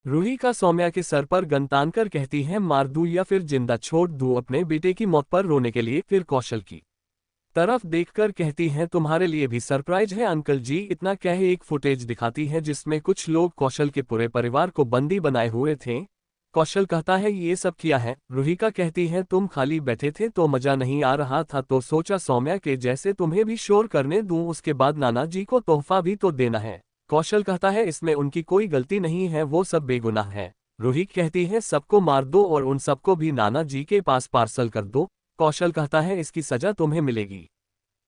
रूहिका सौम्या के सर पर गन तानकर कहती है मार दूं या फिर जिंदा छोड़ दूं। अपने बेटे की मौत पर रोने के लिए फिर कौशल की तरफ देखकर कहती हैं तुम्हारे लिए भी सरप्राइज है अंकल जी। इतना कह एक फुटेज दिखाती है जिसमें कुछ लोग कौशल के पूरे परिवार को बंदी बनाए हुए थे। कौशल कहता है ये सब किया है। रूहिका कहती है तुम खाली बैठे थे तो मजा नहीं आ रहा था तो सोचा सौम्या के जैसे तुम्हें भी शोर करने दूं, उसके बाद नाना जी को तोहफा भी तो देना है। कौशल कहता है इसमें उनकी कोई गलती नहीं है, वो सब बेगुनाह है। रूही कहती है सबको मार दो और उन सबको भी नाना जी के पास पार्सल कर दो। कौशल कहता है इसकी सजा तुम्हें मिलेगी।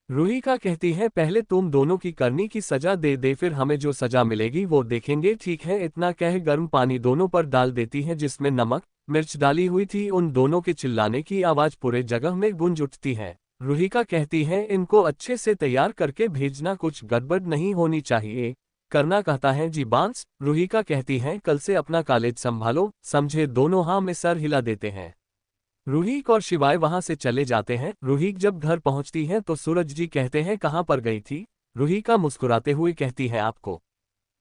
रूहिका कहती है पहले तुम दोनों की करनी की सजा दे दे, फिर हमें जो सजा मिलेगी वो देखेंगे। ठीक है, इतना कह गर्म पानी दोनों पर डाल देती है जिसमें नमक मिर्च डाली हुई थी। उन दोनों के चिल्लाने की आवाज पूरे जगह में गूंज उठती है। रूहिका कहती है इनको अच्छे से तैयार करके भेजना, कुछ गड़बड़ नहीं होनी चाहिए। करना कहता है जी बांस। रूहिका कहती है कल से अपना कॉलेज संभालो, समझे। दोनों हाँ में सर हिला देते हैं। रूहीक और शिवाय वहां से चले जाते हैं। रूहीक जब घर पहुंचती है तो सूरज जी कहते हैं कहां पर गई थी। रूहिका मुस्कुराते हुए कहती है आपको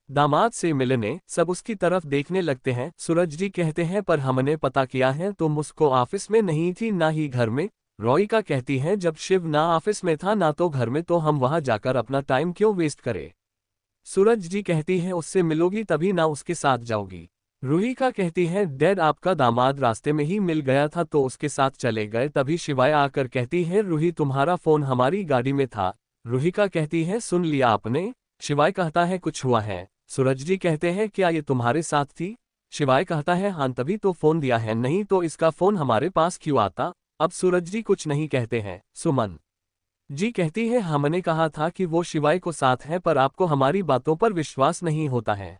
दामाद से मिलने। सब उसकी तरफ देखने लगते हैं। सूरज जी कहते हैं पर हमने पता किया है तुम उसको ऑफिस में नहीं थी ना ही घर में। रोहिका कहती है जब शिव ना ऑफिस में था ना तो घर में तो हम वहां जाकर अपना टाइम क्यों वेस्ट करें। सूरज जी कहती है उससे मिलोगी तभी ना उसके साथ जाओगी। रूहिका कहती है डैड आपका दामाद रास्ते में ही मिल गया था तो उसके साथ चले गए। तभी शिवाय आकर कहती है रूही तुम्हारा फोन हमारी गाड़ी में था। रूहिका कहती है सुन लिया आपने। शिवाय कहता है कुछ हुआ है। सूरज जी कहते हैं क्या ये तुम्हारे साथ थी। शिवाय कहता है हाँ तभी तो फोन दिया है, नहीं तो इसका फोन हमारे पास क्यों आता। अब सूरज जी कुछ नहीं कहते हैं। सुमन जी कहती है हमने कहा था कि वो शिवाय को साथ है पर आपको हमारी बातों पर विश्वास नहीं होता है।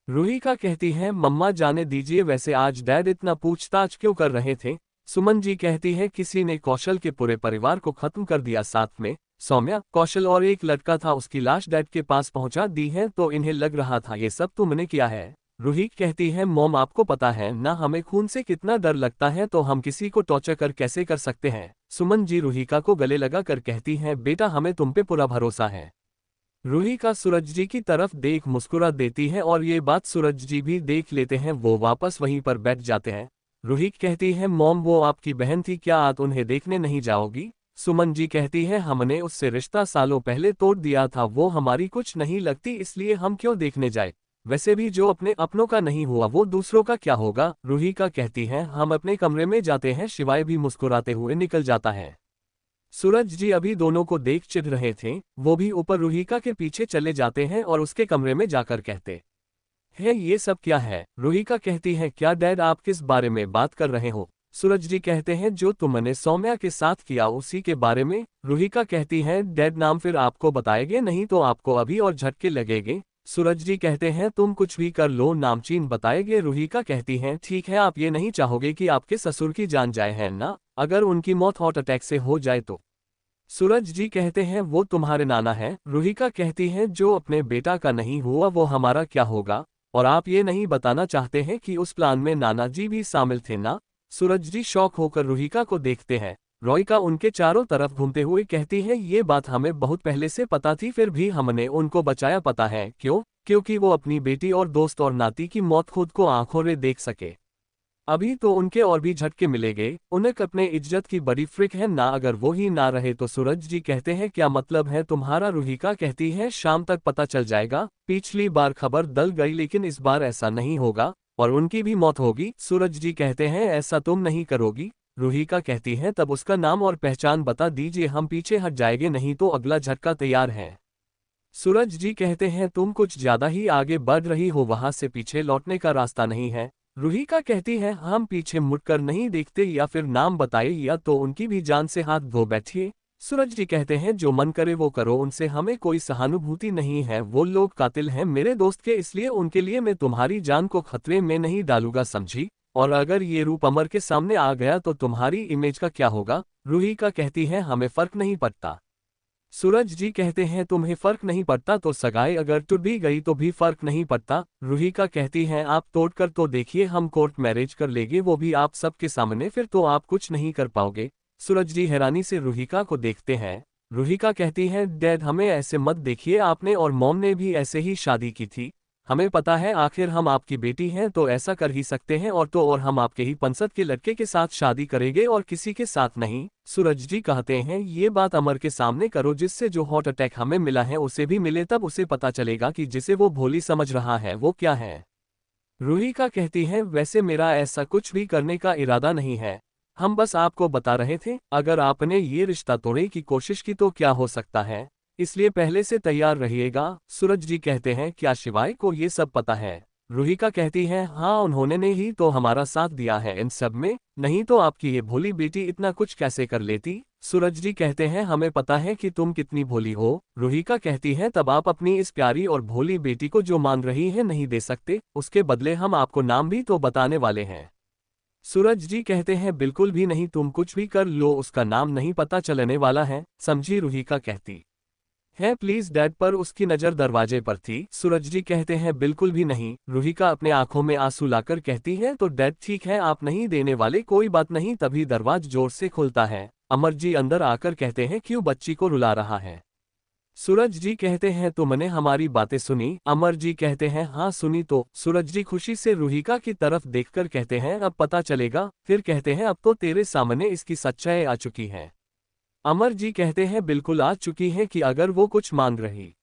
रूहिका कहती है मम्मा जाने दीजिए, वैसे आज डैड इतना पूछताछ क्यों कर रहे थे। सुमन जी कहती है किसी ने कौशल के पूरे परिवार को खत्म कर दिया, साथ में सौम्या, कौशल और एक लड़का था, उसकी लाश डैड के पास पहुंचा दी है तो इन्हें लग रहा था ये सब तुमने किया है। रूही कहती है मॉम आपको पता है ना हमें खून से कितना डर लगता है तो हम किसी को टॉर्चर कर कैसे कर सकते हैं। सुमन जी रूहिका को गले लगा कर कहती है बेटा हमें तुम पे पूरा भरोसा है। रूहिका सूरज जी की तरफ देख मुस्कुरा देती है और ये बात सूरज जी भी देख लेते हैं। वो वापस वहीं पर बैठ जाते हैं। रूही कहती है मॉम वो आपकी बहन थी, क्या आप उन्हें देखने नहीं जाओगी। सुमन जी कहती है हमने उससे रिश्ता सालों पहले तोड़ दिया था, वो हमारी कुछ नहीं लगती इसलिए हम क्यों देखने जाए। वैसे भी जो अपने अपनों का नहीं हुआ वो दूसरों का क्या होगा। रूहिका कहती है हम अपने कमरे में जाते हैं। शिवाय भी मुस्कुराते हुए निकल जाता है। सूरज जी अभी दोनों को देख चिढ़ रहे थे, वो भी ऊपर रूहिका के पीछे चले जाते हैं और उसके कमरे में जाकर कहते हैं ये सब क्या है। रूहिका कहती है क्या डैड आप किस बारे में बात कर रहे हो। सूरज जी कहते हैं जो तुमने सौम्या के साथ किया उसी के बारे में। रूहिका कहती है डैड नाम फिर आपको बताएंगे नहीं तो आपको अभी और झटके लगेंगे। सूरज जी कहते हैं तुम कुछ भी कर लो नामचीन बताएंगे। रूहिका कहती हैं ठीक है, आप ये नहीं चाहोगे कि आपके ससुर की जान जाए है ना, अगर उनकी मौत हार्ट अटैक से हो जाए तो। सूरज जी कहते हैं वो तुम्हारे नाना है। रूहिका कहती है जो अपने बेटा का नहीं हुआ वो हमारा क्या होगा, और आप ये नहीं बताना चाहते हैं कि उस प्लान में नाना जी भी शामिल थे ना। सूरज जी शौक होकर रूहिका को देखते हैं। रोहिका उनके चारों तरफ घूमते हुए कहती है ये बात हमें बहुत पहले से पता थी, फिर भी हमने उनको बचाया। पता है क्यों? क्योंकि वो अपनी बेटी और दोस्त और नाती की मौत खुद को आंखों से देख सके। अभी तो उनके और भी झटके मिलेंगे। उन्हें अपने इज्जत की बड़ी फिक्र है ना, अगर वो ही ना रहे तो। सूरज जी कहते हैं क्या मतलब है तुम्हारा। रूहिका कहती है शाम तक पता चल जाएगा। पिछली बार खबर दल गई लेकिन इस बार ऐसा नहीं होगा और उनकी भी मौत होगी। सूरज जी कहते हैं ऐसा तुम नहीं करोगी। रूहिका कहती है तब उसका नाम और पहचान बता दीजिए, हम पीछे हट जाएंगे नहीं तो अगला झटका तैयार है। सूरज जी कहते हैं तुम कुछ ज्यादा ही आगे बढ़ रही हो, वहां से पीछे लौटने का रास्ता नहीं है। रूहिका कहती है हम पीछे मुड़कर नहीं देखते, या फिर नाम बताए या तो उनकी भी जान से हाथ धो बैठिए। सूरज जी कहते हैं जो मन करे वो करो, उनसे हमें कोई सहानुभूति नहीं है। वो लोग कातिल हैं मेरे दोस्त के, इसलिए उनके लिए मैं तुम्हारी जान को खतरे में नहीं डालूंगा, समझी। और अगर ये रूप अमर के सामने आ गया तो तुम्हारी इमेज का क्या होगा। रूहिका कहती है हमें फर्क नहीं पड़ता। सूरज जी कहते हैं तुम्हें फर्क नहीं पड़ता तो सगाई अगर टूट भी गई तो भी फर्क नहीं पड़ता। रूहिका कहती हैं आप तोड़कर तो देखिए, हम कोर्ट मैरिज कर लेंगे, वो भी आप सबके सामने, फिर तो आप कुछ नहीं कर पाओगे। सूरज जी हैरानी से रूहिका को देखते हैं। रूहिका कहती है डैड हमें ऐसे मत देखिए, आपने और मॉम ने भी ऐसे ही शादी की थी, हमें पता है आखिर हम आपकी बेटी हैं तो ऐसा कर ही सकते हैं, और हम आपके ही पंसद के लड़के के साथ शादी करेंगे और किसी के साथ नहीं। सूरज जी कहते हैं ये बात अमर के सामने करो, जिससे जो हॉट अटैक हमें मिला है उसे भी मिले, तब उसे पता चलेगा कि जिसे वो भोली समझ रहा है वो क्या है। रूहिका कहती है वैसे मेरा ऐसा कुछ भी करने का इरादा नहीं है, हम बस आपको बता रहे थे अगर आपने ये रिश्ता तोड़ने की कोशिश की तो क्या हो सकता है, इसलिए पहले से तैयार रहिएगा। सूरज जी कहते हैं क्या शिवाय को ये सब पता है? रूहिका कहती है हाँ, उन्होंने ने ही तो हमारा साथ दिया है इन सब में, नहीं तो आपकी ये भोली बेटी इतना कुछ कैसे कर लेती। सूरज जी कहते हैं हमें पता है कि तुम कितनी भोली हो। रूहिका कहती है तब आप अपनी इस प्यारी और भोली बेटी को जो मांग रही है नहीं दे सकते, उसके बदले हम आपको नाम भी तो बताने वाले हैं। सूरज जी कहते हैं बिल्कुल भी नहीं, तुम कुछ भी कर लो उसका नाम नहीं पता चलने वाला है, समझी। रूहिका कहती है प्लीज डैड, पर उसकी नजर दरवाजे पर थी। सूरज जी कहते हैं बिल्कुल भी नहीं। रूहिका अपने आंखों में आंसू लाकर कहती है तो डैड ठीक है, आप नहीं देने वाले, कोई बात नहीं। तभी दरवाजा जोर से खुलता है। अमर जी अंदर आकर कहते हैं क्यों बच्ची को रुला रहा है? सूरज जी कहते हैं तुमने हमारी बातें सुनी? अमर जी कहते हैं हाँ सुनी तो। सूरज जी खुशी से रूहिका की तरफ देखकर कहते हैं अब पता चलेगा। फिर कहते हैं अब तो तेरे सामने इसकी सच्चाई आ चुकी है। अमर जी कहते हैं बिल्कुल आ चुकी है कि अगर वो कुछ मांग रही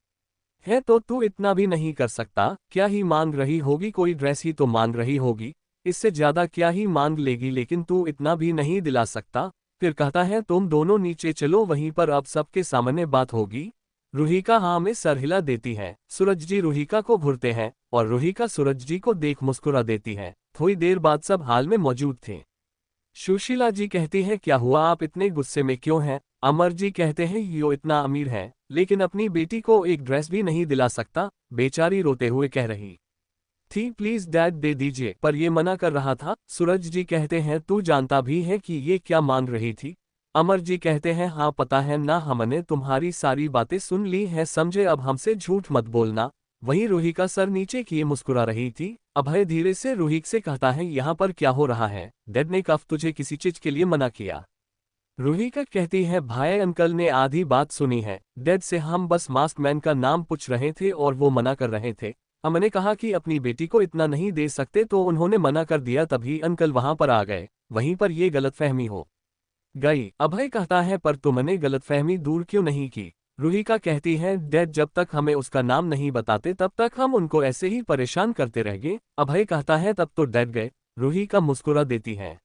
है तो तू इतना भी नहीं कर सकता। क्या ही मांग रही होगी, कोई ड्रेस ही तो मांग रही होगी, इससे ज्यादा क्या ही मांग लेगी, लेकिन तू इतना भी नहीं दिला सकता। फिर कहता है तुम दोनों नीचे चलो, वहीं पर अब सबके सामने बात होगी। रूहिका हाँ में सर हिला देती है। सूरज जी रूहिका को घूरते हैं और रूहिका सूरज जी को देख मुस्कुरा देती है। थोड़ी देर बाद सब हाल में मौजूद थे। सुशीला जी कहती है क्या हुआ, आप इतने गुस्से में क्यों हैं? अमर जी कहते हैं यो इतना अमीर है लेकिन अपनी बेटी को एक ड्रेस भी नहीं दिला सकता, बेचारी रोते हुए कह रही थी प्लीज डैड दे दीजिए, पर ये मना कर रहा था। सूरज जी कहते हैं तू जानता भी है कि ये क्या मांग रही थी? अमर जी कहते हैं हाँ पता है ना, हमने तुम्हारी सारी बातें सुन ली है, समझे, अब हमसे झूठ मत बोलना। वहीं रूही का सर नीचे किए मुस्कुरा रही थी। अभय धीरे से रूही से कहता है यहाँ पर क्या हो रहा है? डैड ने कब तुझे किसी चीज के लिए मना किया? रूहिका कहती है भाई अंकल ने आधी बात सुनी है, डैड से हम बस मास्क मैन का नाम पूछ रहे थे और वो मना कर रहे थे। हमने कहा कि अपनी बेटी को इतना नहीं दे सकते तो उन्होंने मना कर दिया, तभी अंकल वहां पर आ गए, वहीं पर ये गलतफहमी हो गई। अभय कहता है पर तुमने गलतफहमी दूर क्यों नहीं की? रूहिका कहती है डैड जब तक हमें उसका नाम नहीं बताते तब तक हम उनको ऐसे ही परेशान करते रहेंगे। अभय कहता है तब तो डैड गए। रूहिका मुस्कुरा देती है।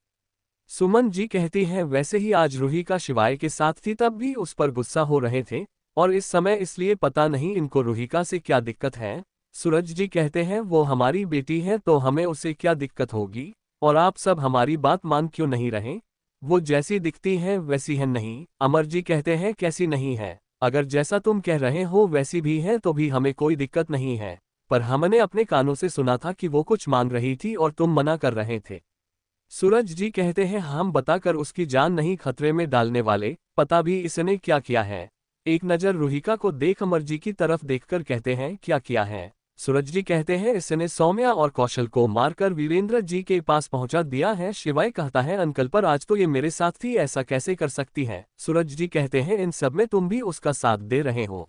सुमन जी कहती है वैसे ही आज रूहिका शिवाय के साथ थी तब भी उस पर गुस्सा हो रहे थे और इस समय इसलिए पता नहीं इनको रूहिका से क्या दिक्कत है। सूरज जी कहते हैं वो हमारी बेटी है तो हमें उससे क्या दिक्कत होगी, और आप सब हमारी बात मान क्यों नहीं रहे? वो जैसी दिखती है वैसी है नहीं। अमर जी कहते हैं कैसी नहीं है, अगर जैसा तुम कह रहे हो वैसी भी है तो भी हमें कोई दिक्कत नहीं है, पर हमने अपने कानों से सुना था कि वो कुछ मांग रही थी और तुम मना कर रहे थे। सूरज जी कहते हैं हम बताकर उसकी जान नहीं खतरे में डालने वाले, पता भी इसने क्या किया है। एक नज़र रूहिका को देख अमर जी की तरफ देखकर कहते हैं क्या किया है? सूरज जी कहते हैं इसने सौम्या और कौशल को मारकर वीरेंद्र जी के पास पहुंचा दिया है। शिवाय कहता है अंकल पर आज तो ये मेरे साथ थी, ऐसा कैसे कर सकती है? सूरज जी कहते हैं इन सब में तुम भी उसका साथ दे रहे हो।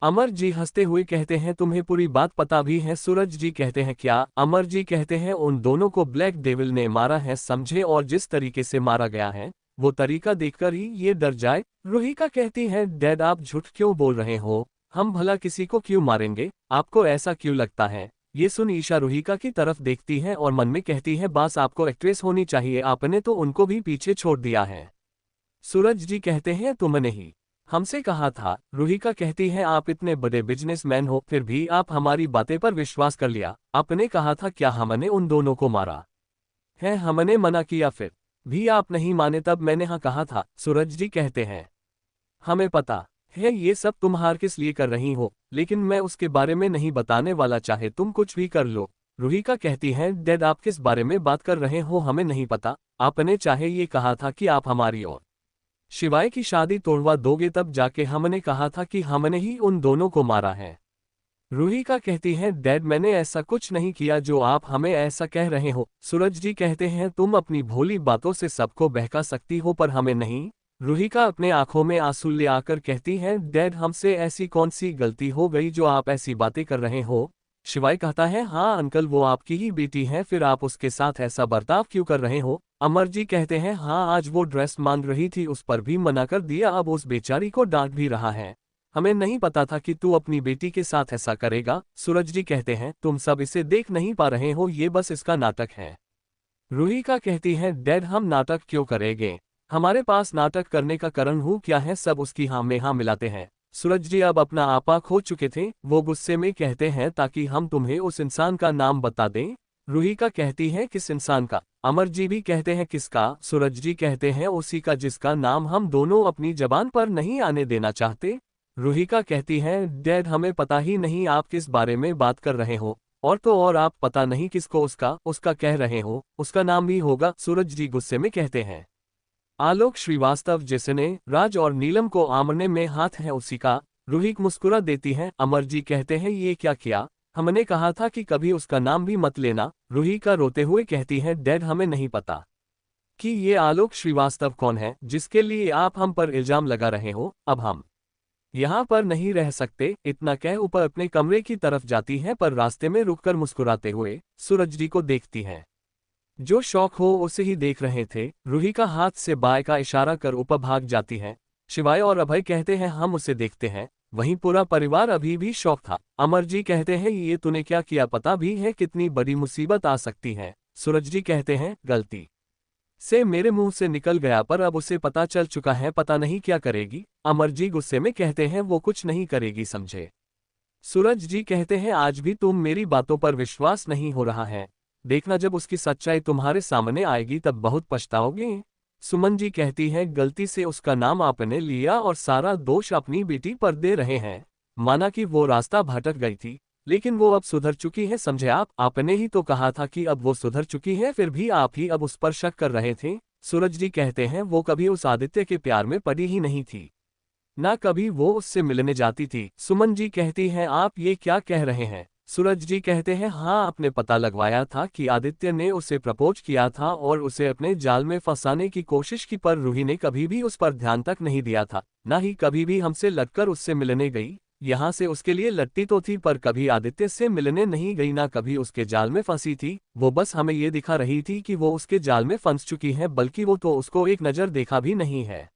अमर जी हंसते हुए कहते हैं तुम्हें पूरी बात पता भी है? सूरज जी कहते हैं क्या? अमर जी कहते हैं उन दोनों को ब्लैक डेविल ने मारा है समझे, और जिस तरीके से मारा गया है वो तरीका देखकर ही ये डर जाए। रूहिका कहती है डैड आप झूठ क्यों बोल रहे हो, हम भला किसी को क्यों मारेंगे, आपको ऐसा क्यों लगता है? ये सुन ईशा रूहिका की तरफ देखती है और मन में कहती है बस आपको एक्ट्रेस होनी चाहिए, आपने तो उनको भी पीछे छोड़ दिया है। सूरज जी कहते हैं तुमने ही हमसे कहा था। रूहिका कहती है आप इतने बड़े बिजनेसमैन हो फिर भी आप हमारी बातें पर विश्वास कर लिया, आपने कहा था क्या हमने उन दोनों को मारा है? हमने मना किया फिर भी आप नहीं माने, तब मैंने हाँ कहा था। सूरज जी कहते हैं हमें पता है ये सब तुम हार किस लिए कर रही हो, लेकिन मैं उसके बारे में नहीं बताने वाला, चाहे तुम कुछ भी कर लो। रूहिका कहती है डैड आप किस बारे में बात कर रहे हो, हमें नहीं पता, आपने चाहे ये कहा था कि आप हमारी और शिवाय की शादी तोड़वा दोगे, तब जाके हमने कहा था कि हमने ही उन दोनों को मारा है। रूहिका कहती है डैड मैंने ऐसा कुछ नहीं किया जो आप हमें ऐसा कह रहे हो। सूरज जी कहते हैं तुम अपनी भोली बातों से सबको बहका सकती हो पर हमें नहीं। रूहिका अपने आंखों में आंसू ले आकर कहती है डैड हमसे ऐसी कौन सी गलती हो गई जो आप ऐसी बातें कर रहे हो? शिवाय कहता है, हाँ अंकल वो आपकी ही बेटी है, फिर आप उसके साथ ऐसा बर्ताव क्यों कर रहे हो? अमर जी कहते हैं, हाँ आज वो ड्रेस मांग रही थी, उस पर भी मना कर दिया, अब उस बेचारी को डांट भी रहा है। हमें नहीं पता था कि तू अपनी बेटी के साथ ऐसा करेगा। सूरज जी कहते हैं, तुम सब इसे देख नहीं पा रहे हो, ये बस इसका नाटक है। रूहिका कहती है, डैड हम नाटक क्यों करेंगे? हमारे पास नाटक करने का कारण हूँ क्या है? सब उसकी हाँ में हाँ मिलाते हैं। सूरज जी अब अपना आपा खो चुके थे, वो गुस्से में कहते हैं, ताकि हम तुम्हें उस इंसान का नाम बता दें। रूहिका कहती है, किस इंसान का? अमर जी भी कहते हैं, किसका? सूरज जी कहते हैं, उसी का जिसका नाम हम दोनों अपनी जबान पर नहीं आने देना चाहते। रूहिका कहती है, डैड हमें पता ही नहीं आप किस बारे में बात कर रहे हो, और तो और आप पता नहीं किसको उसका उसका कह रहे हो, उसका नाम भी होगा। सूरज जी गुस्से में कहते हैं। आलोक श्रीवास्तव जिसने राज और नीलम को आमने में हाथ है उसी का। रूही मुस्कुरा देती है। अमर जी कहते हैं, ये क्या किया? हमने कहा था कि कभी उसका नाम भी मत लेना। रूही का रोते हुए कहती है, डैड हमें नहीं पता कि ये आलोक श्रीवास्तव कौन है जिसके लिए आप हम पर इल्जाम लगा रहे हो। अब हम यहाँ पर नहीं रह सकते। इतना कह ऊपर अपने कमरे की तरफ जाती है, पर रास्ते में रुककर मुस्कुराते हुए सूरज जी को देखती है, जो शौक हो उसे ही देख रहे थे। रूही का हाथ से बाय का इशारा कर ऊपर भाग जाती है। शिवाय और अभय कहते हैं, हम उसे देखते हैं। वहीं पूरा परिवार अभी भी शौक था। अमर जी कहते हैं, ये तूने क्या किया? पता भी है कितनी बड़ी मुसीबत आ सकती है? सूरज जी कहते हैं, गलती से मेरे मुंह से निकल गया, पर अब उसे पता चल चुका है, पता नहीं क्या करेगी। अमर जी गुस्से में कहते हैं, वो कुछ नहीं करेगी, समझे? सूरज जी कहते हैं, आज भी तुम मेरी बातों पर विश्वास नहीं हो रहा है। देखना जब उसकी सच्चाई तुम्हारे सामने आएगी तब बहुत पछताओगे। सुमन जी कहती है, गलती से उसका नाम आपने लिया और सारा दोष अपनी बेटी पर दे रहे हैं। माना कि वो रास्ता भटक गई थी, लेकिन वो अब सुधर चुकी है, समझे आप? आपने ही तो कहा था कि अब वो सुधर चुकी है, फिर भी आप ही अब उस पर शक कर रहे थे। सूरज जी कहते हैं, वो कभी उस आदित्य के प्यार में पड़ी ही नहीं थी, ना कभी वो उससे मिलने जाती थी। सुमन जी कहती हैं, आप ये क्या कह रहे हैं? सूरज जी कहते हैं, हाँ आपने पता लगवाया था कि आदित्य ने उसे प्रपोज किया था और उसे अपने जाल में फंसाने की कोशिश की, पर रूही ने कभी भी उस पर ध्यान तक नहीं दिया था, ना ही कभी भी हमसे लगकर उससे मिलने गई। यहाँ से उसके लिए लट्टी तो थी, पर कभी आदित्य से मिलने नहीं गई, ना कभी उसके जाल में फंसी थी। वो बस हमें ये दिखा रही थी कि वो उसके जाल में फंस चुकी है, बल्कि वो तो उसको एक नज़र देखा भी नहीं है।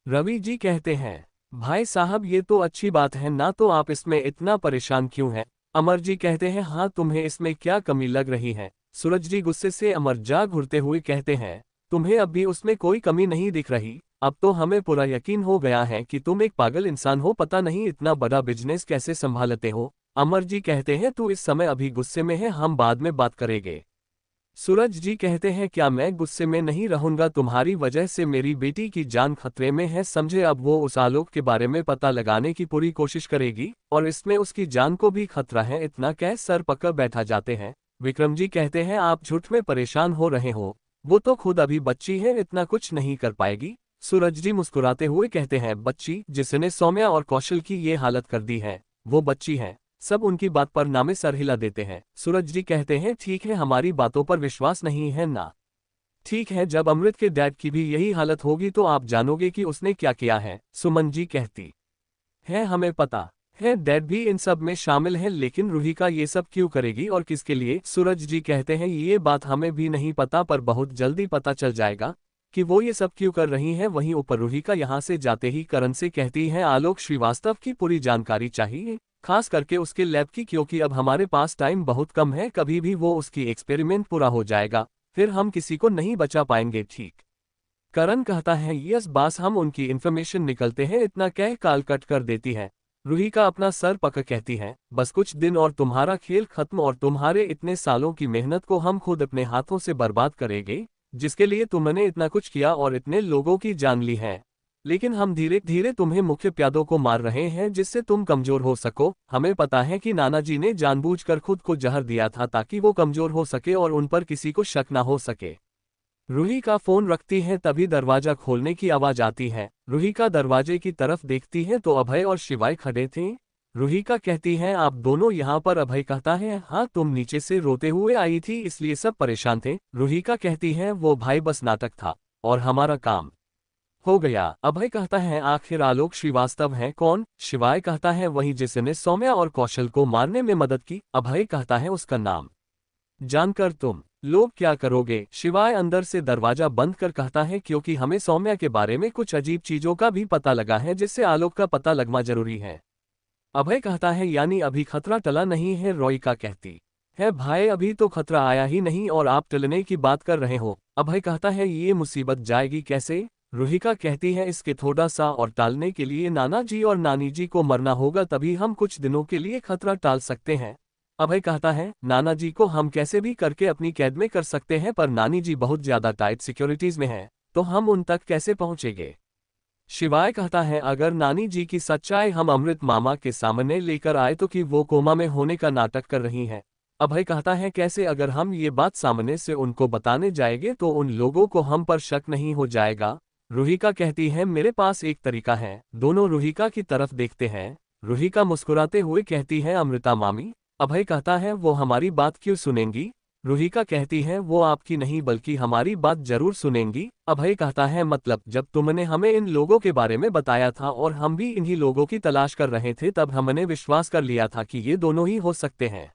रवि जी कहते हैं, भाई साहब ये तो अच्छी बात है ना, तो आप इसमें इतना परेशान क्यों हैं? अमर जी कहते हैं, हाँ तुम्हें इसमें क्या कमी लग रही है? सूरज जी गुस्से से अमर जा घुरते हुए कहते हैं, तुम्हें अब भी उसमें कोई कमी नहीं दिख रही? अब तो हमें पूरा यकीन हो गया है कि तुम एक पागल इंसान हो, पता नहीं इतना बड़ा बिजनेस कैसे संभालते हो। अमर जी कहते हैं, तू इस समय अभी गुस्से में है, हम बाद में बात करेंगे। सूरज जी कहते हैं, क्या मैं गुस्से में नहीं रहूंगा? तुम्हारी वजह से मेरी बेटी की जान खतरे में है, समझे? अब वो उस आलोक के बारे में पता लगाने की पूरी कोशिश करेगी और इसमें उसकी जान को भी खतरा है। इतना कह सर पकड़ बैठा जाते हैं। विक्रम जी कहते हैं, आप झूठ में परेशान हो रहे हो, वो तो खुद अभी बच्ची है, इतना कुछ नहीं कर पाएगी। सूरज जी मुस्कुराते हुए कहते हैं, बच्ची? जिसने सौम्या और कौशल की ये हालत कर दी है वो बच्ची है? सब उनकी बात पर नामे सर हिला देते हैं। सूरज जी कहते हैं, ठीक है, हमारी बातों पर विश्वास नहीं है ना? ठीक है, जब अमृत के डैड की भी यही हालत होगी तो आप जानोगे कि उसने क्या किया है। सुमन जी कहती है, हमें पता है डैड भी इन सब में शामिल है, लेकिन रूही का ये सब क्यों करेगी और किसके लिए? सूरज जी कहते हैं, ये बात हमें भी नहीं पता, पर बहुत जल्दी पता चल जाएगा कि वो ये सब क्यों कर रही है। वहीं ऊपर रूही का यहाँ से जाते ही करण से कहती है, आलोक श्रीवास्तव की पूरी जानकारी चाहिए, खास करके उसके लैब की, क्योंकि अब हमारे पास टाइम बहुत कम है, कभी भी वो उसकी एक्सपेरिमेंट पूरा हो जाएगा, फिर हम किसी को नहीं बचा पाएंगे। ठीक? करण कहता है, यस बास, हम उनकी इन्फॉर्मेशन निकलते हैं। इतना कह कॉल कट कर देती है। रूही का अपना सर पकड़ कहती है, बस कुछ दिन और तुम्हारा खेल खत्म, और तुम्हारे इतने सालों की मेहनत को हम खुद अपने हाथों से बर्बाद करेंगे, जिसके लिए तुमने इतना कुछ किया और इतने लोगों की जान ली है। लेकिन हम धीरे धीरे तुम्हें मुख्य प्यादों को मार रहे हैं, जिससे तुम कमजोर हो सको। हमें पता है कि नाना जी ने जानबूझकर खुद को जहर दिया था ताकि वो कमजोर हो सके और उन पर किसी को शक ना हो सके। रूही का फोन रखती है, तभी दरवाजा खोलने की आवाज आती है। रूही का दरवाजे की तरफ देखती है तो अभय और शिवाय खड़े थे। रूही का कहती है, आप दोनों यहाँ पर? अभय कहता है, हाँ, तुम नीचे से रोते हुए आई थी इसलिए सब परेशान थे। रूही का कहती है, वो भाई बस नाटक था और हमारा काम हो गया। अभय कहता है आखिर आलोक श्रीवास्तव है कौन? शिवाय कहता है वही जिसने सौम्या और कौशल को मारने में मदद की। अभय कहता है उसका नाम जानकर तुम लोग क्या करोगे? शिवाय अंदर से दरवाजा बंद कर कहता है क्योंकि हमें सौम्या के बारे में कुछ अजीब चीजों का भी पता लगा है जिससे आलोक का पता लगना जरूरी है। अभय कहता है यानी अभी खतरा टला नहीं है? रोहिका कहती है भाई अभी तो खतरा आया ही नहीं और आप टलने की बात कर रहे हो। अभय कहता है ये मुसीबत जाएगी कैसे? रोहिका कहती है इसके थोड़ा सा और टालने के लिए नाना जी और नानी जी को मरना होगा, तभी हम कुछ दिनों के लिए खतरा टाल सकते हैं। अभय कहता है नाना जी को हम कैसे भी करके अपनी कैद में कर सकते हैं, पर नानी जी बहुत ज्यादा टाइट सिक्योरिटीज में हैं, तो हम उन तक कैसे पहुंचेंगे? शिवाय कहता है अगर नानी जी की सच्चाई हम अमृत मामा के सामने लेकर आए तो कि वो कोमा में होने का नाटक कर रही हैं। अभय कहता है कैसे? अगर हम ये बात सामने से उनको बताने जाएंगे तो उन लोगों को हम पर शक नहीं हो जाएगा? रूहिका कहती है मेरे पास एक तरीका है। दोनों रूहिका की तरफ देखते हैं। रूहिका मुस्कुराते हुए कहती है अमृता मामी। अभय कहता है वो हमारी बात क्यों सुनेंगी? रूहिका कहती है वो आपकी नहीं बल्कि हमारी बात जरूर सुनेंगी। अभय कहता है मतलब जब तुमने हमें इन लोगों के बारे में बताया था और हम भी इन्हीं लोगों की तलाश कर रहे थे तब हमने विश्वास कर लिया था कि ये दोनों ही हो सकते हैं।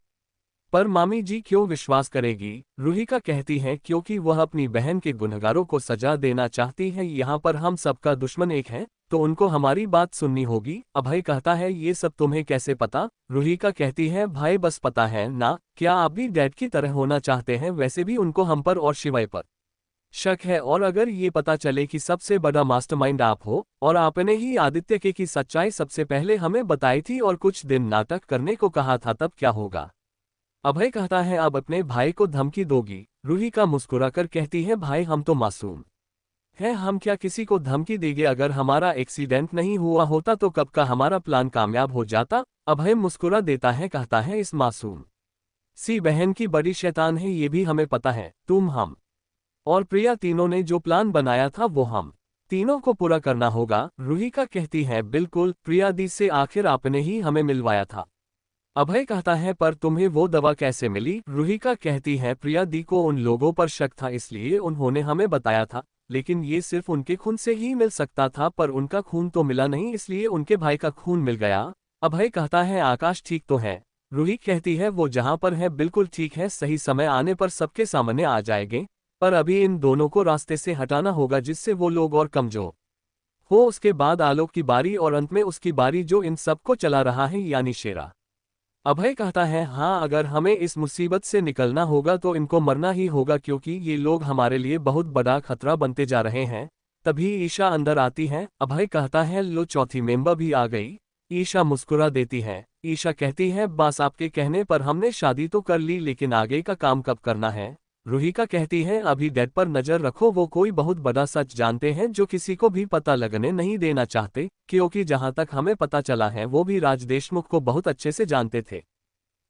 पर मामी जी क्यों विश्वास करेगी? रूहिका कहती है क्योंकि वह अपनी बहन के गुनहगारों को सजा देना चाहती है। यहाँ पर हम सबका दुश्मन एक है तो उनको हमारी बात सुननी होगी। अभय कहता है ये सब तुम्हें कैसे पता? रूहिका कहती है भाई बस पता है ना, क्या आप भी डैड की तरह होना चाहते हैं? वैसे भी उनको हम पर और शिवाय पर शक है, और अगर ये पता चले कि सबसे बड़ा मास्टरमाइंड आप हो और आपने ही आदित्य के की सच्चाई सबसे पहले हमें बताई थी और कुछ दिन नाटक करने को कहा था, तब क्या होगा? अभय कहता है अब अपने भाई को धमकी दोगी? रूहिका मुस्कुराकर कहती है भाई हम तो मासूम है, हम क्या किसी को धमकी देंगे? अगर हमारा एक्सीडेंट नहीं हुआ होता तो कब का हमारा प्लान कामयाब हो जाता। अभय मुस्कुरा देता है, कहता है इस मासूम सी बहन की बड़ी शैतान है ये भी हमें पता है। तुम, हम और प्रिया तीनों ने जो प्लान बनाया था वो हम तीनों को पूरा करना होगा। रूहिका कहती है बिल्कुल, प्रिया दी से आखिर आपने ही हमें मिलवाया था। अभय कहता है पर तुम्हें वो दवा कैसे मिली? रूहिका कहती है प्रिया दी को उन लोगों पर शक था इसलिए उन्होंने हमें बताया था, लेकिन ये सिर्फ उनके खून से ही मिल सकता था, पर उनका खून तो मिला नहीं इसलिए उनके भाई का खून मिल गया। अभय कहता है आकाश ठीक तो है? रूही कहती है वो जहां पर है बिल्कुल ठीक है, सही समय आने पर सबके सामने आ जाएंगे, पर अभी इन दोनों को रास्ते से हटाना होगा जिससे वो लोग और कमजोर हो। उसके बाद आलोक की बारी और अंत में उसकी बारी जो इन सबको चला रहा है यानी शेरा। अभय कहता है हाँ, अगर हमें इस मुसीबत से निकलना होगा तो इनको मरना ही होगा क्योंकि ये लोग हमारे लिए बहुत बड़ा खतरा बनते जा रहे हैं। तभी ईशा अंदर आती है। अभय कहता है लो चौथी मेंबर भी आ गई। ईशा मुस्कुरा देती है। ईशा कहती है बस आपके कहने पर हमने शादी तो कर ली, लेकिन आगे का काम कब करना है? रूहिका कहती है अभी डैड पर नजर रखो, वो कोई बहुत बड़ा सच जानते हैं जो किसी को भी पता लगने नहीं देना चाहते, क्योंकि जहां तक हमें पता चला है वो भी राज देशमुख को बहुत अच्छे से जानते थे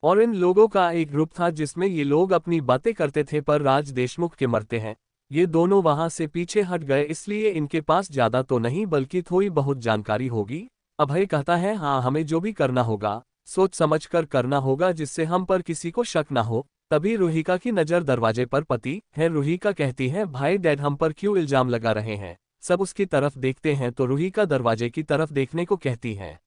और इन लोगों का एक ग्रुप था जिसमें ये लोग अपनी बातें करते थे, पर राज देशमुख के मरते हैं ये दोनों वहां से पीछे हट गए, इसलिए इनके पास ज्यादा तो नहीं बल्कि थोड़ी बहुत जानकारी होगी। अभय कहता है हाँ, हमें जो भी करना होगा सोच समझ कर करना होगा जिससे हम पर किसी को शक ना हो। तभी रूहिका की नजर दरवाजे पर पती है। रूहिका कहती है भाई डैड हम पर क्यों इल्जाम लगा रहे हैं? सब उसकी तरफ देखते हैं तो रूहिका दरवाजे की तरफ देखने को कहती है।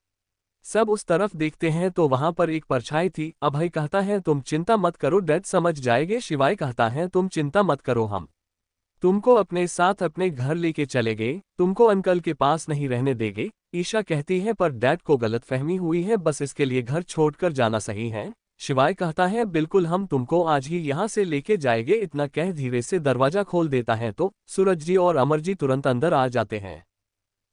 सब उस तरफ देखते हैं तो वहां पर एक परछाई थी। अभय कहता है तुम चिंता मत करो, डैड समझ जाएंगे। शिवाय कहता है तुम चिंता मत करो, हम तुमको अपने साथ अपने घर लेके चले गए, तुमको अंकल के पास नहीं रहने देंगे। ईशा कहती है पर डैड को गलतफहमी हुई है, बस इसके लिए घर छोड़कर जाना सही है। शिवाय कहता है बिल्कुल, हम तुमको आज ही यहाँ से लेके जाएंगे। इतना कह धीरे से दरवाजा खोल देता है तो सूरज जी और अमर जी तुरंत अंदर आ जाते हैं।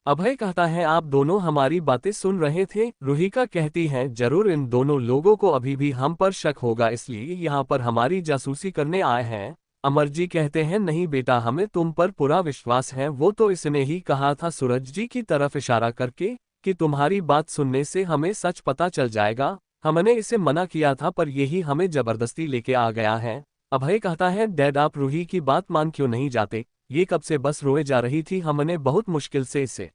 अभय कहता है आप दोनों हमारी बातें सुन रहे थे? रूहिका कहती है जरूर, इन दोनों लोगों को अभी भी हम पर शक होगा इसलिए यहाँ पर हमारी जासूसी करने आए हैं। अमर जी कहते हैं नहीं बेटा, हमें तुम पर पूरा विश्वास है, वो तो इसने ही कहा था सूरज जी की तरफ इशारा करके कि तुम्हारी बात सुनने से हमें सच पता चल जाएगा। हमने इसे मना किया था पर यही हमें जबरदस्ती लेके आ गया है। अभय कहता है डैड आप रूही की बात मान क्यों नहीं जाते? ये कब से बस रोए जा रही थी, हमने बहुत मुश्किल से इसे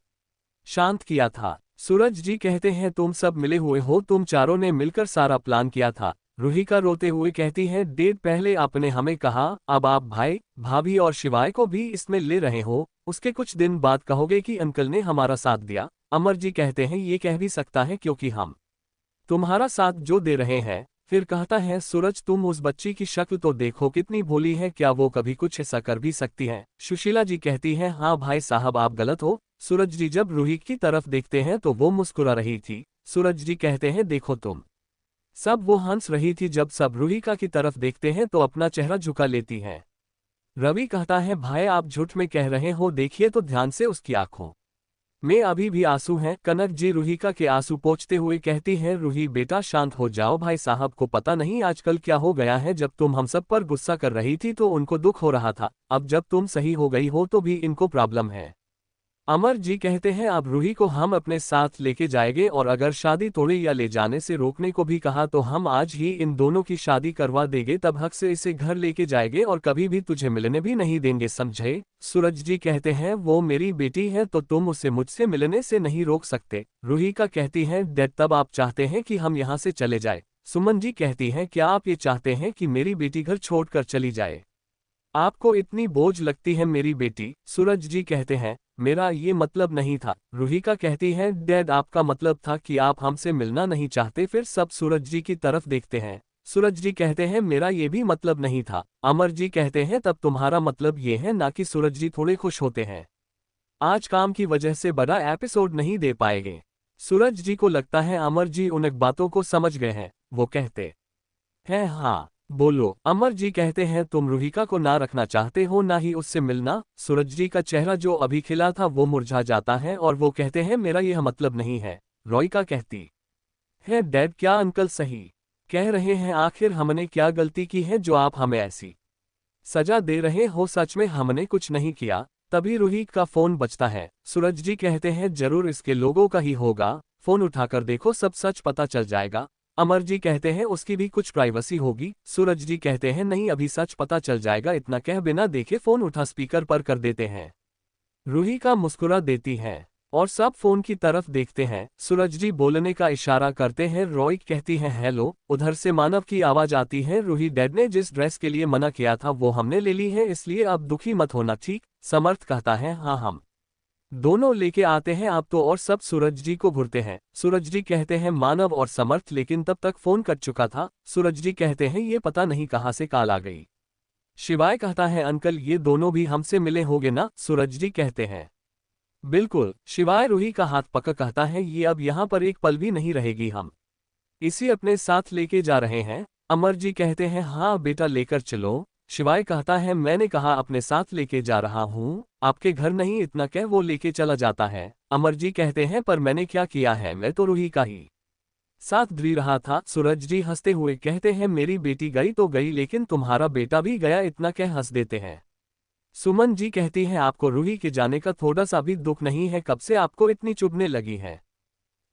शांत किया था। सूरज जी कहते हैं तुम सब मिले हुए हो, तुम चारों ने मिलकर सारा प्लान किया था। रूहिका रोते हुए कहती है, डेढ़ पहले आपने हमें कहा, अब आप भाई भाभी और शिवाय को भी इसमें ले रहे हो, उसके कुछ दिन बाद कहोगे कि अंकल ने हमारा साथ दिया। अमर जी कहते हैं, ये कह भी सकता है क्योंकि हम तुम्हारा साथ जो दे रहे हैं। फिर कहता है, सूरज तुम उस बच्ची की शक्ल तो देखो कितनी भोली है, क्या वो कभी कुछ ऐसा कर भी सकती है। सुशीला जी कहती है, हाँ भाई साहब आप गलत हो। सूरज जी जब रूही की तरफ देखते हैं तो वो मुस्कुरा रही थी। सूरज जी कहते हैं, देखो तुम सब वो हंस रही थी। जब सब रूहिका की तरफ देखते हैं तो अपना चेहरा झुका लेती हैं। रवि कहता है, भाई आप झूठ में कह रहे हो, देखिए तो ध्यान से उसकी आंखों में अभी भी आंसू हैं। कनक जी रूहिका के आंसू पोंछते हुए कहती हैं, रूही बेटा शांत हो जाओ, भाई साहब को पता नहीं आजकल क्या हो गया है। जब तुम हम सब पर गुस्सा कर रही थी तो उनको दुख हो रहा था, अब जब तुम सही हो गई हो तो भी इनको प्रॉब्लम है। अमर जी कहते हैं, अब रूही को हम अपने साथ लेके जाएंगे और अगर शादी तोड़े या ले जाने से रोकने को भी कहा तो हम आज ही इन दोनों की शादी करवा देंगे, तब हक से इसे घर लेके जाएंगे और कभी भी तुझे मिलने भी नहीं देंगे, समझे। सूरज जी कहते हैं, वो मेरी बेटी है तो तुम उसे मुझसे मिलने से नहीं रोक सकते। रूहिका कहती है, डैड तब आप चाहते हैं कि हम यहाँ से चले जाए। सुमन जी कहती हैं, क्या आप ये चाहते हैं कि मेरी बेटी घर छोड़कर चली जाए? आपको इतनी बोझ लगती है मेरी बेटी? सूरज जी कहते हैं, मेरा ये मतलब नहीं था। रूहिका कहती है, डैड आपका मतलब था कि आप हमसे मिलना नहीं चाहते। फिर सब सूरज जी की तरफ देखते हैं। सूरज जी कहते हैं, मेरा ये भी मतलब नहीं था। अमर जी कहते हैं, तब तुम्हारा मतलब ये है ना कि सूरज जी थोड़े खुश होते हैं, आज काम की वजह से बड़ा एपिसोड नहीं दे पाएंगे। सूरज जी को लगता है अमर जी उन बातों को समझ गए हैं। वो कहते हैं, हाँ बोलो। अमर जी कहते हैं, तुम रूहिका को ना रखना चाहते हो ना ही उससे मिलना। सूरज जी का चेहरा जो अभी खिला था वो मुरझा जाता है और वो कहते हैं, मेरा यह मतलब नहीं है। रोइका कहती है, डैड क्या अंकल सही कह रहे हैं, आखिर हमने क्या गलती की है जो आप हमें ऐसी सजा दे रहे हो? सच में हमने कुछ नहीं किया। तभी रूही का फोन बजता है। सूरज जी कहते हैं, जरूर इसके लोगों का ही होगा, फोन उठाकर देखो सब सच पता चल जाएगा। अमर जी कहते हैं, उसकी भी कुछ प्राइवेसी होगी। सूरज जी कहते हैं, नहीं अभी सच पता चल जाएगा। इतना कह बिना देखे फोन उठा स्पीकर पर कर देते हैं। रूही का मुस्कुरा देती है और सब फोन की तरफ देखते हैं। सूरज जी बोलने का इशारा करते हैं। रॉय कहती है, हेलो। उधर से मानव की आवाज आती है, रूही डैड ने जिस ड्रेस के लिए मना किया था वो हमने ले ली है, इसलिए अब दुखी मत होना, ठीक? समर्थ कहता है, हाँ हम दोनों लेके आते हैं आप तो। और सब सूरज जी को घूरते हैं। सूरज जी कहते हैं, मानव और समर्थ, लेकिन तब तक फोन कट चुका था। सूरज जी कहते हैं, ये पता नहीं कहाँ से कॉल आ गई। शिवाय कहता है, अंकल ये दोनों भी हमसे मिले होंगे ना? सूरज जी कहते हैं, बिल्कुल। शिवाय रूही का हाथ पकड़ कहता है, ये अब यहाँ पर एक पल भी नहीं रहेगी, हम इसी अपने साथ लेके जा रहे हैं। अमर जी कहते हैं, हाँ बेटा लेकर चलो। शिवाय कहता है, मैंने कहा अपने साथ लेके जा रहा हूँ, आपके घर नहीं। इतना कह वो लेके चला जाता है। अमर जी कहते हैं, पर मैंने क्या किया है, मैं तो रूही का ही साथ दे रहा था। सूरज जी हंसते हुए कहते हैं, मेरी बेटी गई तो गई लेकिन तुम्हारा बेटा भी गया। इतना कह हंस देते हैं। सुमन जी कहती है, आपको रूही के जाने का थोड़ा सा भी दुख नहीं है? कब से आपको इतनी चुभने लगी है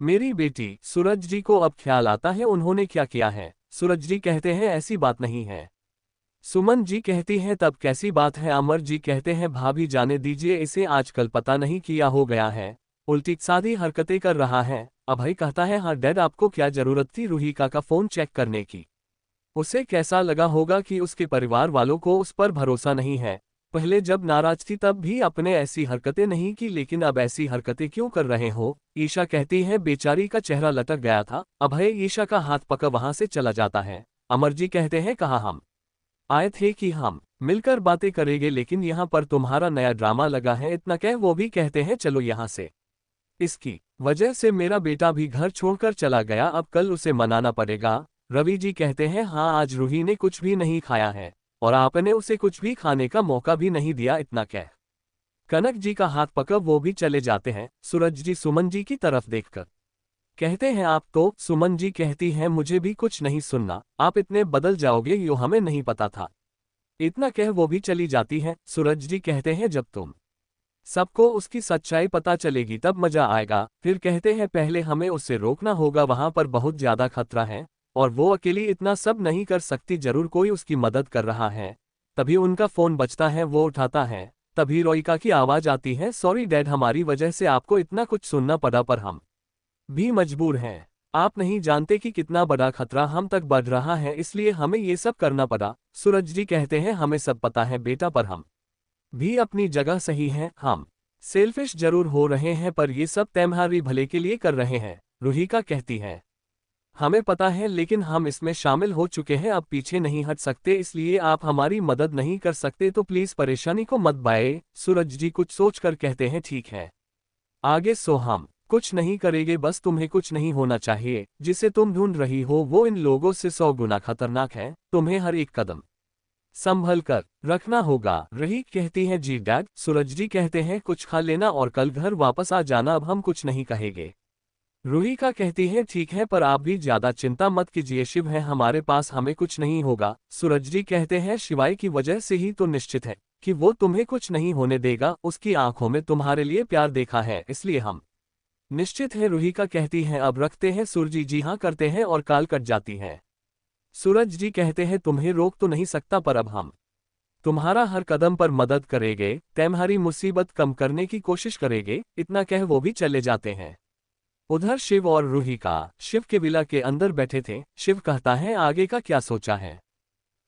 मेरी बेटी? सूरज जी को अब ख्याल आता है उन्होंने क्या किया है। सूरज जी कहते हैं, ऐसी बात नहीं है। सुमन जी कहती है, तब कैसी बात है? अमर जी कहते हैं, भाभी जाने दीजिए इसे, आजकल पता नहीं क्या हो गया है, उल्टी सादी हरकतें कर रहा है। अभय कहता है, हाँ डैड आपको क्या जरूरत थी रूहिका का फोन चेक करने की? उसे कैसा लगा होगा कि उसके परिवार वालों को उस पर भरोसा नहीं है। पहले जब नाराज थी तब भी आपने ऐसी हरकतें नहीं की, लेकिन अब ऐसी हरकतें क्यों कर रहे हो? ईशा कहती है, बेचारी का चेहरा लटक गया था। अभय ईशा का हाथ पकड़ वहां से चला जाता है। अमर जी कहते हैं, कहा हम आए थे कि हम मिलकर बातें करेंगे, लेकिन यहाँ पर तुम्हारा नया ड्रामा लगा है। इतना कह वो भी कहते हैं, चलो यहाँ से। इसकी वजह से मेरा बेटा भी घर छोड़कर चला गया, अब कल उसे मनाना पड़ेगा। रवि जी कहते हैं, हाँ आज रूही ने कुछ भी नहीं खाया है और आपने उसे कुछ भी खाने का मौका भी नहीं दिया। इतना कह कनक जी का हाथ पकड़ वो भी चले जाते हैं। सूरज जी सुमन जी की तरफ देखकर कहते हैं, आप तो? सुमन जी कहती हैं, मुझे भी कुछ नहीं सुनना, आप इतने बदल जाओगे यो हमें नहीं पता था। इतना कह वो भी चली जाती है। सूरज जी कहते हैं, जब तुम सबको उसकी सच्चाई पता चलेगी तब मजा आएगा। फिर कहते हैं, पहले हमें उससे रोकना होगा, वहां पर बहुत ज्यादा खतरा है और वो अकेली इतना सब नहीं कर सकती, जरूर कोई उसकी मदद कर रहा है। तभी उनका फोन बजता है, वो उठाता है। तभी रोइका की आवाज आती है, सॉरी डैड हमारी वजह से आपको इतना कुछ सुनना पड़ा, पर हम भी मजबूर हैं। आप नहीं जानते कि कितना बड़ा खतरा हम तक बढ़ रहा है, इसलिए हमें ये सब करना पड़ा। सूरज जी कहते हैं हमें सब पता है बेटा, पर हम भी अपनी जगह सही हैं। हम सेल्फिश जरूर हो रहे हैं पर ये सब तुम्हारी भले के लिए कर रहे हैं। रुहिका कहती है हमें पता है, लेकिन हम इसमें शामिल हो चुके हैं, अब पीछे नहीं हट सकते, इसलिए आप हमारी मदद नहीं कर सकते तो प्लीज परेशानी को मत बाए। सूरज जी कुछ सोचकर कहते हैं ठीक है, आगे सो हम कुछ नहीं करेंगे, बस तुम्हें कुछ नहीं होना चाहिए। जिसे तुम ढूंढ रही हो वो इन लोगों से 100 गुना खतरनाक है, तुम्हें हर एक कदम संभल कर रखना होगा। रही कहती है जी डैड। सूरज जी कहते हैं कुछ खा लेना और कल घर वापस आ जाना, अब हम कुछ नहीं कहेंगे। रुहिका कहती है ठीक है, पर आप भी ज्यादा चिंता मत कीजिए, शिव है हमारे पास, हमें कुछ नहीं होगा। सूरज जी कहते हैं शिवाय की वजह से ही तो निश्चित है कि वो तुम्हें कुछ नहीं होने देगा, उसकी आंखों में तुम्हारे लिए प्यार देखा है, इसलिए हम निश्चित है। रुहिका कहती है अब रखते हैं। सूरज जी हाँ करते हैं और कॉल कट जाती है। सूरज जी कहते हैं तुम्हें रोक तो नहीं सकता, पर अब हम तुम्हारा हर कदम पर मदद करेंगे, तुम्हारी मुसीबत कम करने की कोशिश करेंगे। इतना कह वो भी चले जाते हैं। उधर शिव और रुहिका शिव के विला के अंदर बैठे थे। शिव कहता है आगे का क्या सोचा है।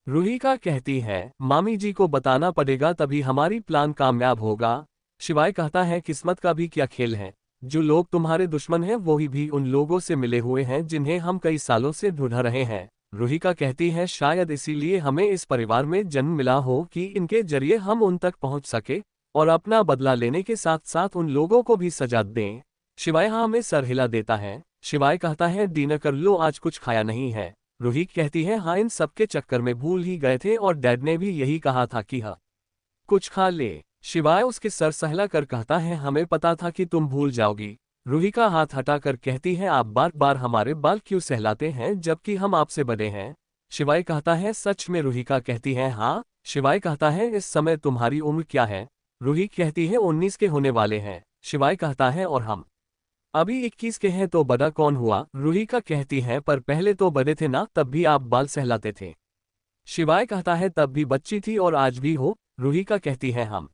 रुहिका कहती है मामी जी को बताना पड़ेगा, तभी हमारी प्लान कामयाब होगा। शिवाय कहता है किस्मत का भी क्या खेल है, जो लोग तुम्हारे दुश्मन हैं वही भी उन लोगों से मिले हुए हैं जिन्हें हम कई सालों से ढूंढ रहे हैं। रुहिका कहती है शायद इसीलिए हमें इस परिवार में जन्म मिला हो कि इनके जरिए हम उन तक पहुंच सके और अपना बदला लेने के साथ साथ उन लोगों को भी सजा दें। शिवाय हाँ में सर हिला देता है। शिवाय कहता है डिनर कर लो, आज कुछ खाया नहीं है। रूही कहती है हाँ इन सबके चक्कर में भूल ही गए थे और डैड ने भी यही कहा था कि हाँ कुछ खा ले। शिवाय उसके सर सहला कर कहता है हमें पता था कि तुम भूल जाओगी। रूही का हाथ हटाकर कहती है आप बार बार हमारे बाल क्यों सहलाते हैं जबकि हम आपसे बड़े हैं। शिवाय कहता है सच में। रूही का कहती है हाँ। शिवाय कहता है इस समय तुम्हारी उम्र क्या है। रूही कहती है 19 के होने वाले हैं। शिवाय कहता है और हम अभी 21 के हैं, तो बड़ा कौन हुआ। रुहिका कहती है पर पहले तो बड़े थे ना, तब भी आप बाल सहलाते थे। शिवाय कहता है तब भी बच्ची थी और आज भी हो। रुहिका कहती है हम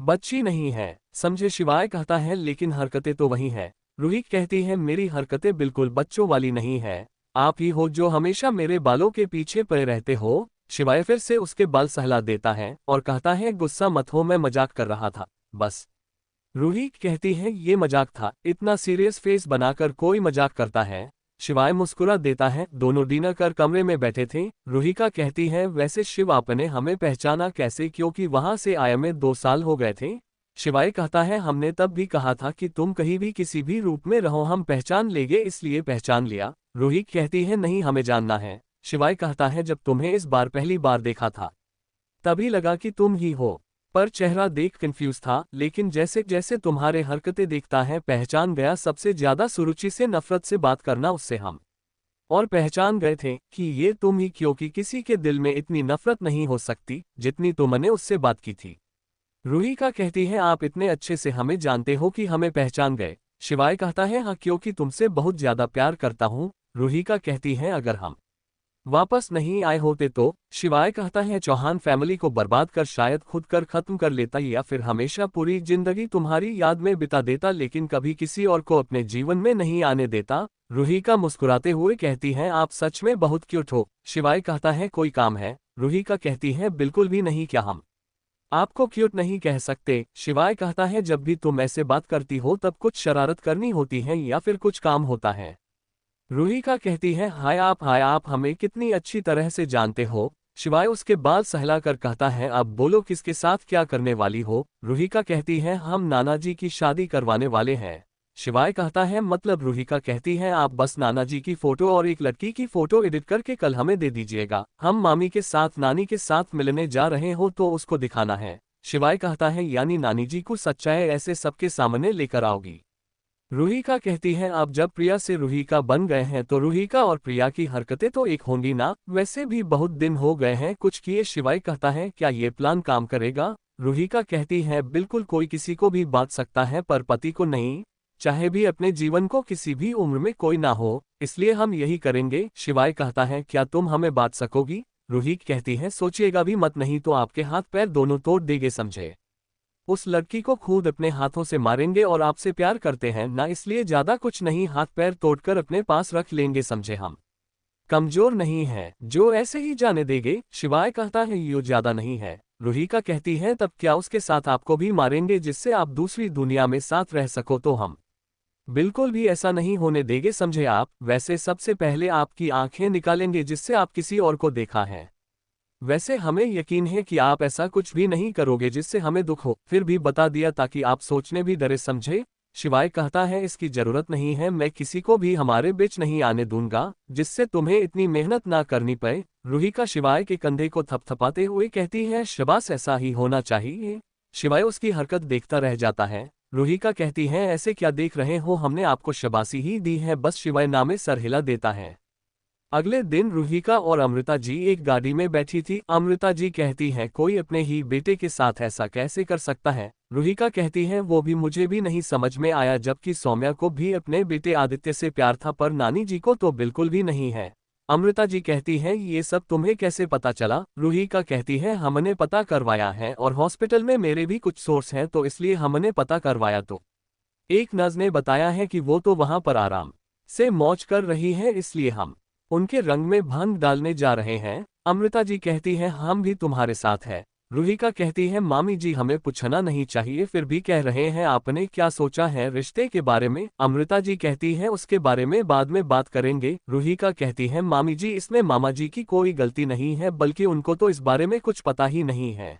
बच्ची नहीं है समझे। शिवाय कहता है लेकिन हरकतें तो वही है। रुही कहती है मेरी हरकतें बिल्कुल बच्चों वाली नहीं है, आप ही हो जो हमेशा मेरे बालों के पीछे पड़े रहते हो। शिवाय फिर से उसके बाल सहला देता है और कहता है गुस्सा मत हो, मैं मजाक कर रहा था बस। रूही कहती है ये मजाक था, इतना सीरियस फेस बनाकर कोई मजाक करता है। शिवाय मुस्कुरा देता है। दोनों डिनर कर कमरे में बैठे थे। रूहिका कहती है वैसे शिव आपने हमें पहचाना कैसे, क्योंकि वहां से आए में 2 साल हो गए थे। शिवाय कहता है हमने तब भी कहा था कि तुम कहीं भी किसी भी रूप में रहो हम पहचान लेंगे, इसलिए पहचान लिया। रूही कहती है नहीं हमें जानना है। शिवाय कहता है जब तुम्हें इस बार पहली बार देखा था तभी लगा कि तुम ही हो, पर चेहरा देख कंफ्यूज था, लेकिन जैसे जैसे तुम्हारे हरकतें देखता है पहचान गया। सबसे ज्यादा सुरुचि से नफरत से बात करना उससे हम और पहचान गए थे कि ये तुम ही, क्योंकि किसी के दिल में इतनी नफरत नहीं हो सकती जितनी तुमने उससे बात की थी। रूहिका कहती है आप इतने अच्छे से हमें जानते हो कि हमें पहचान गए। शिवाय कहता है हाँ क्योंकि तुमसे बहुत ज्यादा प्यार करता हूँ। रूहिका कहती है अगर हम वापस नहीं आए होते तो। शिवाय कहता है चौहान फैमिली को बर्बाद कर शायद खुद कर खत्म कर लेता या फिर हमेशा पूरी जिंदगी तुम्हारी याद में बिता देता, लेकिन कभी किसी और को अपने जीवन में नहीं आने देता। रूहिका मुस्कुराते हुए कहती है आप सच में बहुत क्यूट हो। शिवाय कहता है कोई काम है। रूहिका कहती है बिल्कुल भी नहीं, क्या हम आपको क्यूट नहीं कह सकते। शिवाय कहता है जब भी तुम ऐसे बात करती हो तब कुछ शरारत करनी होती है या फिर कुछ काम होता है। रूहिका कहती है हाय आप हमें कितनी अच्छी तरह से जानते हो। शिवाय उसके बाल सहलाकर कहता है अब बोलो किसके साथ क्या करने वाली हो। रूहिका कहती है हम नाना जी की शादी करवाने वाले हैं। शिवाय कहता है मतलब। रूहिका कहती है आप बस नाना जी की फोटो और एक लड़की की फोटो एडिट करके कल हमें दे दीजिएगा, हम मामी के साथ नानी के साथ मिलने जा रहे हो तो उसको दिखाना है। शिवाय कहता है यानी नानी जी को सच्चाई ऐसे सबके सामने लेकर आओगी। रूहिका कहती है अब जब प्रिया से रूहिका बन गए हैं तो रूहिका और प्रिया की हरकतें तो एक होंगी ना, वैसे भी बहुत दिन हो गए हैं कुछ किए। शिवाय कहता है क्या ये प्लान काम करेगा। रूहिका कहती है बिल्कुल, कोई किसी को भी बांट सकता है पर पति को नहीं, चाहे भी अपने जीवन को किसी भी उम्र में कोई ना हो, इसलिए हम यही करेंगे। शिवाय कहता है क्या तुम हमें बांट सकोगी। रूही कहती है सोचिएगा भी मत, नहीं तो आपके हाथ पैर दोनों तोड़ देंगे समझे। उस लड़की को खुद अपने हाथों से मारेंगे और आपसे प्यार करते हैं ना, इसलिए ज्यादा कुछ नहीं, हाथ पैर तोड़कर अपने पास रख लेंगे, समझे? हम कमजोर नहीं है जो ऐसे ही जाने देंगे। शिवाय कहता है ये ज्यादा नहीं है। रुहिका कहती है तब क्या उसके साथ आपको भी मारेंगे जिससे आप दूसरी दुनिया में साथ रह सको? तो हम बिल्कुल भी ऐसा नहीं होने देंगे, समझे आप? वैसे सबसे पहले आपकी आंखें निकालेंगे जिससे आप किसी और को देखा है। वैसे हमें यकीन है कि आप ऐसा कुछ भी नहीं करोगे जिससे हमें दुख हो, फिर भी बता दिया ताकि आप सोचने भी डरे, समझे? शिवाय कहता है इसकी जरूरत नहीं है, मैं किसी को भी हमारे बीच नहीं आने दूंगा जिससे तुम्हें इतनी मेहनत ना करनी पड़े। रुहिका शिवाय के कंधे को थपथपाते हुए कहती है शाबाश, ऐसा ही होना चाहिए। शिवाय उसकी हरकत देखता रह जाता है। रुहिका कहती है ऐसे क्या देख रहे हो, हमने आपको शाबाशी ही दी है बस। शिवाय नामे सर हिला देता है। अगले दिन रुहिका और अमृता जी एक गाड़ी में बैठी थी। अमृता जी कहती है कोई अपने ही बेटे के साथ ऐसा कैसे कर सकता है? रुहिका कहती है वो भी मुझे भी नहीं समझ में आया, जबकि सौम्या को भी अपने बेटे आदित्य से प्यार था पर नानी जी को तो बिल्कुल भी नहीं है। अमृता जी कहती है ये सब तुम्हें कैसे पता चला? रुहिका कहती है हमने पता करवाया है और हॉस्पिटल में मेरे भी कुछ सोर्स हैं तो इसलिए हमने पता करवाया। तो एक नर्स ने बताया है कि वो तो वहां पर आराम से मौज कर रही है, इसलिए हम उनके रंग में भंग डालने जा रहे हैं। अमृता जी कहती है हम भी तुम्हारे साथ है। रुहिका कहती है मामी जी हमें पूछना नहीं चाहिए, फिर भी कह रहे हैं, आपने क्या सोचा है रिश्ते के बारे में? अमृता जी कहती है उसके बारे में बाद में बात करेंगे। रुहिका कहती है मामी जी इसमें मामा जी की कोई गलती नहीं है, बल्कि उनको तो इस बारे में कुछ पता ही नहीं है।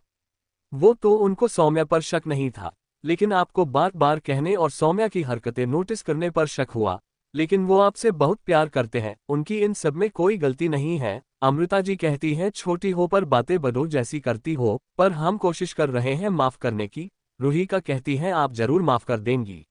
वो तो उनको सौम्या पर शक नहीं था, लेकिन आपको बार बार कहने और सौम्या की हरकतें नोटिस करने पर शक हुआ। लेकिन वो आपसे बहुत प्यार करते हैं, उनकी इन सब में कोई गलती नहीं है। अमृता जी कहती है छोटी हो पर बातें बदो जैसी करती हो, पर हम कोशिश कर रहे हैं माफ करने की। रुहिका कहती है आप जरूर माफ कर देंगी।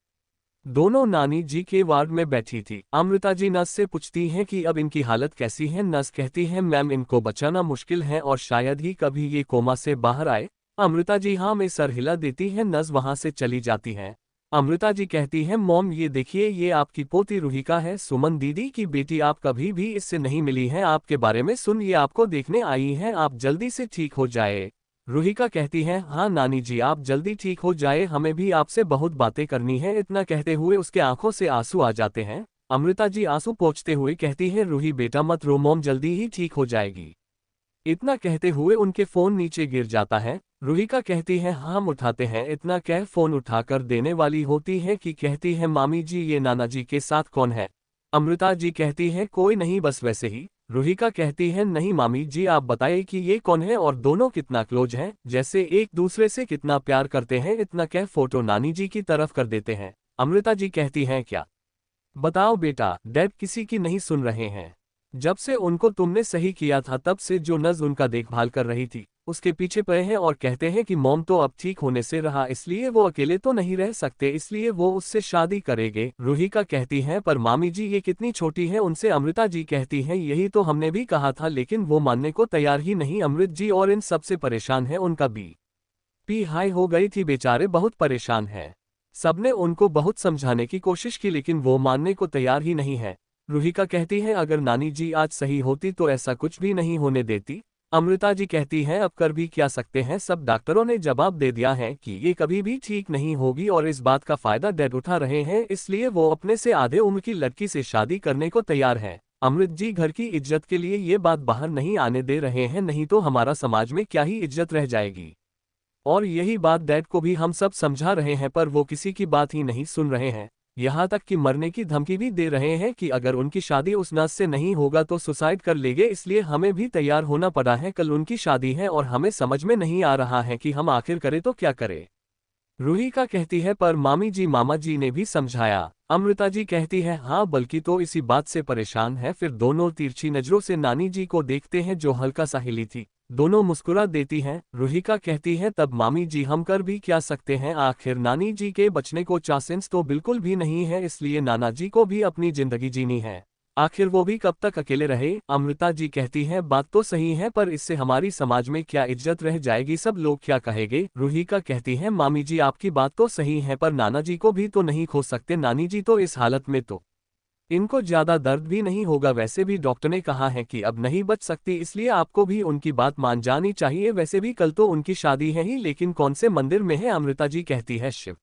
दोनों नानी जी के वार्ड में बैठी थी। अमृता जी नर्स से पूछती हैं कि अब इनकी हालत कैसी है? नर्स कहती है मैम इनको बचाना मुश्किल है और शायद ही कभी ये कोमा से बाहर आए। अमृता जी हाँ में सर हिला देती है। नर्स वहां से चली जाती है। अमृता जी कहती है मॉम ये देखिए ये आपकी पोती रुहिका है, सुमन दीदी की बेटी। आप कभी भी इससे नहीं मिली हैं, आपके बारे में सुन ये आपको देखने आई है, आप जल्दी से ठीक हो जाए। रुहिका कहती है हाँ नानी जी आप जल्दी ठीक हो जाए, हमें भी आपसे बहुत बातें करनी है। इतना कहते हुए उसके आंखों से आंसू आ जाते हैं। अमृता जी आंसू पोंछते हुए कहती है रूही बेटा मत रो, मॉम जल्दी ही ठीक हो जाएगी। इतना कहते हुए उनके फोन नीचे गिर जाता है। रुहिका कहती है हम उठाते हैं। इतना कह फोन उठाकर देने वाली होती है कि कहती है मामी जी ये नाना जी के साथ कौन है? अमृता जी कहती है कोई नहीं बस वैसे ही। रुहिका कहती है नहीं मामी जी आप बताइए कि ये कौन है और दोनों कितना क्लोज हैं, जैसे एक दूसरे से कितना प्यार करते हैं। इतना कह फोटो नानी जी की तरफ कर देते हैं। अमृता जी कहती हैं क्या बताओ बेटा, डैड किसी की नहीं सुन रहे हैं। जब से उनको तुमने सही किया था तब से जो नर्स उनका देखभाल कर रही थी उसके पीछे पड़े हैं और कहते हैं कि मॉम तो अब ठीक होने से रहा, इसलिए वो अकेले तो नहीं रह सकते, इसलिए वो उससे शादी करेंगे। रुहिका कहती है पर मामी जी ये कितनी छोटी है उनसे। अमृता जी कहती हैं यही तो हमने भी कहा था लेकिन वो मानने को तैयार ही नहीं। अमृत जी और इन सबसे परेशान है, उनका BP हाई हो गई थी, बेचारे बहुत परेशान है। सबने उनको बहुत समझाने की कोशिश की लेकिन वो मानने को तैयार ही नहीं है। रुहिका कहती है अगर नानी जी आज सही होती तो ऐसा कुछ भी नहीं होने देती। अमृता जी कहती है अब कर भी क्या सकते हैं, सब डॉक्टरों ने जवाब दे दिया है कि ये कभी भी ठीक नहीं होगी और इस बात का फायदा डैड उठा रहे हैं, इसलिए वो अपने से आधे उम्र की लड़की से शादी करने को तैयार है। अमृत जी घर की इज्जत के लिए ये बात बाहर नहीं आने दे रहे हैं, नहीं तो हमारा समाज में क्या ही इज्जत रह जाएगी। और यही बात डैड को भी हम सब समझा रहे हैं पर वो किसी की बात ही नहीं सुन रहे हैं। यहाँ तक कि मरने की धमकी भी दे रहे हैं कि अगर उनकी शादी उस नर्स से नहीं होगा तो सुसाइड कर लेंगे, इसलिए हमें भी तैयार होना पड़ा है। कल उनकी शादी है और हमें समझ में नहीं आ रहा है कि हम आखिर करें तो क्या करें। रुहिका कहती है पर मामी जी मामा जी ने भी समझाया। अमृता जी कहती है हाँ बल्कि तो इसी बात से परेशान है। फिर दोनों तिरछी नजरों से नानी जी को देखते हैं जो हल्का सा हिली थी। दोनों मुस्कुरा देती हैं। रुहिका कहती है तब मामी जी हम कर भी क्या सकते हैं, आखिर नानी जी के बचने को चांसेस तो बिल्कुल भी नहीं है, इसलिए नाना जी को भी अपनी जिंदगी जीनी है, आखिर वो भी कब तक अकेले रहे। अमृता जी कहती है बात तो सही है पर इससे हमारी समाज में क्या इज्जत रह जाएगी, सब लोग क्या कहेंगे। रुहिका कहती है मामी जी आपकी बात तो सही है पर नाना जी को भी तो नहीं खो सकते, नानी जी तो इस हालत में तो इनको ज्यादा दर्द भी नहीं होगा, वैसे भी डॉक्टर ने कहा है कि अब नहीं बच सकती, इसलिए आपको भी उनकी बात मान जानी चाहिए। वैसे भी कल तो उनकी शादी है ही, लेकिन कौन से मंदिर में है? अमृता जी कहती है शिव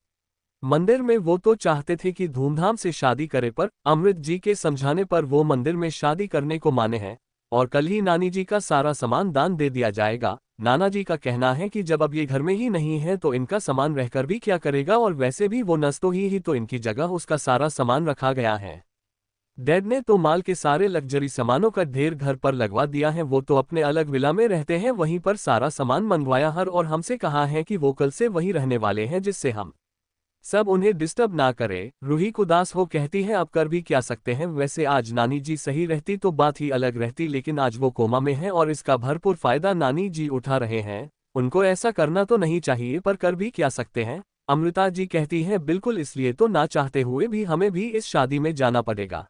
मंदिर में। वो तो चाहते थे कि धूमधाम से शादी करे, पर अमृत जी के समझाने पर वो मंदिर में शादी करने को माने हैं और कल ही नानी जी का सारा सामान दान दे दिया जाएगा। नाना जी का कहना है कि जब अब ये घर में ही नहीं है तो इनका सामान रहकर भी क्या करेगा, और वैसे भी वो नस तो ही तो इनकी जगह उसका सारा सामान रखा गया है। डैड ने तो माल के सारे लग्जरी सामानों का ढेर घर पर लगवा दिया है, वो तो अपने अलग विला में रहते हैं, वहीं पर सारा सामान मंगवाया हर और हमसे कहा है कि वो कल से वहीं रहने वाले हैं, जिससे हम सब उन्हें डिस्टर्ब ना करे। रूही उदास हो कहती है अब कर भी क्या सकते हैं, वैसे आज नानी जी सही रहती तो बात ही अलग रहती, लेकिन आज वो कोमा में है और इसका भरपूर फायदा नानी जी उठा रहे हैं। उनको ऐसा करना तो नहीं चाहिए, पर कर भी क्या सकते हैं। अमृता जी कहती है बिल्कुल, इसलिए तो ना चाहते हुए भी हमें भी इस शादी में जाना पड़ेगा।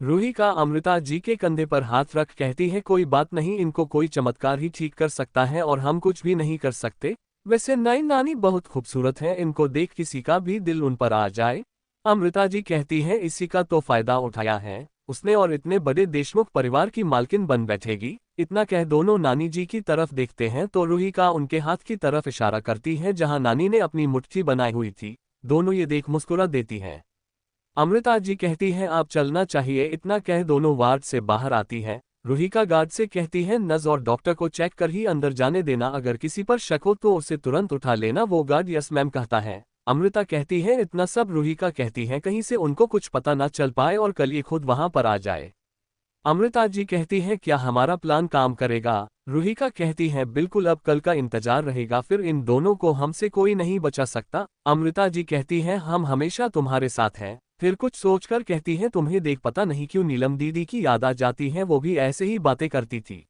रूही का अमृता जी के कंधे पर हाथ रख कहती है कोई बात नहीं, इनको कोई चमत्कार ही ठीक कर सकता है और हम कुछ भी नहीं कर सकते। वैसे नई नानी बहुत खूबसूरत है, इनको देख किसी का भी दिल उन पर आ जाए। अमृता जी कहती है इसी का तो फायदा उठाया है उसने और इतने बड़े देशमुख परिवार की मालकिन बन बैठेगी। इतना कह दोनों नानी जी की तरफ देखते हैं तो रूही का उनके हाथ की तरफ इशारा करती है जहां नानी ने अपनी मुट्ठी बनाई हुई थी। दोनों ये देख मुस्कुरा देती हैं। अमृता जी कहती है आप चलना चाहिए, इतना कह दोनों वार्ड से बाहर आती है। रूही का गार्ड से कहती है नर्स और डॉक्टर को चेक कर ही अंदर जाने देना, अगर किसी पर शक हो तो उसे तुरंत उठा लेना। वो गार्ड यस मैम कहता है। अमृता कहती है इतना सब रूही का कहती है कहीं से उनको कुछ पता ना चल पाए और कल ये खुद वहां पर आ जाए। अमृता जी कहती है क्या हमारा प्लान काम करेगा? रूही का कहती है बिल्कुल, अब कल का इंतजार रहेगा, फिर इन दोनों को हमसे कोई नहीं बचा सकता। अमृता जी कहती है हम हमेशा तुम्हारे साथ हैं। फिर कुछ सोचकर कहती है तुम्हें देख पता नहीं क्यों नीलम दीदी की याद आ जाती है, वो भी ऐसे ही बातें करती थी।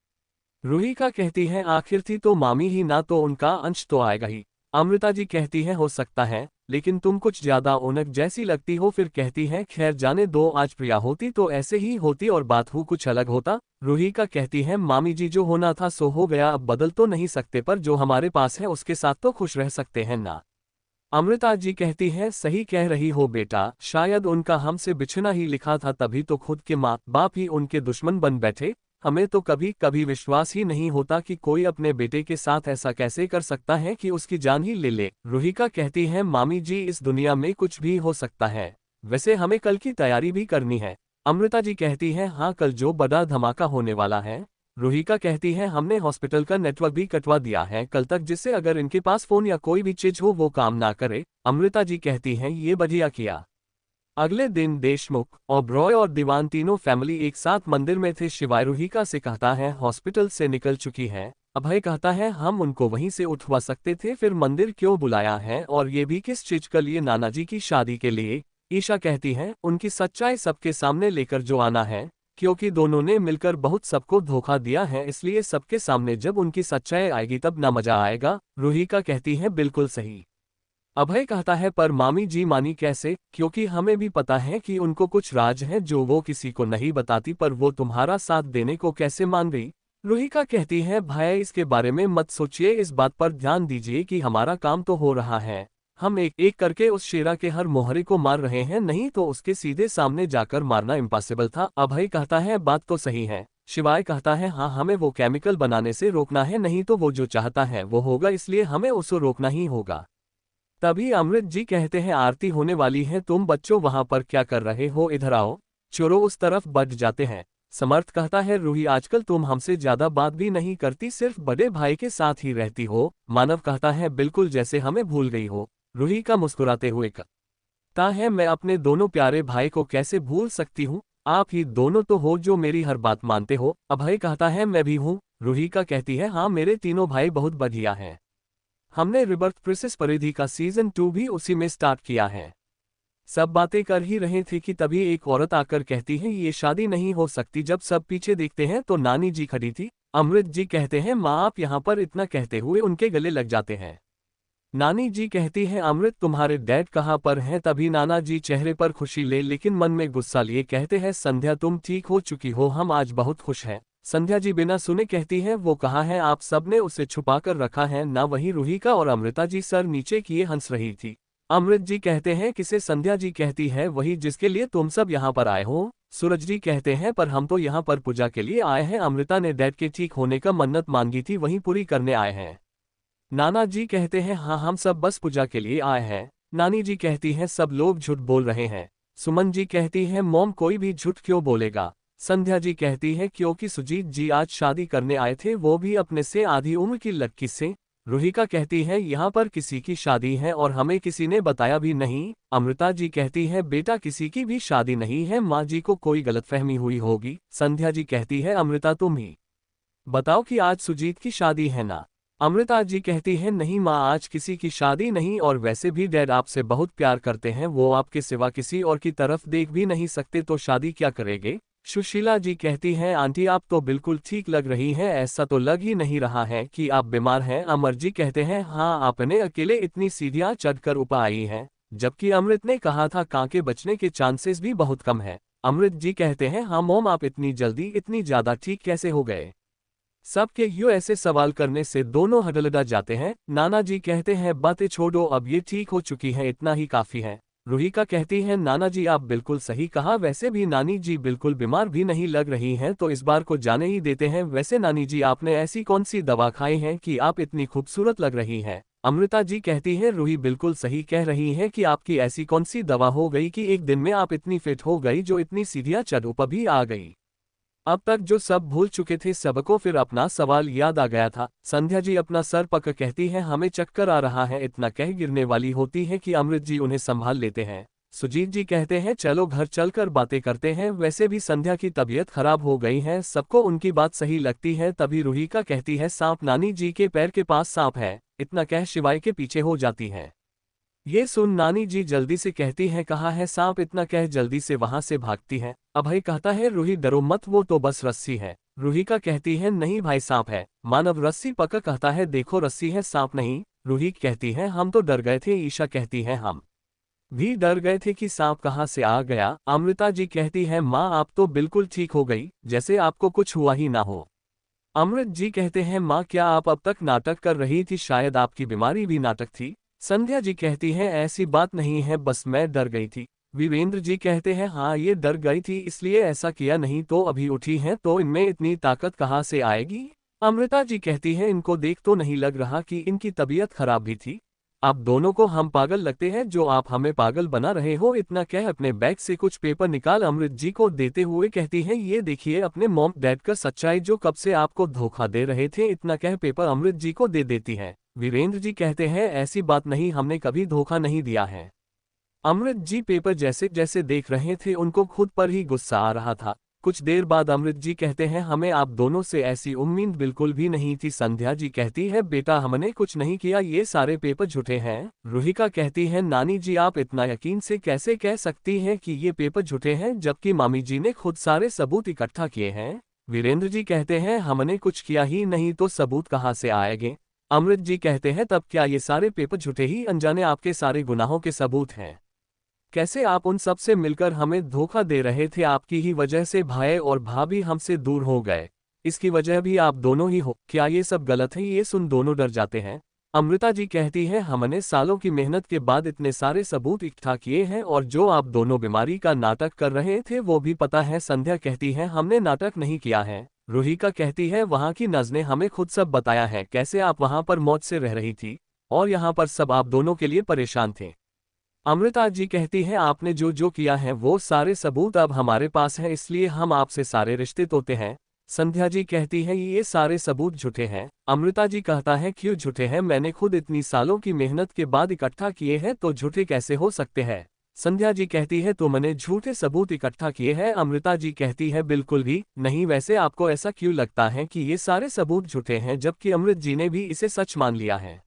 रूही का कहती है आखिर थी तो मामी ही ना, तो उनका अंश तो आएगा ही। अमृता जी कहती है हो सकता है, लेकिन तुम कुछ ज्यादा औनक जैसी लगती हो। फिर कहती है खैर जाने दो, आज प्रिया होती तो ऐसे ही होती और बात हो कुछ अलग होता। रूही का कहती है मामी जी जो होना था सो हो गया, अब बदल तो नहीं सकते, पर जो हमारे पास है उसके साथ तो खुश रह सकते हैं ना। अमृता जी कहती है सही कह रही हो बेटा, शायद उनका हमसे बिछना ही लिखा था, तभी तो खुद के माँ बाप ही उनके दुश्मन बन बैठे। हमें तो कभी कभी विश्वास ही नहीं होता कि कोई अपने बेटे के साथ ऐसा कैसे कर सकता है कि उसकी जान ही ले ले। रूहिका कहती है मामी जी इस दुनिया में कुछ भी हो सकता है, वैसे हमें कल की तैयारी भी करनी है। अमृता जी कहती है हाँ कल जो बड़ा धमाका होने वाला है। रूहिका कहती है हमने हॉस्पिटल का नेटवर्क भी कटवा दिया है कल तक, जिससे अगर इनके पास फोन या कोई भी चीज हो वो काम ना करे। अमृता जी कहती हैं ये बढ़िया किया। अगले दिन देशमुख, ओबरॉय और दीवान तीनों फैमिली एक साथ मंदिर में थे। शिवाय रूहिका से कहता है हॉस्पिटल से निकल चुकी है। अभय कहता है हम उनको वहीं से उठवा सकते थे, फिर मंदिर क्यों बुलाया है, और ये भी किस चीज के लिए? नाना जी की शादी के लिए। ईशा कहती है उनकी सच्चाई सबके सामने लेकर जो आना है, क्योंकि दोनों ने मिलकर बहुत सबको धोखा दिया है, इसलिए सबके सामने जब उनकी सच्चाई आएगी तब ना मजा आएगा। रूहिका कहती है बिल्कुल सही। अभय कहता है पर मामी जी मानी कैसे, क्योंकि हमें भी पता है कि उनको कुछ राज है जो वो किसी को नहीं बताती, पर वो तुम्हारा साथ देने को कैसे मान गई? रूहिका कहती है भाई इसके बारे में मत सोचिए, इस बात पर ध्यान दीजिए कि हमारा काम तो हो रहा है। हम एक एक करके उस शेरा के हर मोहरे को मार रहे हैं, नहीं तो उसके सीधे सामने जाकर मारना इम्पॉसिबल था। अभय कहता है बात तो सही है। शिवाय कहता है हाँ हमें वो केमिकल बनाने से रोकना है, नहीं तो वो जो चाहता है वो होगा, इसलिए हमें उसे रोकना ही होगा। तभी अमृत जी कहते हैं आरती होने वाली है, तुम बच्चों वहां पर क्या कर रहे हो, इधर आओ। चोरों उस तरफ बढ़ जाते हैं। समर्थ कहता है रूही आजकल तुम हमसे ज्यादा बात भी नहीं करती, सिर्फ बड़े भाई के साथ ही रहती हो। मानव कहता है बिल्कुल जैसे हमें भूल गई हो। रूही का मुस्कुराते हुए कहता है मैं अपने दोनों प्यारे भाई को कैसे भूल सकती हूँ, आप ही दोनों तो हो जो मेरी हर बात मानते हो। अभय कहता है मैं भी हूँ। रूही का कहती है हाँ मेरे तीनों भाई बहुत बढ़िया हैं। हमने रिबर्थ प्रिंसेस परिधि का सीजन 2 भी उसी में स्टार्ट किया है। सब बातें कर ही रहे थे कि तभी एक औरत आकर कहती है ये शादी नहीं हो सकती। जब सब पीछे देखते हैं तो नानी जी खड़ी थी। अमृत जी कहते हैं माँ आप यहाँ पर, इतना कहते हुए उनके गले लग जाते हैं। नानी जी कहती है अमृत तुम्हारे डैड कहाँ पर हैं? तभी नाना जी चेहरे पर खुशी ले लेकिन मन में गुस्सा लिए कहते हैं संध्या तुम ठीक हो चुकी हो, हम आज बहुत खुश हैं। संध्या जी बिना सुने कहती है वो कहाँ है, आप सबने उसे छुपा कर रखा है ना? वहीं रूहिका और अमृता जी सर नीचे किए हंस रही थी। अमृत जी कहते हैं किसे? संध्या जी कहती है वही जिसके लिए तुम सब यहाँ पर आए हो। सूरज जी कहते हैं पर हम तो यहाँ पर पूजा के लिए आए हैं। अमृता ने डैड के ठीक होने का मन्नत मांगी थी, वही पूरी करने आए हैं। नाना जी कहते हैं हाँ हम सब बस पूजा के लिए आए हैं। नानी जी कहती हैं सब लोग झूठ बोल रहे हैं। सुमन जी कहती है मॉम कोई भी झूठ क्यों बोलेगा। संध्या जी कहती है क्योंकि सुजीत जी आज शादी करने आए थे, वो भी अपने से आधी उम्र की लड़की से। रूहिका कहती है यहाँ पर किसी की शादी है और हमें किसी ने बताया भी नहीं। अमृता जी कहती है बेटा किसी की भी शादी नहीं है, माँ जी को कोई गलतफहमी हुई होगी। संध्या जी कहती है अमृता तुम ही बताओ कि आज सुजीत की शादी है ना। अमृता जी कहती है नहीं माँ आज किसी की शादी नहीं, और वैसे भी डैड आपसे बहुत प्यार करते हैं, वो आपके सिवा किसी और की तरफ देख भी नहीं सकते तो शादी क्या करेंगे। सुशीला जी कहती हैं आंटी आप तो बिल्कुल ठीक लग रही हैं, ऐसा तो लग ही नहीं रहा है कि आप बीमार हैं। अमर जी कहते हैं हाँ आपने अकेले इतनी सीढ़ियां चढ़कर ऊपर आई हैं, जबकि अमृत ने कहा था कांके बचने के चांसेस भी बहुत कम है। अमृत जी कहते हैं हाँ मोम आप इतनी जल्दी इतनी ज्यादा ठीक कैसे हो गए। सबके यूं ऐसे सवाल करने से दोनों हडलडा जाते हैं। नाना जी कहते हैं बातें छोड़ो अब ये ठीक हो चुकी है, इतना ही काफी है। रूहिका कहती है नाना जी आप बिल्कुल सही कहा, वैसे भी नानी जी बिल्कुल बीमार भी नहीं लग रही हैं, तो इस बार को जाने ही देते हैं। वैसे नानी जी आपने ऐसी कौन सी दवा खाई है कि आप इतनी खूबसूरत लग रही हैं। अमृता जी कहती है रूही बिल्कुल सही कह रही है कि आपकी ऐसी कौन सी दवा हो गई कि एक दिन में आप इतनी फिट हो गई जो इतनी सीढ़ियां चढ़ ऊपर भी आ गई। अब तक जो सब भूल चुके थे सबको फिर अपना सवाल याद आ गया था। संध्या जी अपना सर पकड़ कहती है हमें चक्कर आ रहा है, इतना कह गिरने वाली होती है कि अमृत जी उन्हें संभाल लेते हैं। सुजीत जी कहते हैं चलो घर चलकर बातें करते हैं, वैसे भी संध्या की तबीयत खराब हो गई है। सबको उनकी बात सही लगती है। तभी रूहिका कहती है सांप नानी जी के पैर के पास सांप है, इतना कह शिवाय के पीछे हो जाती है। ये सुन नानी जी जल्दी से कहती है कहाँ है सांप, इतना कह जल्दी से वहां से भागती है। अभय कहता है रूही डरो मत, वो तो बस रस्सी है। रूहिका कहती है नहीं भाई सांप है। मानव रस्सी पकड़ कहता है देखो रस्सी है सांप नहीं। रूही कहती है हम तो डर गए थे। ईशा कहती है हम भी डर गए थे कि सांप कहाँ से आ गया। अमृता जी कहती है माँ आप तो बिल्कुल ठीक हो गई, जैसे आपको कुछ हुआ ही ना हो। अमृत जी कहते हैं माँ क्या आप अब तक नाटक कर रही थी, शायद आपकी बीमारी भी नाटक थी। संध्या जी कहती है ऐसी बात नहीं है, बस मैं डर गई थी। वीरेंद्र जी कहते हैं हाँ ये डर गई थी इसलिए ऐसा किया, नहीं तो अभी उठी हैं तो इनमें इतनी ताकत कहाँ से आएगी। अमृता जी कहती है इनको देख तो नहीं लग रहा कि इनकी तबीयत खराब भी थी। आप दोनों को हम पागल लगते हैं जो आप हमें पागल बना रहे हो। इतना कह अपने बैग से कुछ पेपर निकाल अमृत जी को देते हुए कहती है ये देखिए अपने मॉम डैड का सच्चाई जो कब से आपको धोखा दे रहे थे। इतना कह पेपर अमृत जी को दे देती है। वीरेंद्र जी कहते हैं ऐसी बात नहीं, हमने कभी धोखा नहीं दिया है। अमृत जी पेपर जैसे जैसे देख रहे थे उनको खुद पर ही गुस्सा आ रहा था। कुछ देर बाद अमृत जी कहते हैं हमें आप दोनों से ऐसी उम्मीद बिल्कुल भी नहीं थी। संध्या जी कहती है बेटा हमने कुछ नहीं किया, ये सारे पेपर झूठे हैं। रूहिका कहती है नानी जी आप इतना यकीन से कैसे कह सकती हैं कि ये पेपर झूठे हैं, जबकि मामी जी ने खुद सारे सबूत इकट्ठा किए हैं। वीरेंद्र जी कहते हैं हमने कुछ किया ही नहीं तो सबूत कहाँ से आएंगे। अमृत जी कहते हैं तब क्या ये सारे पेपर झूठे ही अनजाने आपके सारे गुनाहों के सबूत हैं। कैसे आप उन सब से मिलकर हमें धोखा दे रहे थे, आपकी ही वजह से भाई और भाभी हमसे दूर हो गए, इसकी वजह भी आप दोनों ही हो। क्या ये सब गलत है? ये सुन दोनों डर जाते हैं। अमृता जी कहती है हमने सालों की मेहनत के बाद इतने सारे सबूत इकट्ठा किए हैं और जो आप दोनों बीमारी का नाटक कर रहे थे वो भी पता है। संध्या कहती है हमने नाटक नहीं किया है। रूहिका कहती है वहाँ की नज़ ने हमें खुद सब बताया है, कैसे आप वहाँ पर मौत से रह रही थी और यहाँ पर सब आप दोनों के लिए परेशान थे। अमृता जी कहती है आपने जो जो किया है वो सारे सबूत अब हमारे पास हैं, इसलिए हम आपसे सारे रिश्ते तोड़ते हैं। संध्या जी कहती है ये सारे सबूत झूठे हैं। अमृता जी कहता है क्यों झूठे हैं, मैंने खुद इतनी सालों की मेहनत के बाद इकट्ठा किए हैं तो झूठे कैसे हो सकते हैं। संध्या जी कहती है तुमने झूठे सबूत इकट्ठा किए हैं। अमृता जी कहती है बिल्कुल भी नहीं, वैसे आपको ऐसा क्यों लगता है कि ये सारे सबूत झूठे हैं, जबकि अमृत जी ने भी इसे सच मान लिया है।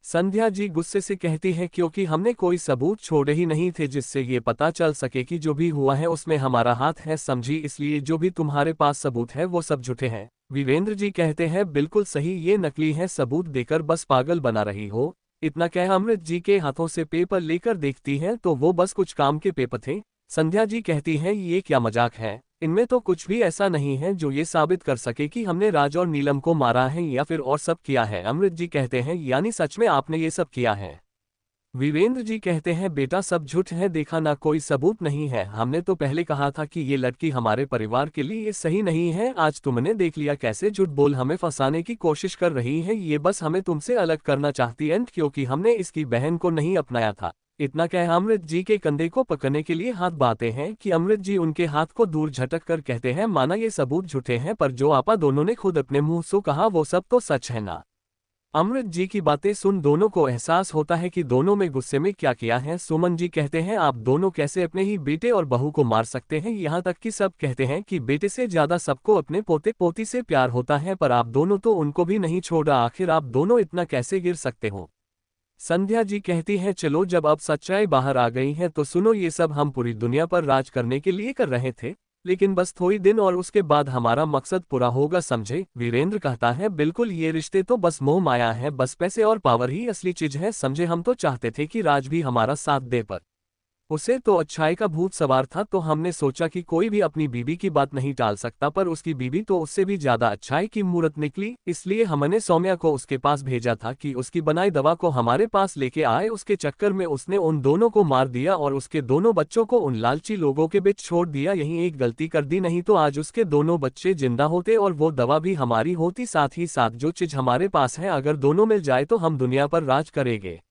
संध्या जी गुस्से से कहती है क्योंकि हमने कोई सबूत छोड़े ही नहीं थे जिससे ये पता चल सके कि जो भी हुआ है उसमें हमारा हाथ है, समझी, इसलिए जो भी तुम्हारे पास सबूत है वो सब झूठे हैं। वीरेंद्र जी कहते हैं बिल्कुल सही, ये नकली है, सबूत देकर बस पागल बना रही हो। इतना कह अमृत जी के हाथों से पेपर लेकर देखती है तो वो बस कुछ काम के पेपर थे। संध्या जी कहती है ये क्या मजाक है, इनमें तो कुछ भी ऐसा नहीं है जो ये साबित कर सके कि हमने राज और नीलम को मारा है या फिर और सब किया है। अमृत जी कहते हैं यानी सच में आपने ये सब किया है। वीरेंद्र जी कहते हैं बेटा सब झूठ है, देखा ना कोई सबूत नहीं है, हमने तो पहले कहा था कि ये लड़की हमारे परिवार के लिए सही नहीं है, आज तुमने देख लिया कैसे झूठ बोल हमें फंसाने की कोशिश कर रही है, ये बस हमें तुमसे अलग करना चाहती है क्योंकि हमने इसकी बहन को नहीं अपनाया था। इतना कह अमृत जी के कंधे को पकड़ने के लिए हाथ बांधते हैं कि अमृत जी उनके हाथ को दूर झटक कर कहते हैं माना ये सबूत झूठे हैं पर जो आपा दोनों ने खुद अपने मुंह से कहा वो सब तो सच है ना। अमृत जी की बातें सुन दोनों को एहसास होता है कि दोनों में गुस्से में क्या किया है। सुमन जी कहते हैं आप दोनों कैसे अपने ही बेटे और बहू को मार सकते हैं, यहाँ तक कि सब कहते हैं कि बेटे से ज्यादा सबको अपने पोते पोती से प्यार होता है पर आप दोनों तो उनको भी नहीं छोड़ा, आखिर आप दोनों इतना कैसे गिर सकते हो। संध्या जी कहती है चलो जब अब सच्चाई बाहर आ गई है तो सुनो, ये सब हम पूरी दुनिया पर राज करने के लिए कर रहे थे, लेकिन बस थोड़ी दिन और उसके बाद हमारा मकसद पूरा होगा, समझे। वीरेंद्र कहता है बिल्कुल, ये रिश्ते तो बस मोह माया है, बस पैसे और पावर ही असली चीज है, समझे। हम तो चाहते थे कि राज भी हमारा साथ दे पर उसे तो अच्छाई का भूत सवार था, तो हमने सोचा कि कोई भी अपनी बीबी की बात नहीं टाल सकता, पर उसकी बीबी तो उससे भी ज्यादा अच्छाई की मूरत निकली, इसलिए हमने सौम्या को उसके पास भेजा था कि उसकी बनाई दवा को हमारे पास लेके आए। उसके चक्कर में उसने उन दोनों को मार दिया और उसके दोनों बच्चों को उन लालची लोगों के बीच छोड़ दिया। यही एक गलती कर दी, नहीं तो आज उसके दोनों बच्चे जिंदा होते और वो दवा भी हमारी होती। साथ ही साथ जो चीज हमारे पास है अगर दोनों मिल जाए तो हम दुनिया पर राज करेंगे।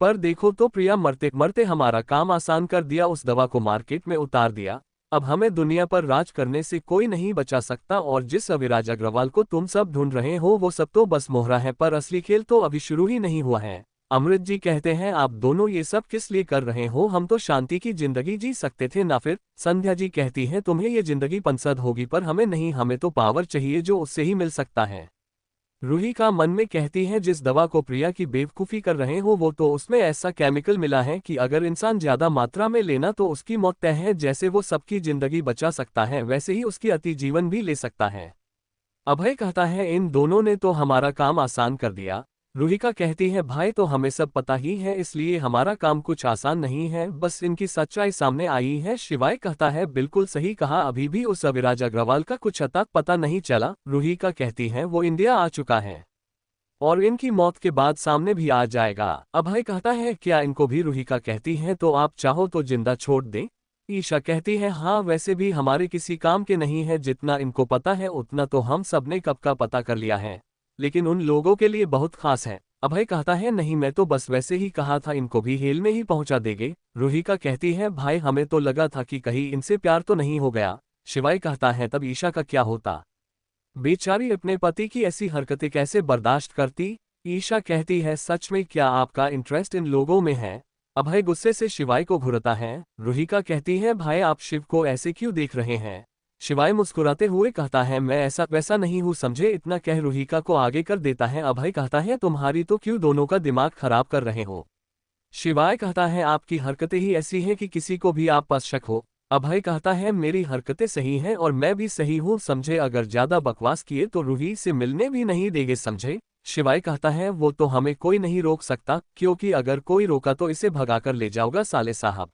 पर देखो तो प्रिया, मरते मरते हमारा काम आसान कर दिया, उस दवा को मार्केट में उतार दिया। अब हमें दुनिया पर राज करने से कोई नहीं बचा सकता, और जिस अविराज अग्रवाल को तुम सब ढूंढ रहे हो वो सब तो बस मोहरा है, पर असली खेल तो अभी शुरू ही नहीं हुआ है। अमृत जी कहते हैं आप दोनों ये सब किस लिए कर रहे हो, हम तो शांति की जिंदगी जी सकते थे ना फिर। संध्या जी कहती है तुम्हें ये जिंदगी पसंद होगी पर हमें नहीं, हमें तो पावर चाहिए जो उससे ही मिल सकता है। रूही का मन में कहती है जिस दवा को प्रिया की बेवकूफ़ी कर रहे हो वो तो उसमें ऐसा केमिकल मिला है कि अगर इंसान ज्यादा मात्रा में लेना तो उसकी मौत तय है। जैसे वो सबकी जिंदगी बचा सकता है वैसे ही उसकी अति जीवन भी ले सकता है। अभय कहता है इन दोनों ने तो हमारा काम आसान कर दिया। रूहिका कहती है भाई तो हमें सब पता ही है, इसलिए हमारा काम कुछ आसान नहीं है, बस इनकी सच्चाई सामने आई है। शिवाय कहता है बिल्कुल सही कहा, अभी भी उस अविराज अग्रवाल का कुछ अता पता नहीं चला। रूहिका कहती है वो इंडिया आ चुका है और इनकी मौत के बाद सामने भी आ जाएगा। अभय कहता है क्या इनको भी। रूहिका कहती है तो आप चाहो तो जिंदा छोड़ दें। ईशा कहती है हाँ वैसे भी हमारे किसी काम के नहीं है, जितना इनको पता है उतना तो हम सब ने कब का पता कर लिया है, लेकिन उन लोगों के लिए बहुत खास है। अभय कहता है नहीं मैं तो बस वैसे ही कहा था, इनको भी हेल में ही पहुंचा देंगे। रूहिका कहती है भाई हमें तो लगा था कि कहीं इनसे प्यार तो नहीं हो गया। शिवाय कहता है तब ईशा का क्या होता, बेचारी अपने पति की ऐसी हरकतें कैसे बर्दाश्त करती। ईशा कहती है सच में क्या आपका इंटरेस्ट इन लोगों में है। अभय गुस्से से शिवाय को घूरता है। रूहिका कहती है भाई आप शिव को ऐसे क्यों देख रहे हैं। शिवाय मुस्कुराते हुए कहता है मैं ऐसा वैसा नहीं हूँ समझे। इतना कह रूहिका को आगे कर देता है। अभय कहता है तुम्हारी तो क्यों दोनों का दिमाग खराब कर रहे हो। शिवाय कहता है आपकी हरकतें ही ऐसी हैं कि किसी को भी आप पर शक हो। अभय कहता है मेरी हरकतें सही हैं और मैं भी सही हूँ समझे, अगर ज्यादा बकवास किए तो रूही से मिलने भी नहीं देंगे समझे। शिवाय कहता है वो तो हमें कोई नहीं रोक सकता, क्योंकि अगर कोई रोका तो इसे भगाकर ले जाओगा साले साहब।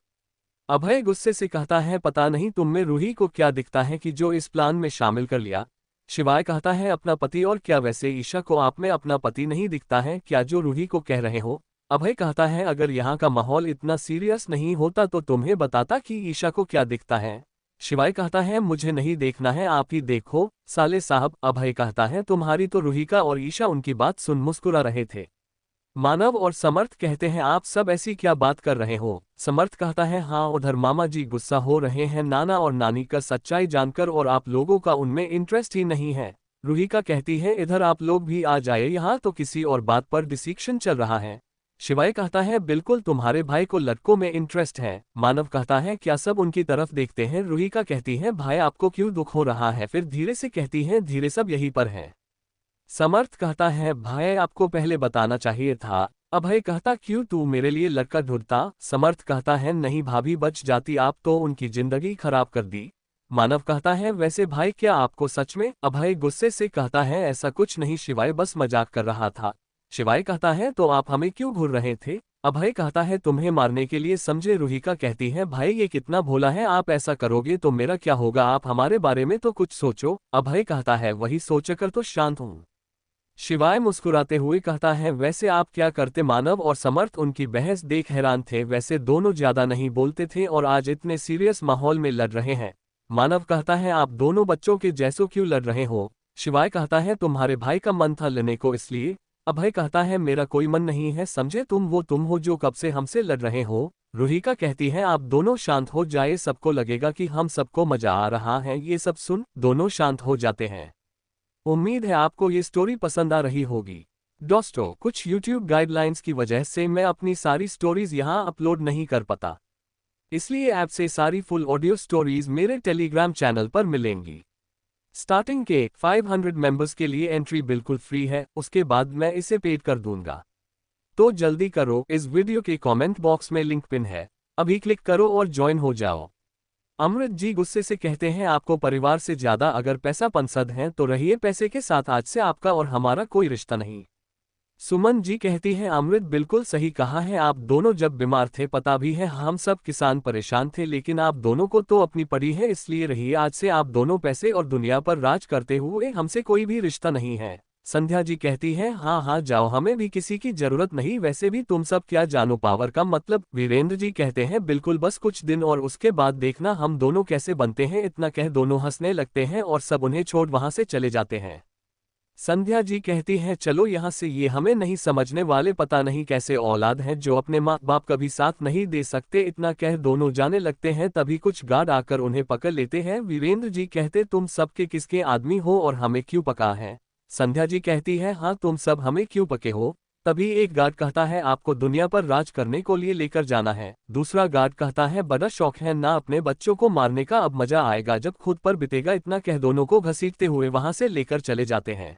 अभय गुस्से से कहता है पता नहीं तुम में रूही को क्या दिखता है कि जो इस प्लान में शामिल कर लिया। शिवाय कहता है अपना पति, और क्या वैसे ईशा को आप में अपना पति नहीं दिखता है क्या जो रूही को कह रहे हो। अभय कहता है अगर यहाँ का माहौल इतना सीरियस नहीं होता तो तुम्हें बताता कि ईशा को क्या दिखता है। शिवाय कहता है मुझे नहीं देखना है, आप ही देखो साले साहब। अभय कहता है तुम्हारी तो रूहिका और ईशा उनकी बात सुन मुस्कुरा रहे थे। मानव और समर्थ कहते हैं आप सब ऐसी क्या बात कर रहे हो। समर्थ कहता है हाँ उधर मामा जी गुस्सा हो रहे हैं नाना और नानी का सच्चाई जानकर, और आप लोगों का उनमें इंटरेस्ट ही नहीं है। रूहिका कहती है इधर आप लोग भी आ जाए, यहाँ तो किसी और बात पर डिस्कशन चल रहा है। शिवाय कहता है बिल्कुल तुम्हारे भाई को लड़कों में इंटरेस्ट है। मानव कहता है क्या सब उनकी तरफ देखते हैं। रूहिका कहती है भाई आपको क्यों दुख हो रहा है, फिर धीरे से कहती है धीरे सब यहीं पर है। समर्थ कहता है भाई आपको पहले बताना चाहिए था। अभय कहता क्यों तू मेरे लिए लड़का ढूंढता। समर्थ कहता है नहीं भाभी बच जाती, आप तो उनकी जिंदगी खराब कर दी। मानव कहता है वैसे भाई क्या आपको सच में। अभय गुस्से से कहता है ऐसा कुछ नहीं शिवाय बस मजाक कर रहा था। शिवाय कहता है तो आप हमें क्यों घूर रहे थे। अभय कहता है तुम्हें मारने के लिए समझे। रूहिका कहती है भाई ये कितना भोला है, आप ऐसा करोगे तो मेरा क्या होगा, आप हमारे बारे में तो कुछ सोचो। अभय कहता है वही सोचकर तो शांत हूँ। शिवाय मुस्कुराते हुए कहता है, वैसे आप क्या करते मानव और समर्थ उनकी बहस देख हैरान थे। वैसे दोनों ज्यादा नहीं बोलते थे और आज इतने सीरियस माहौल में लड़ रहे हैं। मानव कहता है, आप दोनों बच्चों के जैसों क्यों लड़ रहे हो। शिवाय कहता है, तुम्हारे भाई का मन था लड़ने को इसलिए। अभय कहता है, मेरा कोई मन नहीं है, समझे, तुम हो जो कब से हमसे लड़ रहे हो। रूहिका कहती है, आप दोनों शांत हो जाए, सबको लगेगा कि हम सबको मजा आ रहा है। ये सब सुन दोनों शांत हो जाते हैं। उम्मीद है आपको ये स्टोरी पसंद आ रही होगी। दोस्तों, कुछ YouTube गाइडलाइंस की वजह से मैं अपनी सारी स्टोरीज यहाँ अपलोड नहीं कर पाता, इसलिए ऐप से सारी फुल ऑडियो स्टोरीज मेरे टेलीग्राम चैनल पर मिलेंगी। स्टार्टिंग के 500 मेंबर्स के लिए एंट्री बिल्कुल फ्री है, उसके बाद मैं इसे पेड कर दूंगा। तो जल्दी करो, इस वीडियो के कमेंट बॉक्स में लिंक पिन है, अभी क्लिक करो और ज्वाइन हो जाओ। अमृत जी गुस्से से कहते हैं, आपको परिवार से ज्यादा अगर पैसा पसंद है तो रहिए पैसे के साथ, आज से आपका और हमारा कोई रिश्ता नहीं। सुमन जी कहती है, अमृत बिल्कुल सही कहा है, आप दोनों जब बीमार थे पता भी है, हम सब किसान परेशान थे, लेकिन आप दोनों को तो अपनी पड़ी है, इसलिए रहिए, आज से आप दोनों पैसे और दुनिया पर राज करते हुए, हमसे कोई भी रिश्ता नहीं है। संध्या जी कहती है, हाँ हाँ जाओ, हमें भी किसी की जरूरत नहीं, वैसे भी तुम सब क्या जानो पावर का मतलब। वीरेंद्र जी कहते हैं, बिल्कुल, बस कुछ दिन और उसके बाद देखना हम दोनों कैसे बनते हैं। इतना कह दोनों हंसने लगते हैं और सब उन्हें छोड़ वहां से चले जाते हैं। संध्या जी कहती हैं, चलो यहाँ से, ये हमें नहीं समझने वाले पता नहीं कैसे औलाद हैं जो अपने माँ बाप का भी साथ नहीं दे सकते। इतना कह दोनों जाने लगते हैं, तभी कुछ गार्ड आकर उन्हें पकड़ लेते हैं। वीरेंद्र जी कहते, तुम सबके किसके आदमी हो और हमें क्यों पका है। संध्या जी कहती है, हाँ तुम सब हमें क्यों पके हो। तभी एक गार्ड कहता है, आपको दुनिया पर राज करने को लिए लेकर जाना है। दूसरा गार्ड कहता है, बड़ा शौक है ना अपने बच्चों को मारने का, अब मजा आएगा जब खुद पर बीतेगा। इतना कह दोनों को घसीटते हुए वहां से लेकर चले जाते हैं।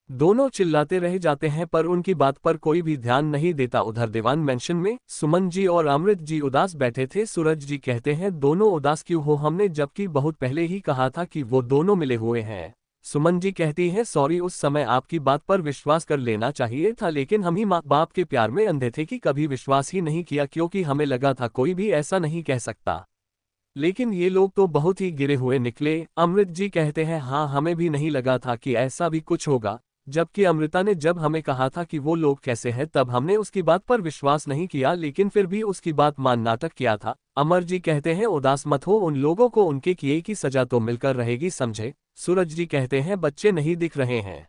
दोनों चिल्लाते रह जाते हैं पर उनकी बात पर कोई भी ध्यान नहीं देता। उधर दीवान मेंशन में सुमन जी और अमृत जी उदास बैठे थे। सूरज जी कहते हैं, दोनों उदास क्यों हो, हमने जबकि बहुत पहले ही कहा था कि वो दोनों मिले हुए हैं। सुमन जी कहती है, सॉरी, उस समय आपकी बात पर विश्वास कर लेना चाहिए था, लेकिन हम ही माँ बाप के प्यार में अंधे थे कि कभी विश्वास ही नहीं किया, क्योंकि हमें लगा था कोई भी ऐसा नहीं कह सकता। लेकिन ये लोग तो बहुत ही गिरे हुए निकले। अमृत जी कहते हैं, हाँ हमें भी नहीं लगा था कि ऐसा भी कुछ होगा, जबकि अमृता ने जब हमें कहा था कि वो लोग कैसे हैं तब हमने उसकी बात पर विश्वास नहीं किया, लेकिन फिर भी उसकी बात मान नाटक किया था। अमर जी कहते हैं, उदास मत हो, उन लोगों को उनके किए की सजा तो मिलकर रहेगी, समझे। सूरज जी कहते हैं, बच्चे नहीं दिख रहे हैं।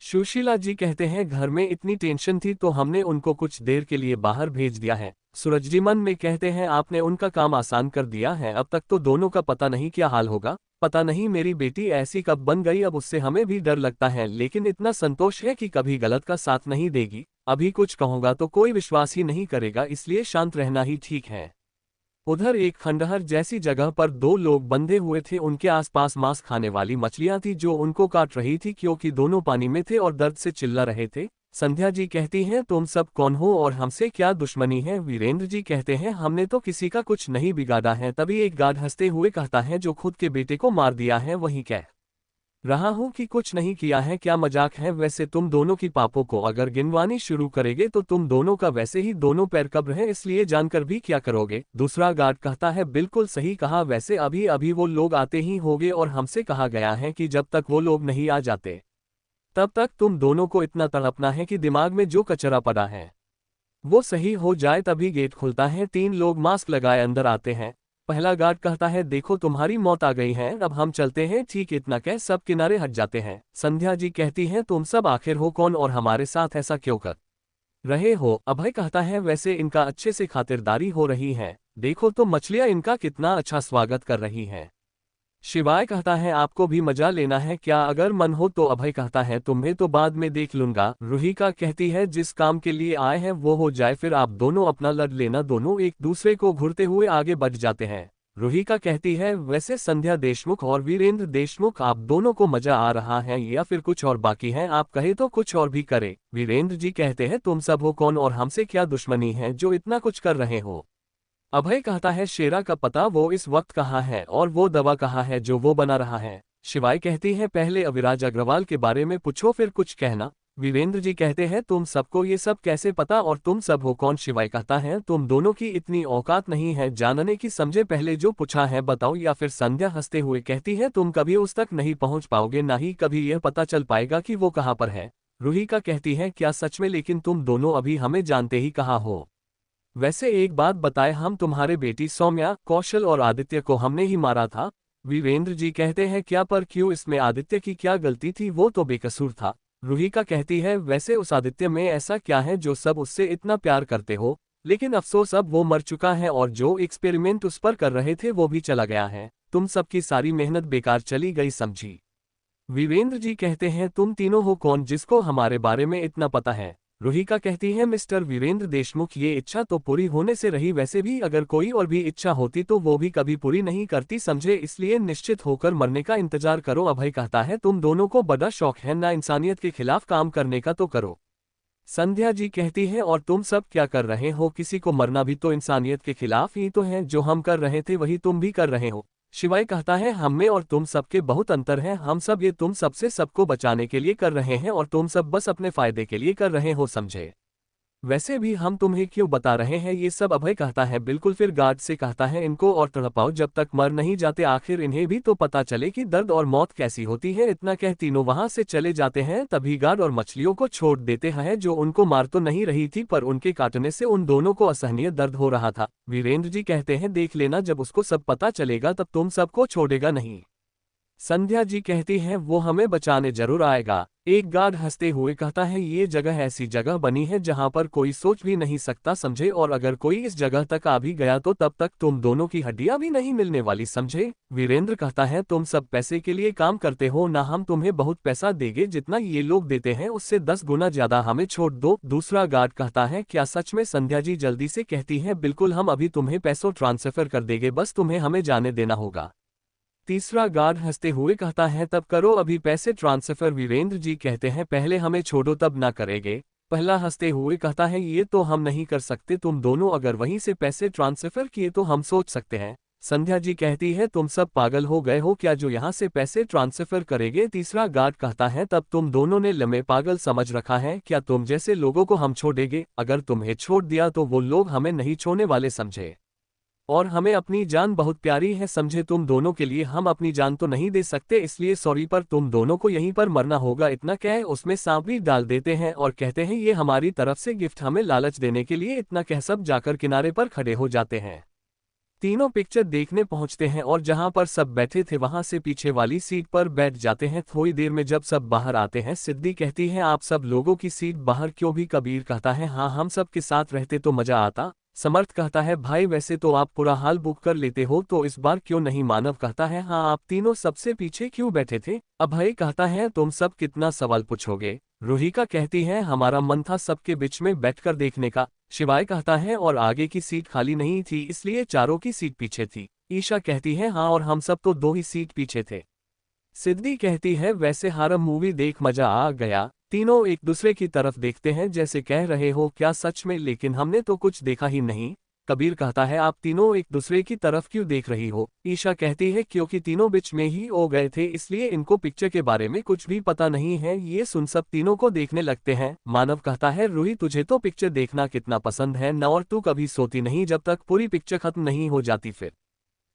सुशीला जी कहते हैं, घर में इतनी टेंशन थी तो हमने उनको कुछ देर के लिए बाहर भेज दिया है। सूरज जी मन में कहते हैं, आपने उनका काम आसान कर दिया है, अब तक तो दोनों का पता नहीं क्या हाल होगा। पता नहीं मेरी बेटी ऐसी कब बन गई, अब उससे हमें भी डर लगता है, लेकिन इतना संतोष है कि कभी गलत का साथ नहीं देगी। अभी कुछ कहूंगा तो कोई विश्वास ही नहीं करेगा, इसलिए शांत रहना ही ठीक है। उधर एक खंडहर जैसी जगह पर दो लोग बंधे हुए थे, उनके आसपास मांस खाने वाली मछलियां थी जो उनको काट रही थी, क्योंकि दोनों पानी में थे और दर्द से चिल्ला रहे थे। संध्या जी कहती हैं, तुम सब कौन हो और हमसे क्या दुश्मनी है। वीरेंद्र जी कहते हैं, हमने तो किसी का कुछ नहीं बिगाड़ा है। तभी एक गार्ड हंसते हुए कहता है, जो खुद के बेटे को मार दिया है वही कह रहा हूं कि कुछ नहीं किया है, क्या मजाक है। वैसे तुम दोनों की पापों को अगर गिनवानी शुरू करेंगे तो तुम दोनों का वैसे ही दोनों पैर कब्र है, इसलिए जानकर भी क्या करोगे। दूसरा गार्ड कहता है, बिल्कुल सही कहा, वैसे अभी अभी वो लोग आते ही होंगे और हमसे कहा गया है कि जब तक वो लोग नहीं आ जाते तब तक तुम दोनों को इतना तड़पना है कि दिमाग में जो कचरा पड़ा है वो सही हो जाए। तभी गेट खुलता है, तीन लोग मास्क लगाए अंदर आते हैं। पहला गार्ड कहता है, देखो तुम्हारी मौत आ गई है, अब हम चलते हैं। ठीक इतना कह सब किनारे हट जाते हैं। संध्या जी कहती हैं, तुम सब आखिर हो कौन और हमारे साथ ऐसा क्यों कर रहे हो। अभय कहता है, वैसे इनका अच्छे से खातिरदारी हो रही है, देखो तो मछलियां इनका कितना अच्छा स्वागत कर रही हैं। शिवाय कहता है, आपको भी मजा लेना है क्या, अगर मन हो तो। अभय कहता है, तुम्हें तो बाद में देख लूंगा। रूहिका कहती है, जिस काम के लिए आए हैं वो हो जाए, फिर आप दोनों अपना लड़ लेना। दोनों एक दूसरे को घूरते हुए आगे बढ़ जाते हैं। रूहिका कहती है, वैसे संध्या देशमुख और वीरेंद्र देशमुख, आप दोनों को मजा आ रहा है या फिर कुछ और बाकी है, आप कहे तो कुछ और भी करे। वीरेंद्र जी कहते हैं, तुम सब हो कौन और हमसे क्या दुश्मनी है जो इतना कुछ कर रहे हो। अभय कहता है, शेरा का पता वो इस वक्त कहाँ है और वो दवा कहाँ है जो वो बना रहा है। शिवाय कहती है, पहले अविराज अग्रवाल के बारे में पूछो फिर कुछ कहना। वीरेंद्र जी कहते हैं, तुम सबको ये सब कैसे पता और तुम सब हो कौन। शिवाय कहता है, तुम दोनों की इतनी औकात नहीं है जानने की, समझे, पहले जो पूछा है बताओ या फिर। संध्या हंसते हुए कहती है, तुम कभी उस तक नहीं पहुंच पाओगे, ना ही कभी यह पता चल पाएगा कि वो कहाँ पर है। रूहिका कहती है क्या सच में, लेकिन तुम दोनों अभी हमें जानते ही कहाँ हो। वैसे एक बात बताए, हम तुम्हारे बेटी सौम्या, कौशल और आदित्य को हमने ही मारा था। वीरेंद्र जी कहते हैं क्या, पर क्यों, इसमें आदित्य की क्या गलती थी, वो तो बेकसूर था। रूहिका कहती है वैसे उस आदित्य में ऐसा क्या है जो सब उससे इतना प्यार करते हो, लेकिन अफसोस अब वो मर चुका है और जो एक्सपेरिमेंट उस पर कर रहे थे वो भी चला गया है। तुम सबकी सारी मेहनत बेकार चली गई समझी। वीरेंद्र जी कहते हैं तुम तीनों हो कौन जिसको हमारे बारे में इतना पता है। रूहिका कहती है मिस्टर वीरेंद्र देशमुख, ये इच्छा तो पूरी होने से रही, वैसे भी अगर कोई और भी इच्छा होती तो वो भी कभी पूरी नहीं करती समझे, इसलिए निश्चित होकर मरने का इंतजार करो। अभय कहता है तुम दोनों को बड़ा शौक है ना इंसानियत के खिलाफ काम करने का, तो करो। संध्या जी कहती है और तुम सब क्या कर रहे हो, किसी को मरना भी तो इंसानियत के खिलाफ ही तो है, जो हम कर रहे थे वही तुम भी कर रहे हो। शिवाय कहता है हम में और तुम सबके बहुत अंतर है, हम सब ये तुम सबसे सबको बचाने के लिए कर रहे हैं और तुम सब बस अपने फायदे के लिए कर रहे हो समझे। वैसे भी हम तुम्हें क्यों बता रहे हैं ये सब, अभय कहता है बिल्कुल। फिर गार्ड से कहता है इनको और तड़पाओ जब तक मर नहीं जाते, आखिर इन्हें भी तो पता चले कि दर्द और मौत कैसी होती है। इतना कह तीनों वहां से चले जाते हैं। तभी गार्ड और मछलियों को छोड़ देते हैं, जो उनको मार तो नहीं रही थी पर उनके काटने से उन दोनों को असहनीय दर्द हो रहा था। वीरेंद्र जी कहते हैं देख लेना, जब उसको सब पता चलेगा तब तुम सबको छोड़ेगा नहीं। संध्या जी कहती हैं वो हमें बचाने जरूर आएगा। एक गार्ड हंसते हुए कहता है ये जगह ऐसी जगह बनी है जहां पर कोई सोच भी नहीं सकता समझे, और अगर कोई इस जगह तक आ भी गया तो तब तक तुम दोनों की हड्डियां भी नहीं मिलने वाली समझे। वीरेंद्र कहता है तुम सब पैसे के लिए काम करते हो ना, हम तुम्हें बहुत पैसा देंगे, जितना ये लोग देते हैं उससे 10 गुना ज्यादा हमें छोड़ दो। दूसरा गार्ड कहता है क्या सच में। संध्या जी जल्दी से कहती है बिल्कुल, हम अभी तुम्हें पैसों ट्रांसफर कर देंगे, बस तुम्हें हमें जाने देना होगा। तीसरा गार्ड हंसते हुए कहता है तब करो अभी पैसे ट्रांसफर। वीरेंद्र जी कहते हैं पहले हमें छोड़ो तब ना करेंगे। पहला हंसते हुए कहता है ये तो हम नहीं कर सकते, तुम दोनों अगर वहीं से पैसे ट्रांसफर किए तो हम सोच सकते हैं। संध्या जी कहती है तुम सब पागल हो गए हो क्या जो यहाँ से पैसे ट्रांसफर करेंगे। तीसरा गार्ड कहता है तब तुम दोनों ने लम्हे पागल समझ रखा है क्या, तुम जैसे लोगों को हम छोड़ेंगे, अगर तुम्हें छोड़ दिया तो वो लोग हमें नहीं छोड़ने वाले समझे, और हमें अपनी जान बहुत प्यारी है समझे, तुम दोनों के लिए हम अपनी जान तो नहीं दे सकते, इसलिए सॉरी पर तुम दोनों को यहीं पर मरना होगा। इतना कह उसमें सांप भी डाल देते हैं और कहते हैं ये हमारी तरफ से गिफ्ट, हमें लालच देने के लिए। इतना कह सब जाकर किनारे पर खड़े हो जाते हैं। तीनों पिक्चर देखने पहुंचते हैं और जहां पर सब बैठे थे वहां से पीछे वाली सीट पर बैठ जाते हैं। थोड़ी देर में जब सब बाहर आते हैं सिद्धि कहती है आप सब लोगों की सीट बाहर क्यों भी। कबीर कहता है हाँ हम सब के साथ रहते तो मजा आता। समर्थ कहता है भाई वैसे तो आप पूरा हाल बुक कर लेते हो तो इस बार क्यों नहीं। मानव कहता है हाँ आप तीनों सबसे पीछे क्यों बैठे थे। अभय कहता है तुम सब कितना सवाल पूछोगे। रूहिका कहती है हमारा मन था सबके बीच में बैठकर देखने का। शिवाय कहता है और आगे की सीट खाली नहीं थी इसलिए चारों की सीट पीछे थी। ईशा कहती है हाँ और हम सब तो 2 ही सीट पीछे थे। सिद्धि कहती है वैसे हॉरर मूवी देख मजा आ गया। तीनों एक दूसरे की तरफ देखते हैं जैसे कह रहे हो क्या सच में, लेकिन हमने तो कुछ देखा ही नहीं। कबीर कहता है आप तीनों एक दूसरे की तरफ क्यों देख रही हो। ईशा कहती है क्योंकि तीनों बीच में ही हो गए थे इसलिए इनको पिक्चर के बारे में कुछ भी पता नहीं है। ये सुन सब तीनों को देखने लगते हैं। मानव कहता है रूही तुझे तो पिक्चर देखना कितना पसंद है न, और तू कभी सोती नहीं जब तक पूरी पिक्चर खत्म नहीं हो जाती। फिर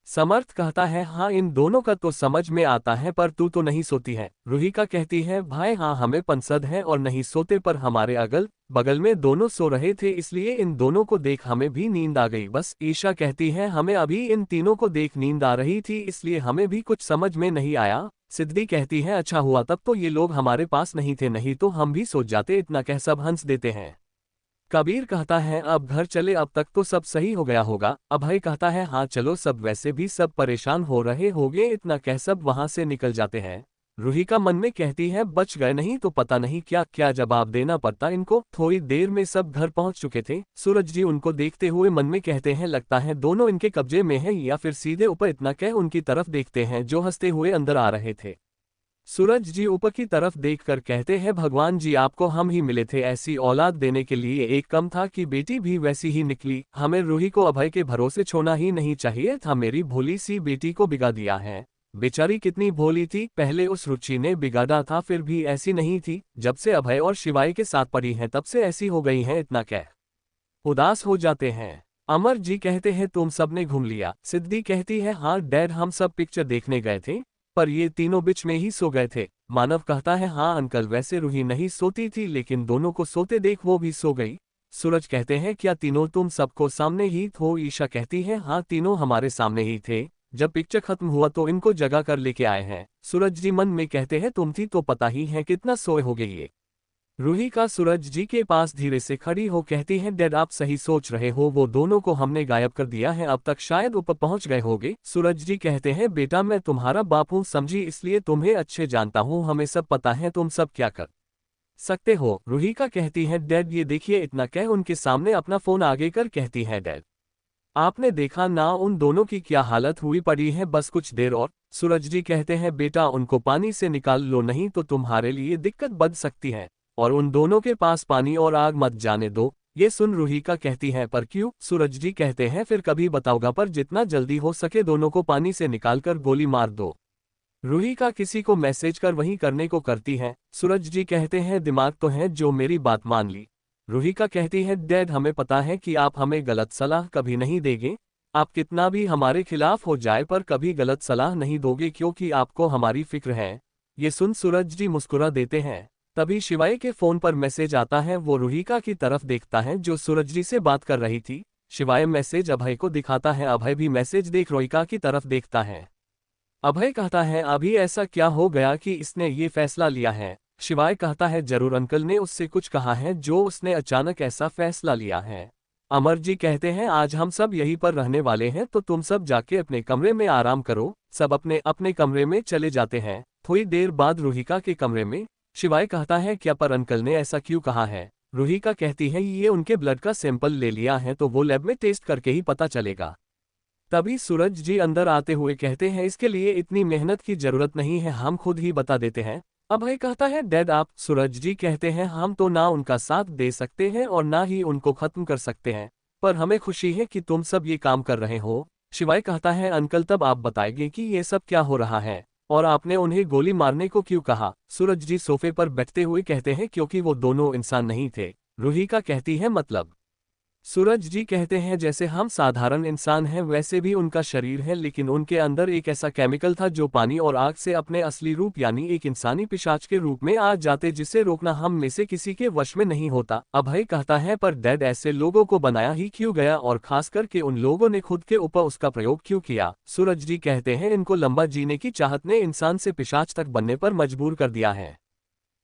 समर्थ कहता है हाँ इन दोनों का तो समझ में आता है पर तू तो नहीं सोती है। रूहिका कहती है भाई हाँ हमें पंसद है और नहीं सोते, पर हमारे अगल बगल में दोनों सो रहे थे इसलिए इन दोनों को देख हमें भी नींद आ गई बस। ईशा कहती है हमें अभी इन तीनों को देख नींद आ रही थी इसलिए हमें भी कुछ समझ में नहीं आया। सिद्धि कहती है अच्छा हुआ तब तो ये लोग हमारे पास नहीं थे, नहीं तो हम भी सो जाते। इतना कह सब हंस देते हैं। कबीर कहता है अब घर चले, अब तक तो सब सही हो गया होगा। अभय कहता है हाँ चलो, सब वैसे भी सब परेशान हो रहे होंगे। इतना कह सब वहां से निकल जाते हैं। रूहिका मन में कहती है बच गए, नहीं तो पता नहीं क्या क्या जवाब देना पड़ता इनको। थोड़ी देर में सब घर पहुंच चुके थे। सूरज जी उनको देखते हुए मन में कहते हैं लगता है दोनों इनके कब्जे में है या फिर सीधे ऊपर। इतना कह उनकी तरफ देखते हैं जो हंसते हुए अंदर आ रहे थे। सूरज जी ऊपर की तरफ देखकर कहते हैं भगवान जी आपको हम ही मिले थे, ऐसी औलाद देने के लिए एक कम था कि बेटी भी वैसी ही निकली। हमें रूही को अभय के भरोसे छोड़ना ही नहीं चाहिए था, मेरी भोली सी बेटी को बिगा दिया है। बेचारी कितनी भोली थी, पहले उस रुचि ने बिगाड़ा था फिर भी ऐसी नहीं थी, जब से अभय और शिवाय के साथ पड़ी हैं तब से ऐसी हो गई हैं। इतना कह उदास हो जाते हैं। अमर जी कहते हैं तुम सबने घूम लिया। सिद्धि कहती है हाँ डैड हम सब पिक्चर देखने गए थे, पर ये तीनों बीच में ही सो गए थे। मानव कहता है हाँ अंकल, वैसे रूही नहीं सोती थी लेकिन दोनों को सोते देख वो भी सो गई। सूरज कहते हैं क्या तीनों तुम सबको सामने ही थे? ईशा कहती है हाँ तीनों हमारे सामने ही थे, जब पिक्चर खत्म हुआ तो इनको जगा कर लेके आए हैं। सूरज जी मन में कहते हैं तुम थी तो पता ही है कितना सोए होगे ये। रूही का सूरज जी के पास धीरे से खड़ी हो कहती है डैड आप सही सोच रहे हो, वो दोनों को हमने गायब कर दिया है, अब तक शायद ऊपर पहुंच गए होंगे। सूरज जी कहते हैं बेटा मैं तुम्हारा बाप हूं समझी, इसलिए तुम्हें अच्छे जानता हूं, हमें सब पता है तुम सब क्या कर सकते हो। रूही का कहती है डैड ये देखिए, इतना कह उनके सामने अपना फोन आगे कर कहती है डैड आपने देखा ना उन दोनों की क्या हालत हुई पड़ी है, बस कुछ देर और। सूरज जी कहते हैं बेटा उनको पानी से निकाल लो नहीं तो तुम्हारे लिए दिक्कत बढ़ सकती है, और उन दोनों के पास पानी और आग मत जाने दो। ये सुन रूही का कहती है पर क्यों? सूरज जी कहते हैं फिर कभी बताऊंगा, पर जितना जल्दी हो सके दोनों को पानी से निकालकर गोली मार दो। रूही का किसी को मैसेज कर वही करने को करती है। सूरज जी कहते हैं दिमाग तो है जो मेरी बात मान ली। रूही का कहती है डैड हमें पता है कि आप हमें गलत सलाह कभी नहीं देंगे, आप कितना भी हमारे खिलाफ हो जाए पर कभी गलत सलाह नहीं दोगे क्योंकि आपको हमारी फिक्र है। ये सुन सूरज जी मुस्कुरा देते हैं। तभी शिवाय के फोन पर मैसेज आता है, वो रूहिका की तरफ देखता है जो सूरज जी से बात कर रही थी। शिवाय मैसेज अभय को दिखाता है, अभय भी मैसेज देख रोहिका की तरफ देखता है। अभय कहता है अभी ऐसा क्या हो गया कि इसने ये फैसला लिया है? शिवाय कहता है जरूर अंकल ने उससे कुछ कहा है जो उसने अचानक ऐसा फैसला लिया है। अमर जी कहते हैं आज हम सब यहीं पर रहने वाले हैं तो तुम सब जाके अपने कमरे में आराम करो। सब अपने अपने कमरे में चले जाते हैं। थोड़ी देर बाद रूहिका के कमरे में शिवाय कहता है क्या पर अंकल ने ऐसा क्यों कहा है? रूहिका कहती है ये उनके ब्लड का सैंपल ले लिया है तो वो लैब में टेस्ट करके ही पता चलेगा। तभी सूरज जी अंदर आते हुए कहते हैं इसके लिए इतनी मेहनत की जरूरत नहीं है, हम खुद ही बता देते हैं। अभय कहता है डैड आप। सूरज जी कहते हैं हम तो ना उनका साथ दे सकते हैं और ना ही उनको खत्म कर सकते हैं, पर हमें खुशी है कि तुम सब ये काम कर रहे हो। शिवाय कहता है अंकल तब आप बताएंगे कि ये सब क्या हो रहा है और आपने उन्हें गोली मारने को क्यों कहा? सूरज जी सोफे पर बैठते हुए कहते हैं क्योंकि वो दोनों इंसान नहीं थे। रूहिका कहती है मतलब? सूरज जी कहते हैं जैसे हम साधारण इंसान हैं वैसे भी उनका शरीर है, लेकिन उनके अंदर एक ऐसा केमिकल था जो पानी और आग से अपने असली रूप यानी एक इंसानी पिशाच के रूप में आ जाते, जिसे रोकना हम में से किसी के वश में नहीं होता। अभय कहता है पर डैड ऐसे लोगों को बनाया ही क्यों गया और खास करके उन लोगों ने खुद के ऊपर उसका प्रयोग क्यों किया? सूरज जी कहते हैं इनको लंबा जीने की चाहत ने इंसान से पिशाच तक बनने पर मजबूर कर दिया है।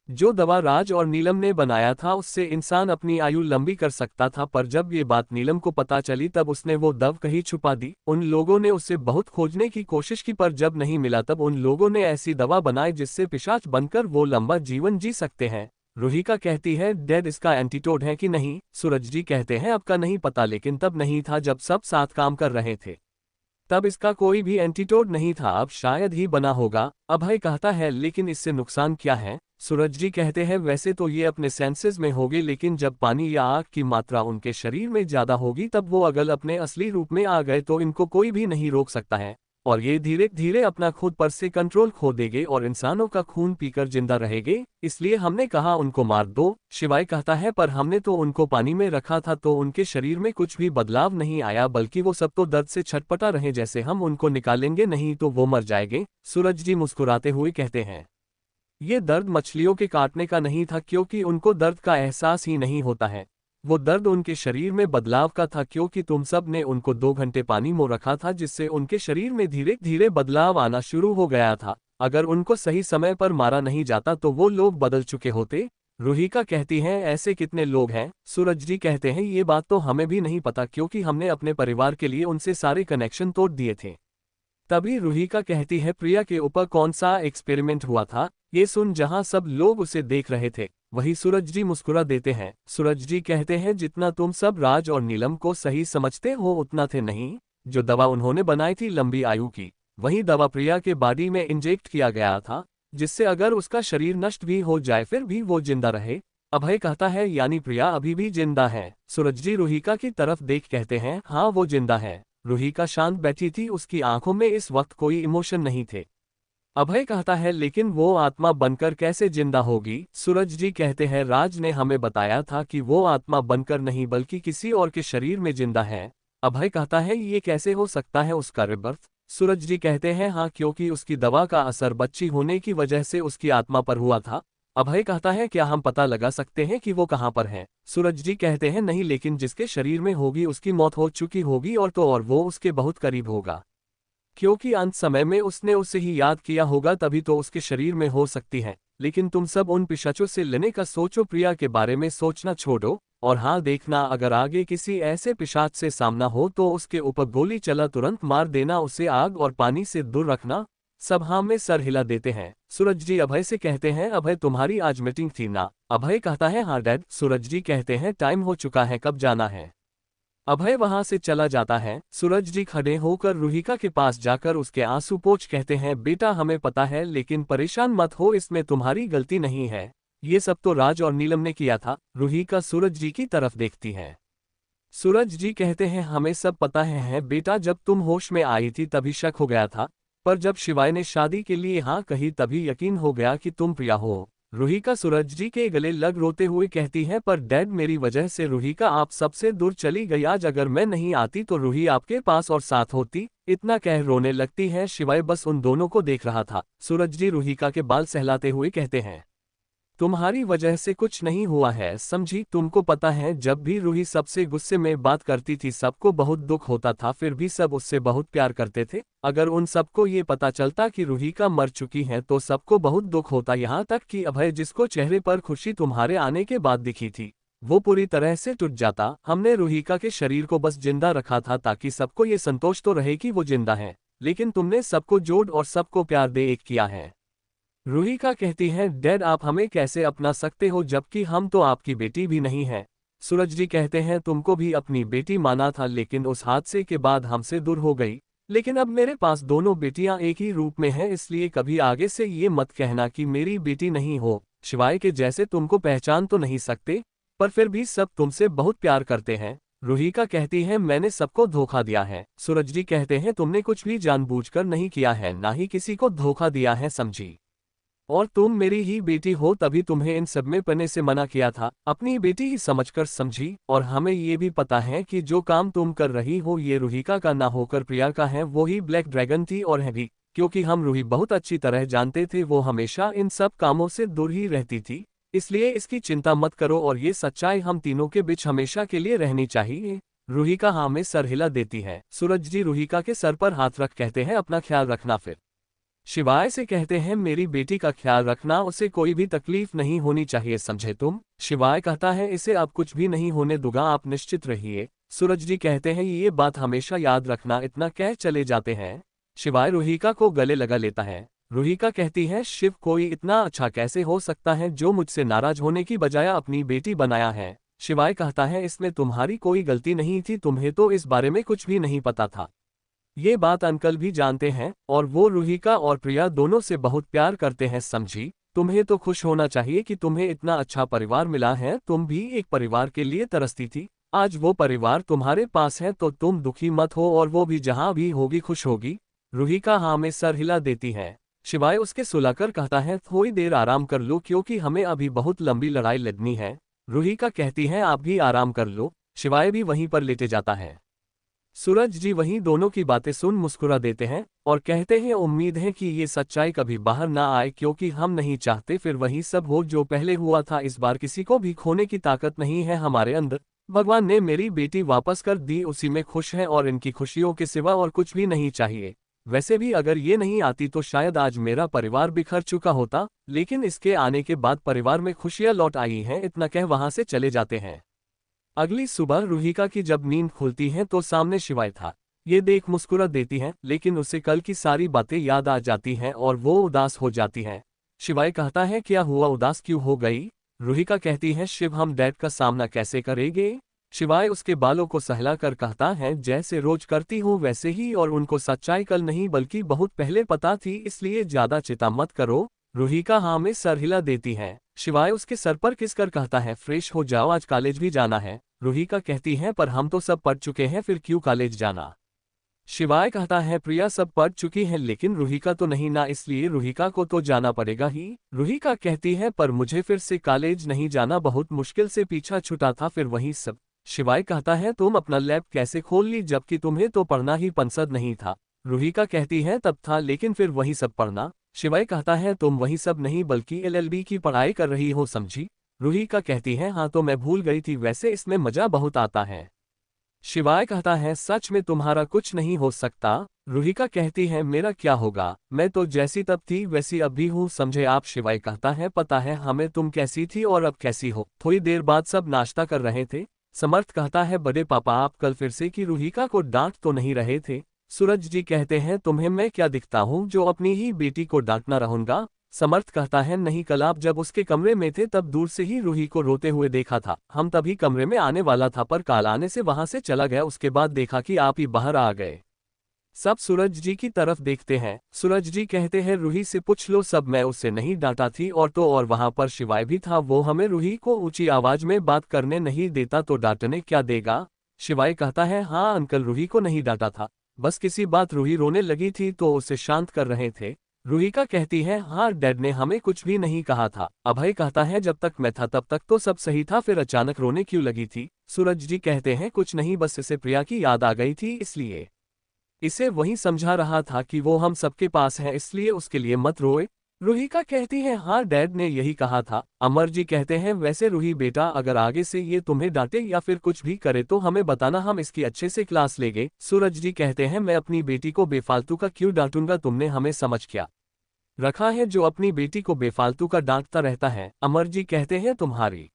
जो दवा राज और नीलम ने बनाया था उससे इंसान अपनी आयु लंबी कर सकता था, पर जब ये बात नीलम को पता चली तब उसने वो दवा कहीं छुपा दी। उन लोगों ने उसे बहुत खोजने की कोशिश की पर जब नहीं मिला तब उन लोगों ने ऐसी दवा बनाई जिससे पिशाच बनकर वो लंबा जीवन जी सकते हैं। रूहिका कहती है डैड इसका एंटीटोड है कि नहीं? सूरज जी कहते हैं अब का नहीं पता, लेकिन तब नहीं था जब सब साथ काम कर रहे थे, तब इसका कोई भी एंटीटोड नहीं था, अब शायद ही बना होगा। अभय कहता है लेकिन इससे नुकसान क्या है? सूरज जी कहते हैं वैसे तो ये अपने सेंसेस में होगी, लेकिन जब पानी या आग की मात्रा उनके शरीर में ज्यादा होगी तब वो अगर अपने असली रूप में आ गए तो इनको कोई भी नहीं रोक सकता है और ये धीरे धीरे अपना खुद पर से कंट्रोल खो देंगे और इंसानों का खून पीकर जिंदा रहेंगे, इसलिए हमने कहा उनको मार दो। शिवाय कहता है पर हमने तो उनको पानी में रखा था तो उनके शरीर में कुछ भी बदलाव नहीं आया, बल्कि वो सब तो दर्द से छटपटा रहे जैसे हम उनको निकालेंगे नहीं तो वो मर जाएंगे। सूरज जी मुस्कुराते हुए कहते हैं ये दर्द मछलियों के काटने का नहीं था क्योंकि उनको दर्द का एहसास ही नहीं होता है, वो दर्द उनके शरीर में बदलाव का था क्योंकि तुम सब ने उनको 2 घंटे पानी में रखा था जिससे उनके शरीर में धीरे धीरे बदलाव आना शुरू हो गया था। अगर उनको सही समय पर मारा नहीं जाता तो वो लोग बदल चुके होते। रूहिका कहती हैं ऐसे कितने लोग हैं? सूरज जी कहते हैं ये बात तो हमें भी नहीं पता क्योंकि हमने अपने परिवार के लिए उनसे सारे कनेक्शन तोड़ दिए थे। तभी रूहिका कहती है प्रिया के ऊपर कौन सा एक्सपेरिमेंट हुआ था? ये सुन जहां सब लोग उसे देख रहे थे वही सूरज जी मुस्कुरा देते हैं। सूरज जी कहते हैं जितना तुम सब राज और नीलम को सही समझते हो उतना थे नहीं। जो दवा उन्होंने बनाई थी लंबी आयु की, वही दवा प्रिया के बॉडी में इंजेक्ट किया गया था जिससे अगर उसका शरीर नष्ट भी हो जाए फिर भी वो जिंदा रहे। अभय कहता है यानी प्रिया अभी भी जिंदा है? सूरज जी रूहिका की तरफ देख कहते हैं हाँ वो जिंदा है। रूहिका शांत बैठी थी, उसकी आंखों में इस वक्त कोई इमोशन नहीं थे। अभय कहता है लेकिन वो आत्मा बनकर कैसे जिंदा होगी? सूरज जी कहते हैं राज ने हमें बताया था कि वो आत्मा बनकर नहीं बल्कि किसी और के शरीर में जिंदा है। अभय कहता है ये कैसे हो सकता है, उसका रिबर्थ सूरज जी कहते हैं हाँ, क्योंकि उसकी दवा का असर बच्ची होने की वजह से उसकी आत्मा पर हुआ था। अभय कहता है क्या हम पता लगा सकते हैं कि वो कहाँ पर है? सूरज जी कहते हैं नहीं, लेकिन जिसके शरीर में होगी उसकी मौत हो चुकी होगी और तो और वो उसके बहुत करीब होगा, क्योंकि अंत समय में उसने उसे ही याद किया होगा, तभी तो उसके शरीर में हो सकती है। लेकिन तुम सब उन पिशाचों से लेने का सोचो, प्रिया के बारे में सोचना छोड़ो। और हाँ देखना, अगर आगे किसी ऐसे पिशाच से सामना हो तो उसके ऊपर गोली चला तुरंत मार देना, उसे आग और पानी से दूर रखना। सब हाँ में सर हिला देते हैं। सूरज जी अभय से कहते हैं अभय तुम्हारी आज मीटिंग थी ना? अभय कहता है हाँ डैड। सूरज जी कहते हैं टाइम हो चुका है, कब जाना है? अभय वहां से चला जाता है। सूरज जी खड़े होकर रूहिका के पास जाकर उसके आंसू पोंछ कहते हैं बेटा हमें पता है, लेकिन परेशान मत हो, इसमें तुम्हारी गलती नहीं है। ये सब तो राज और नीलम ने किया था। रूहिका सूरज जी की तरफ देखती है। सूरज जी कहते हैं हमें सब पता है बेटा, जब तुम होश में आई थी तभी शक हो गया था, पर जब शिवाय ने शादी के लिए हाँ कही तभी यकीन हो गया कि तुम प्रिया हो। रूहिका सूरज जी के गले लग रोते हुए कहती है पर डैड मेरी वजह से रूहिका आप सबसे दूर चली गई, आज अगर मैं नहीं आती तो रूही आपके पास और साथ होती। इतना कह रोने लगती है। शिवाय बस उन दोनों को देख रहा था। सूरज जी रूहिका के बाल सहलाते हुए कहते हैं तुम्हारी वजह से कुछ नहीं हुआ है समझी, तुमको पता है जब भी रूही सबसे गुस्से में बात करती थी सबको बहुत दुख होता था, फिर भी सब उससे बहुत प्यार करते थे। अगर उन सबको ये पता चलता कि रूहिका मर चुकी है तो सबको बहुत दुख होता, यहाँ तक कि अभय जिसको चेहरे पर खुशी तुम्हारे आने के बाद दिखी थी वो पूरी तरह से टूट जाता। हमने रूहिका के शरीर को बस जिंदा रखा था ताकि सबको ये संतोष तो रहे कि वो जिंदा है, लेकिन तुमने सबको जोड़ और सबको प्यार दे एक किया है। रूहिका कहती है डैड आप हमें कैसे अपना सकते हो जबकि हम तो आपकी बेटी भी नहीं है। सूरज जी कहते हैं तुमको भी अपनी बेटी माना था, लेकिन उस हादसे के बाद हमसे दूर हो गई। लेकिन अब मेरे पास दोनों बेटियां एक ही रूप में हैं, इसलिए कभी आगे से ये मत कहना कि मेरी बेटी नहीं हो। शिवाय के जैसे तुमको पहचान तो नहीं सकते, पर फिर भी सब तुमसे बहुत प्यार करते हैं। रूहिका कहती है मैंने सबको धोखा दिया है। सूरज जी कहते हैं तुमने कुछ भी जानबूझकर नहीं किया है, ना ही किसी को धोखा दिया है समझी, और तुम मेरी ही बेटी हो तभी तुम्हें इन सब में पढ़ने से मना किया था, अपनी बेटी ही समझकर समझी। और हमें ये भी पता है कि जो काम तुम कर रही हो ये रूहिका का ना होकर प्रिया का है, वो ही ब्लैक ड्रैगन थी और है भी, क्योंकि हम रूही बहुत अच्छी तरह जानते थे वो हमेशा इन सब कामों से दूर ही रहती थी। इसलिए इसकी चिंता मत करो और ये सच्चाई हम तीनों के बीच हमेशा के लिए रहनी चाहिए। रूहिका हाँ में सर हिला देती है। सूरज जी रूहिका के सर पर हाथ रख कहते हैं अपना ख्याल रखना। फिर शिवाय से कहते हैं मेरी बेटी का ख्याल रखना, उसे कोई भी तकलीफ नहीं होनी चाहिए समझे तुम। शिवाय कहता है इसे अब कुछ भी नहीं होने दूंगा, आप निश्चित रहिए। सूरज जी कहते हैं ये बात हमेशा याद रखना, इतना कह चले जाते हैं। शिवाय रूहिका को गले लगा लेता है। रूहिका कहती है शिव कोई इतना अच्छा कैसे हो सकता है जो मुझसे नाराज होने की बजाय अपनी बेटी बनाया है। शिवाय कहता है इसमें तुम्हारी कोई गलती नहीं थी, तुम्हें तो इस बारे में कुछ भी नहीं पता था। ये बात अंकल भी जानते हैं और वो रूहिका और प्रिया दोनों से बहुत प्यार करते हैं समझी। तुम्हें तो खुश होना चाहिए कि तुम्हें इतना अच्छा परिवार मिला है, तुम भी एक परिवार के लिए तरसती थी, आज वो परिवार तुम्हारे पास है तो तुम दुखी मत हो और वो भी जहां भी होगी खुश होगी। रूहिका हाँ में सर हिला देती है। शिवाय उसके सुलाकर कहता है थोड़ी देर आराम कर लो क्योंकि हमें अभी बहुत लंबी लड़ाई लड़नी है। रूहिका कहती है आप भी आराम कर लो। शिवाय भी वहीं पर लेटे जाता है। सूरज जी वहीं दोनों की बातें सुन मुस्कुरा देते हैं और कहते हैं उम्मीद है कि ये सच्चाई कभी बाहर ना आए, क्योंकि हम नहीं चाहते फिर वही सब हो जो पहले हुआ था। इस बार किसी को भी खोने की ताकत नहीं है हमारे अंदर। भगवान ने मेरी बेटी वापस कर दी, उसी में खुश है और इनकी खुशियों के सिवा और कुछ भी नहीं चाहिए। वैसे भी अगर ये नहीं आती तो शायद आज मेरा परिवार बिखर चुका होता, लेकिन इसके आने के बाद परिवार में खुशियां लौट आई हैं। इतना कह वहां से चले जाते हैं। अगली सुबह रूहिका की जब नींद खुलती है तो सामने शिवाय था। ये देख मुस्कुरा देती है, लेकिन उसे कल की सारी बातें याद आ जाती हैं और वो उदास हो जाती है। शिवाय कहता है क्या हुआ, उदास क्यों हो गई? रूहिका कहती है शिव हम डैड का सामना कैसे करेंगे? शिवाय उसके बालों को सहला कर कहता है जैसे रोज करती हूँ वैसे ही, और उनको सच्चाई कल नहीं बल्कि बहुत पहले पता थी, इसलिए ज्यादा चिंता मत करो। रूहिका हाँ में सर हिला देती है। शिवाय उसके सर पर किस कर कहता है फ्रेश हो जाओ, आज कॉलेज भी जाना है। रूहिका कहती है पर हम तो सब पढ़ चुके हैं, फिर क्यों कॉलेज जाना? शिवाय कहता है प्रिया सब पढ़ चुकी है लेकिन रूहिका तो नहीं ना, इसलिए रूहिका को तो जाना पड़ेगा ही। रूहिका कहती है पर मुझे फिर से कॉलेज नहीं जाना, बहुत मुश्किल से पीछा छुटा था फिर वही सब। शिवाय कहता है तुम अपना लैब कैसे खोल ली जबकि तुम्हें तो पढ़ना ही पसंद नहीं था? रूहिका कहती है तब था, लेकिन फिर वही सब पढ़ना। शिवाय कहता है तुम वही सब नहीं बल्कि LLB की पढ़ाई कर रही हो, समझी? रूहिका कहती है हाँ तो मैं भूल गई थी, वैसे इसमें मजा बहुत आता है। शिवाय कहता है सच में तुम्हारा कुछ नहीं हो सकता। रूहिका कहती है मेरा क्या होगा, मैं तो जैसी तब थी वैसी अब भी हूँ, समझे आप? शिवाय कहता है पता है हमें तुम कैसी थी और अब कैसी हो। थोड़ी देर बाद सब नाश्ता कर रहे थे। समर्थ कहता है बड़े पापा आप कल फिर से की रूहिका को डांट तो नहीं रहे थे? सूरज जी कहते हैं तुम्हें मैं क्या दिखता हूँ जो अपनी ही बेटी को डांटना रहूंगा? समर्थ कहता है नहीं, कल आप जब उसके कमरे में थे तब दूर से ही रूही को रोते हुए देखा था। हम तभी कमरे में आने वाला था पर काल आने से वहां से चला गया, उसके बाद देखा कि आप ही बाहर आ गए। सब सूरज जी की तरफ देखते हैं। सूरज जी कहते हैं रूही से पूछ लो सब, मैं उससे नहीं डांटा थी और तो और वहां पर शिवाय भी था, वो हमें रूही को ऊंची आवाज में बात करने नहीं देता तो डांटने क्या देगा? शिवाय कहता है हाँ अंकल रूही को नहीं डांटा था, बस किसी बात रूही रोने लगी थी तो उसे शांत कर रहे थे। रूहिका कहती है हाँ डैड ने हमें कुछ भी नहीं कहा था। अभय कहता है जब तक मैं था तब तक तो सब सही था, फिर अचानक रोने क्यों लगी थी? सूरज जी कहते हैं कुछ नहीं, बस इसे प्रिया की याद आ गई थी इसलिए। इसे वही समझा रहा था कि वो हम सबके पास है इसलिए उसके लिए मत रोए। रूहिका कहती है हाँ डैड ने यही कहा था। अमर जी कहते हैं वैसे रूही बेटा अगर आगे से ये तुम्हें डांटे या फिर कुछ भी करे तो हमें बताना, हम इसकी अच्छे से क्लास लेंगे। सूरज जी कहते हैं मैं अपनी बेटी को बेफालतू का क्यों डांटूंगा, तुमने हमें समझ क्या रखा है जो अपनी बेटी को बेफालतू का डांटता रहता है? अमर जी कहते हैं तुम्हारी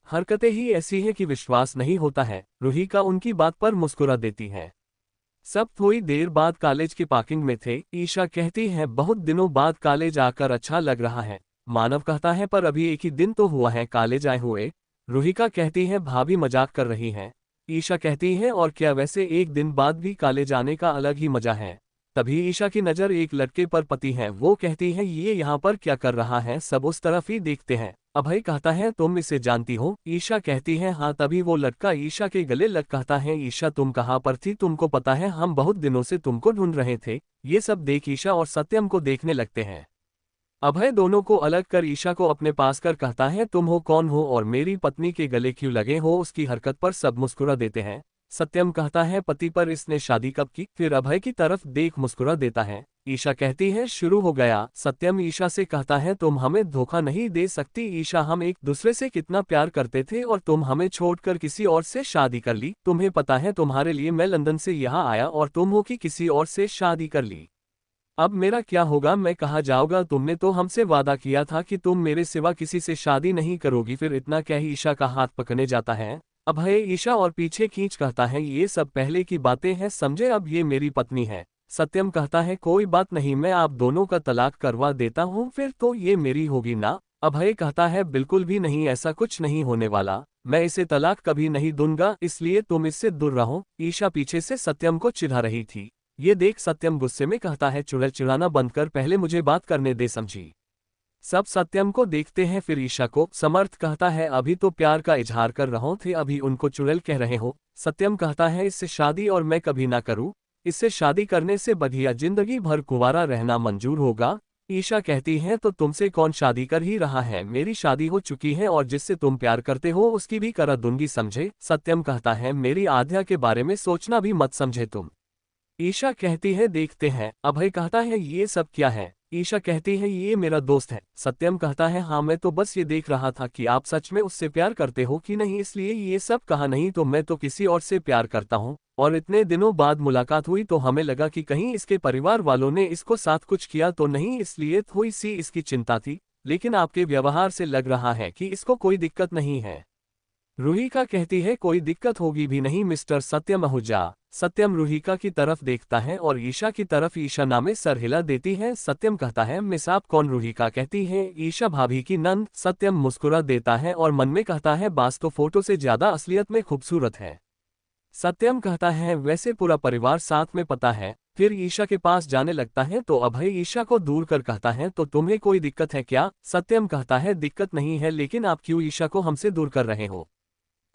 हरकतें ही ऐसी हैं कि विश्वास नहीं होता है। रूहिका उनकी बात पर मुस्कुरा देती है। सब थोड़ी देर बाद कॉलेज की पार्किंग में थे। ईशा कहती है बहुत दिनों बाद कॉलेज आकर अच्छा लग रहा है। मानव कहता है पर अभी एक ही दिन तो हुआ है कॉलेज आए हुए। रूहिका कहती है भाभी मजाक कर रही हैं। ईशा कहती है और क्या, वैसे एक दिन बाद भी कॉलेज आने का अलग ही मजा है। तभी ईशा की नज़र एक लड़के पर पड़ती है, वो कहती है ये यहाँ पर क्या कर रहा है? सब उस तरफ ही देखते हैं। अभय कहता है तुम इसे जानती हो? ईशा कहती है हाँ। तभी वो लड़का ईशा के गले लग कहता है ईशा तुम कहाँ पर थी? तुमको पता है हम बहुत दिनों से तुमको ढूंढ रहे थे। ये सब देख ईशा और सत्यम को देखने लगते हैं। अभय दोनों को अलग कर ईशा को अपने पास कर कहता है तुम हो कौन हो और मेरी पत्नी के गले क्यों लगे हो? उसकी हरकत पर सब मुस्कुरा देते हैं। सत्यम कहता है पति पर इसने शादी कब की? फिर अभय की तरफ देख मुस्कुरा देता है। ईशा कहती है शुरू हो गया। सत्यम ईशा से कहता है तुम हमें धोखा नहीं दे सकती ईशा, हम एक दूसरे से कितना प्यार करते थे और तुम हमें छोड़कर किसी और से शादी कर ली। तुम्हें पता है तुम्हारे लिए मैं लंदन से यहाँ आया और तुम हो कि किसी और से शादी कर ली। अब मेरा क्या होगा, मैं कहाँ जाऊंगा? तुमने तो हमसे वादा किया था कि तुम मेरे सिवा किसी से शादी नहीं करोगी। फिर इतना कह ईशा का हाथ पकड़ने जाता है। अभय ईशा और पीछे खींच कहता है ये सब पहले की बातें हैं समझे, अब ये मेरी पत्नी है। सत्यम कहता है कोई बात नहीं, मैं आप दोनों का तलाक करवा देता हूँ, फिर तो ये मेरी होगी ना? अभय कहता है बिल्कुल भी नहीं, ऐसा कुछ नहीं होने वाला, मैं इसे तलाक कभी नहीं दूंगा, इसलिए तुम इससे दूर रहो। ईशा पीछे से सत्यम को चिढ़ा रही थी। ये देख सत्यम गुस्से में कहता है चुड़ैल चिढ़ाना बंद कर, पहले मुझे बात करने दे, समझी? सब सत्यम को देखते हैं फिर ईशा को। समर्थ कहता है अभी तो प्यार का इजहार कर रहे थे, अभी उनको चुड़ैल कह रहे हो? सत्यम कहता है इससे शादी और मैं कभी ना करूं, इससे शादी करने से बढ़िया जिंदगी भर कुंवारा रहना मंजूर होगा। ईशा कहती है तो तुमसे कौन शादी कर ही रहा है, मेरी शादी हो चुकी है और जिससे तुम प्यार करते हो उसकी भी करा दूंगी, समझे? सत्यम कहता है मेरी आध्या के बारे में सोचना भी मत, समझे तुम? ईशा कहती है देखते हैं। अभय कहता है ये सब क्या है? ईशा कहती है ये मेरा दोस्त है। सत्यम कहता है हाँ मैं तो बस ये देख रहा था कि आप सच में उससे प्यार करते हो कि नहीं, इसलिए ये सब कहा, नहीं तो मैं तो किसी और से प्यार करता हूँ और इतने दिनों बाद मुलाकात हुई तो हमें लगा कि कहीं इसके परिवार वालों ने इसको साथ कुछ किया तो नहीं, इसलिए थोड़ी सी इसकी चिंता थी, लेकिन आपके व्यवहार से लग रहा है कि इसको कोई दिक्कत नहीं है। रूहिका कहती है कोई दिक्कत होगी भी नहीं मिस्टर सत्यम आहूजा। सत्यम रूहिका की तरफ देखता है और ईशा की तरफ ईशा नामे सर हिला देती है। सत्यम कहता है मिस आप कौन? रूहिका कहती है ईशा भाभी की नंद। सत्यम मुस्कुरा देता है और मन में कहता है बास तो फोटो से ज्यादा असलियत में खूबसूरत है। सत्यम कहता है वैसे पूरा परिवार साथ में पता है। फिर ईशा के पास जाने लगता है तो अभय ईशा को दूर कर कहता है तो तुम्हें कोई दिक्कत है क्या? सत्यम कहता है दिक्कत नहीं है, लेकिन आप क्यों ईशा को हमसे दूर कर रहे हो?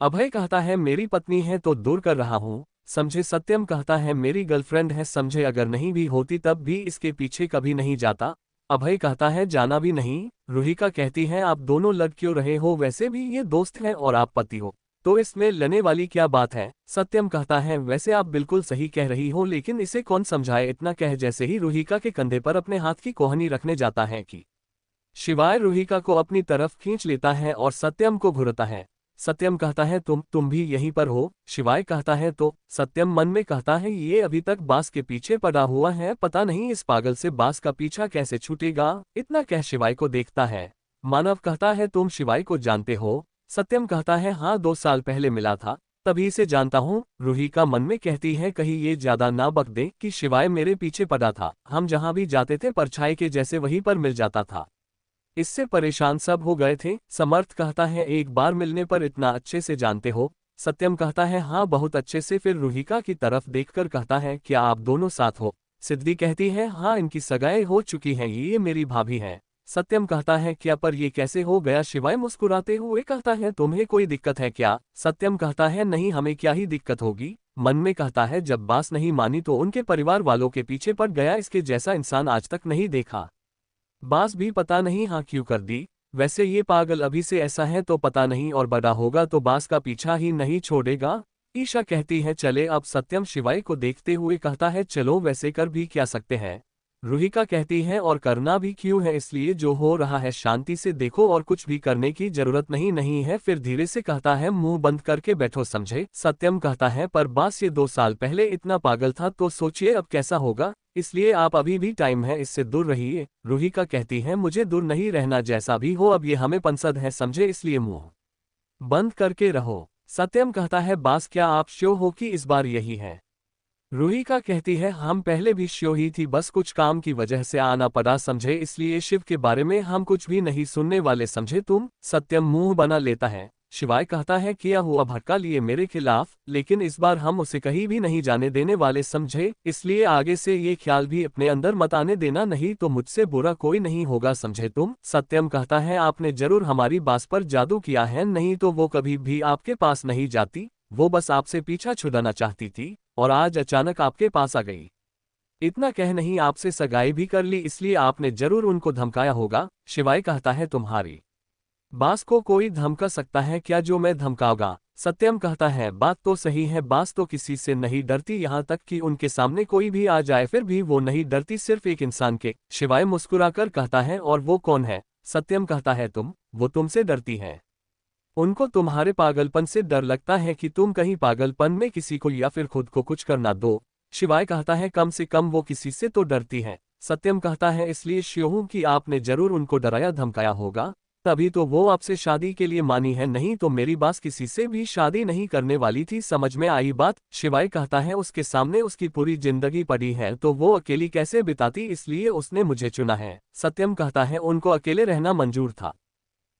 अभय कहता है मेरी पत्नी है तो दूर कर रहा हूँ, समझे? सत्यम कहता है मेरी गर्लफ्रेंड है, समझे? अगर नहीं भी होती तब भी इसके पीछे कभी नहीं जाता। अभय कहता है जाना भी नहीं। रूहिका कहती है आप दोनों लड़ क्यों रहे हो, वैसे भी ये दोस्त है और आप पति हो, तो इसमें लने वाली क्या बात है? सत्यम कहता है वैसे आप बिल्कुल सही कह रही हो, लेकिन इसे कौन समझाए। इतना कह जैसे ही रुहिका के कंधे पर अपने हाथ की कोहनी रखने जाता है कि शिवाय रुहिका को अपनी तरफ खींच लेता है और सत्यम को घुरता है। सत्यम कहता है तुम भी यहीं पर हो? शिवाय कहता है तो। सत्यम मन में कहता है ये अभी तक बांस के पीछे पड़ा हुआ है, पता नहीं इस पागल से बांस का पीछा कैसे छूटेगा। इतना कह शिवाय को देखता है। मानव कहता है तुम शिवाय को जानते हो? सत्यम कहता है हाँ, 2 साल पहले मिला था, तभी से जानता हूँ। रुहिका मन में कहती है कहीं ये ज्यादा ना बक दे कि शिवाय मेरे पीछे पड़ा था, हम जहाँ भी जाते थे परछाई के जैसे वहीं पर मिल जाता था। इससे परेशान सब हो गए थे। समर्थ कहता है एक बार मिलने पर इतना अच्छे से जानते हो? सत्यम कहता है हाँ, बहुत अच्छे से। फिर रुहिका की तरफ देखकर कहता है क्या आप दोनों साथ हो? सिद्धि कहती है हाँ, इनकी सगाई हो चुकी है, ये मेरी भाभी है। सत्यम कहता है क्या, पर ये कैसे हो गया? शिवाय मुस्कुराते हुए कहता है तुम्हें कोई दिक्कत है क्या? सत्यम कहता है नहीं, हमें क्या ही दिक्कत होगी। मन में कहता है जब बात नहीं मानी तो उनके परिवार वालों के पीछे पड़ गया, इसके जैसा इंसान आज तक नहीं देखा। बास भी पता नहीं हाँ क्यों कर दी। वैसे ये पागल अभी से ऐसा है तो पता नहीं और बड़ा होगा तो बास का पीछा ही नहीं छोड़ेगा। ईशा कहती है चले अब। सत्यम शिवाय को देखते हुए कहता है चलो, वैसे कर भी क्या सकते हैं। रुहिका कहती है और करना भी क्यों है, इसलिए जो हो रहा है शांति से देखो और कुछ भी करने की जरूरत नहीं है। फिर धीरे से कहता है मुंह बंद करके बैठो, समझे। सत्यम कहता है पर बास ये 2 साल पहले इतना पागल था तो सोचिए अब कैसा होगा, इसलिए आप अभी भी टाइम है, इससे दूर रहिए। रुहिका कहती है मुझे दूर नहीं रहना, जैसा भी हो अब ये हमें पसंद है, समझे, इसलिए मुंह बंद करके रहो। सत्यम कहता है बास क्या आप श्योर हो कि इस बार यही है? रुहिका कहती है हम पहले भी श्योर ही थी, बस कुछ काम की वजह से आना पड़ा, समझे, इसलिए शिव के बारे में हम कुछ भी नहीं सुनने वाले, समझे तुम। सत्यम मुंह बना लेता है। शिवाय कहता है किया हुआ भड़का लिए मेरे खिलाफ, लेकिन इस बार हम उसे कहीं भी नहीं जाने देने वाले, समझे, इसलिए आगे से ये ख्याल भी अपने अंदर मत आने देना, नहीं तो मुझसे बुरा कोई नहीं होगा, समझे तुम। सत्यम कहता है आपने जरूर हमारी बास पर जादू किया है, नहीं तो वो कभी भी आपके पास नहीं जाती, वो बस आपसे पीछा छुड़ाना चाहती थी और आज अचानक आपके पास आ गई। इतना कह नहीं आपसे सगाई भी कर ली, इसलिए आपने जरूर उनको धमकाया होगा। शिवाय कहता है तुम्हारी बास को कोई धमका सकता है क्या जो मैं धमकाऊंगा? सत्यम कहता है बात तो सही है, बास तो किसी से नहीं डरती, यहाँ तक कि उनके सामने कोई भी आ जाए फिर भी वो नहीं डरती, सिर्फ एक इंसान के। शिवाय मुस्कुराकर कहता है और वो कौन है? सत्यम कहता है तुम, वो तुमसे डरती है। उनको तुम्हारे पागलपन से डर लगता है कि तुम कहीं पागलपन में किसी को या फिर खुद को कुछ करना दो। शिवाय कहता है कम से कम वो किसी से तो डरती है। सत्यम कहता है इसलिए श्योर हूं कि आपने जरूर उनको डराया धमकाया होगा, तभी तो वो आपसे शादी के लिए मानी है, नहीं तो मेरी बास किसी से भी शादी नहीं करने वाली थी, समझ में आई बात? शिवाय कहता है उसके सामने उसकी पूरी जिंदगी पड़ी है तो वो अकेली कैसे बिताती, इसलिए उसने मुझे चुना है। सत्यम कहता है उनको अकेले रहना मंजूर था,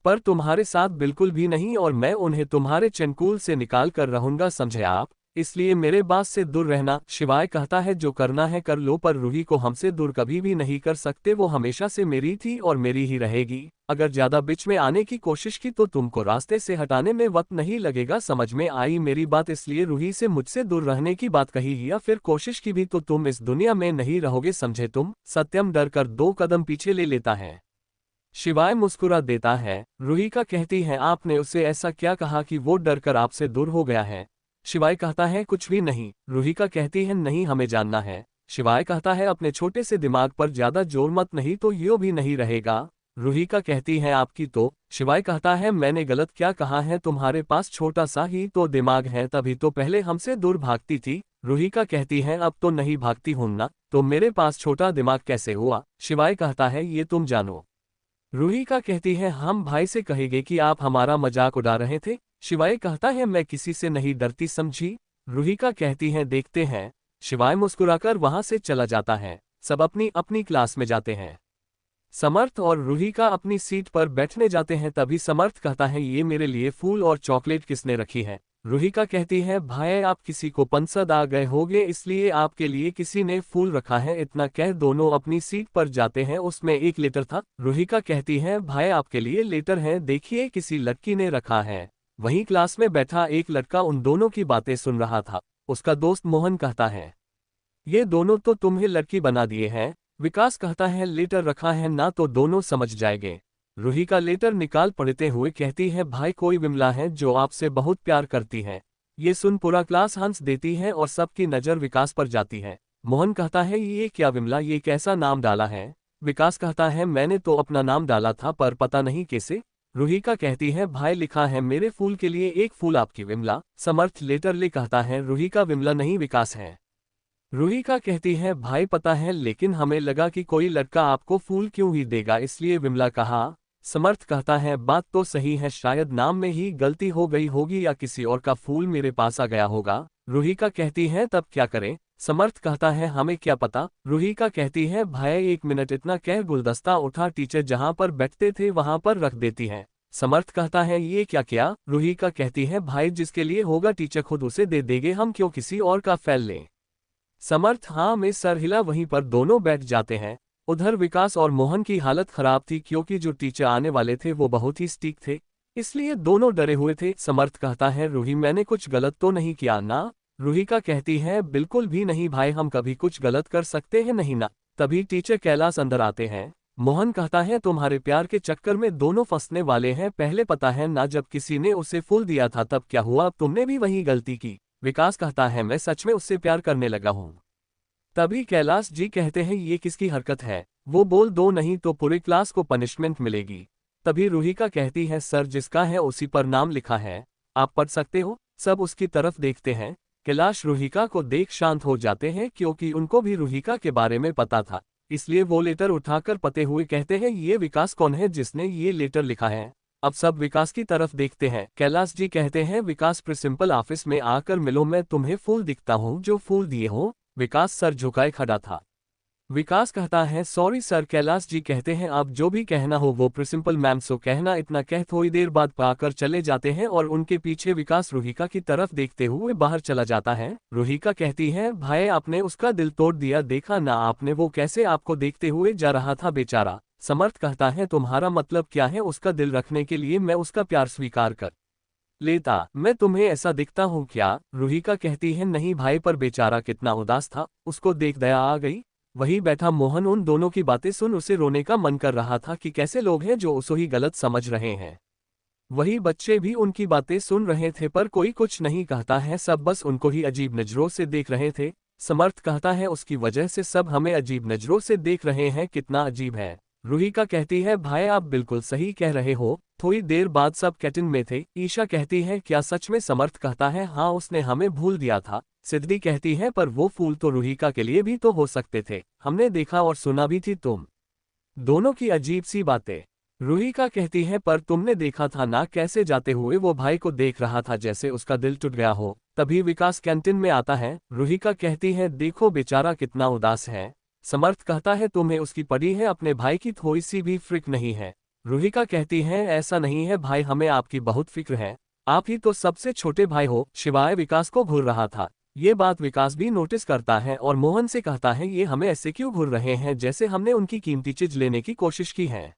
पर तुम्हारे साथ बिल्कुल भी नहीं, और मैं उन्हें तुम्हारे चंकुल से निकाल कर रहूंगा, समझे आप, इसलिए मेरे बास से दूर रहना। शिवाय कहता है जो करना है कर लो, पर रूही को हमसे दूर कभी भी नहीं कर सकते, वो हमेशा से मेरी थी और मेरी ही रहेगी। अगर ज्यादा बीच में आने की कोशिश की तो तुमको रास्ते से हटाने में वक्त नहीं लगेगा, समझ में आई मेरी बात? इसलिए रूही से मुझसे दूर रहने की बात कही या फिर कोशिश की भी तो तुम इस दुनिया में नहीं रहोगे, समझे तुम। सत्यम डर कर 2 कदम पीछे ले लेता है। शिवाय मुस्कुरा देता है। रुहिका कहती है आपने उसे ऐसा क्या कहा कि वो डर कर आपसे दूर हो गया है? शिवाय कहता है कुछ भी नहीं। रुहिका कहती है नहीं, हमें जानना है। शिवाय कहता है अपने छोटे से दिमाग पर ज्यादा जोर मत, नहीं तो यो भी नहीं रहेगा। रुहिका कहती है आपकी तो। शिवाय कहता है मैंने गलत क्या कहा है, तुम्हारे पास छोटा सा ही तो दिमाग है, तभी तो पहले हमसे दूर भागती थी। रुहिका कहती है अब तो नहीं भागती हूं ना, तो मेरे पास छोटा दिमाग कैसे हुआ? शिवाय कहता है ये तुम जानो। रुहिका कहती है हम भाई से कहेंगे कि आप हमारा मजाक उड़ा रहे थे। शिवाय कहता है मैं किसी से नहीं डरती, समझी। रुहिका कहती है देखते हैं। शिवाय मुस्कुराकर वहां से चला जाता है। सब अपनी अपनी क्लास में जाते हैं। समर्थ और रुहिका अपनी सीट पर बैठने जाते हैं, तभी समर्थ कहता है ये मेरे लिए फूल और चॉकलेट किसने रखी है? रुहिका कहती है भाई आप किसी को पसंद आ गए होंगे, इसलिए आपके लिए किसी ने फूल रखा है। इतना कह दोनों अपनी सीट पर जाते हैं। उसमें एक लेटर था। रुहिका कहती है भाई आपके लिए लेटर है, देखिए किसी लड़की ने रखा है। वहीं क्लास में बैठा एक लड़का उन दोनों की बातें सुन रहा था। उसका दोस्त मोहन कहता है ये दोनों तो तुम्हें लड़की बना दिए हैं। विकास कहता है लेटर रखा है ना तो दोनों समझ जाएंगे। रूही का लेटर निकाल पढ़ते हुए कहती है, भाई कोई विमला है जो आपसे बहुत प्यार करती है। ये सुन पूरा क्लास हंस देती है और सबकी नज़र विकास पर जाती है। मोहन कहता है, ये क्या विमला, ये कैसा नाम डाला है? विकास कहता है, मैंने तो अपना नाम डाला था पर पता नहीं कैसे। रूही का कहती है, भाई लिखा है मेरे फूल के लिए एक फूल आपकी विमला। समर्थ लेटर ले कहता है, रूही का विमला नहीं विकास है। रूही का कहती है, भाई पता है लेकिन हमें लगा कि कोई लड़का आपको फूल क्यों ही देगा, इसलिए विमला कहा। समर्थ कहता है, बात तो सही है, शायद नाम में ही गलती हो गई होगी या किसी और का फूल मेरे पास आ गया होगा। रूही का कहती है, तब क्या करें? समर्थ कहता है, हमें क्या पता। रूही का कहती है, भाई एक मिनट, इतना कह गुलदस्ता उठा टीचर जहां पर बैठते थे वहां पर रख देती है। समर्थ कहता है, ये क्या किया? रूही का कहती है, भाई जिसके लिए होगा टीचर खुद उसे दे देंगे, हम क्यों किसी और का फैल लें। समर्थ हाँ में सर हिला, वहीं पर दोनों बैठ जाते हैं। उधर विकास और मोहन की हालत खराब थी क्योंकि जो टीचर आने वाले थे वो बहुत ही स्ट्रिक्ट थे, इसलिए दोनों डरे हुए थे। समर्थ कहता है, रूही मैंने कुछ गलत तो नहीं किया ना? रूही का कहती है, बिल्कुल भी नहीं भाई, हम कभी कुछ गलत कर सकते हैं नहीं ना। तभी टीचर कैलाश अंदर आते हैं। मोहन कहता है, तुम्हारे प्यार के चक्कर में दोनों फंसने वाले हैं, पहले पता है ना जब किसी ने उसे फूल दिया था तब क्या हुआ, तुमने भी वही गलती की। विकास कहता है, मैं सच में उससे प्यार करने लगा हूँ। तभी कैलाश जी कहते हैं, ये किसकी हरकत है? वो बोल दो नहीं तो पूरी क्लास को पनिशमेंट मिलेगी। तभी रूही का कहती है, सर जिसका है उसी पर नाम लिखा है, आप पढ़ सकते हो। सब उसकी तरफ देखते हैं। कैलाश रूहिका को देख शांत हो जाते हैं क्योंकि उनको भी रूहिका के बारे में पता था, इसलिए वो लेटर उठाकर पते हुए कहते हैं, ये विकास कौन है जिसने ये लेटर लिखा है? अब सब विकास की तरफ देखते हैं। कैलाश जी कहते हैं, विकास प्रिंसिपल ऑफिस में आकर मिलो, मैं तुम्हें फूल दिखता हूँ जो फूल दिए हो। विकास सर झुकाए खड़ा था। विकास कहता है, सॉरी सर। कैलाश जी कहते हैं, आप जो भी कहना हो वो प्रिंसिपल मैम से कहना। इतना कह थोड़ी देर बाद पाकर चले जाते हैं और उनके पीछे विकास रूहिका की तरफ देखते हुए बाहर चला जाता है। रूहिका कहती है, भाई आपने उसका दिल तोड़ दिया, देखा ना आपने वो कैसे आपको देखते हुए जा रहा था बेचारा। समर्थ कहता है, तुम्हारा मतलब क्या है? उसका दिल रखने के लिए मैं उसका प्यार स्वीकार कर लेता, मैं तुम्हें ऐसा दिखता हूँ क्या? रूहिका कहती है, नहीं भाई, पर बेचारा कितना उदास था, उसको देख दया आ गई। वही बैठा मोहन उन दोनों की बातें सुन उसे रोने का मन कर रहा था कि कैसे लोग हैं जो उसे ही गलत समझ रहे हैं। वही बच्चे भी उनकी बातें सुन रहे थे पर कोई कुछ नहीं कहता है, सब बस उनको ही अजीब नजरों से देख रहे थे। समर्थ कहता है, उसकी वजह से सब हमें अजीब नजरों से देख रहे हैं, कितना अजीब है। रूहिका कहती है, भाई आप बिल्कुल सही कह रहे हो। थोड़ी देर बाद सब कैंटीन में थे। ईशा कहती है, क्या सच में? समर्थ कहता है, हाँ उसने हमें भूल दिया था। सिद्धि कहती है, पर वो फूल तो रूहिका के लिए भी तो हो सकते थे, हमने देखा और सुना भी थी तुम दोनों की अजीब सी बातें। रूहिका कहती है, पर तुमने देखा था ना कैसे जाते हुए वो भाई को देख रहा था जैसे उसका दिल टूट गया हो। तभी विकास कैंटीन में आता है। रूहिका कहती है, देखो बेचारा कितना उदास है। समर्थ कहता है, तुम्हें उसकी पड़ी है, अपने भाई की थोड़ी सी भी फिक्र नहीं है। रूहिका कहती है, ऐसा नहीं है भाई, हमें आपकी बहुत फिक्र है, आप ही तो सबसे छोटे भाई हो। शिवाय विकास को घूर रहा था। ये बात विकास भी नोटिस करता है और मोहन से कहता है, ये हमें ऐसे क्यों घूर रहे हैं जैसे हमने उनकी कीमती चीज लेने की कोशिश की है।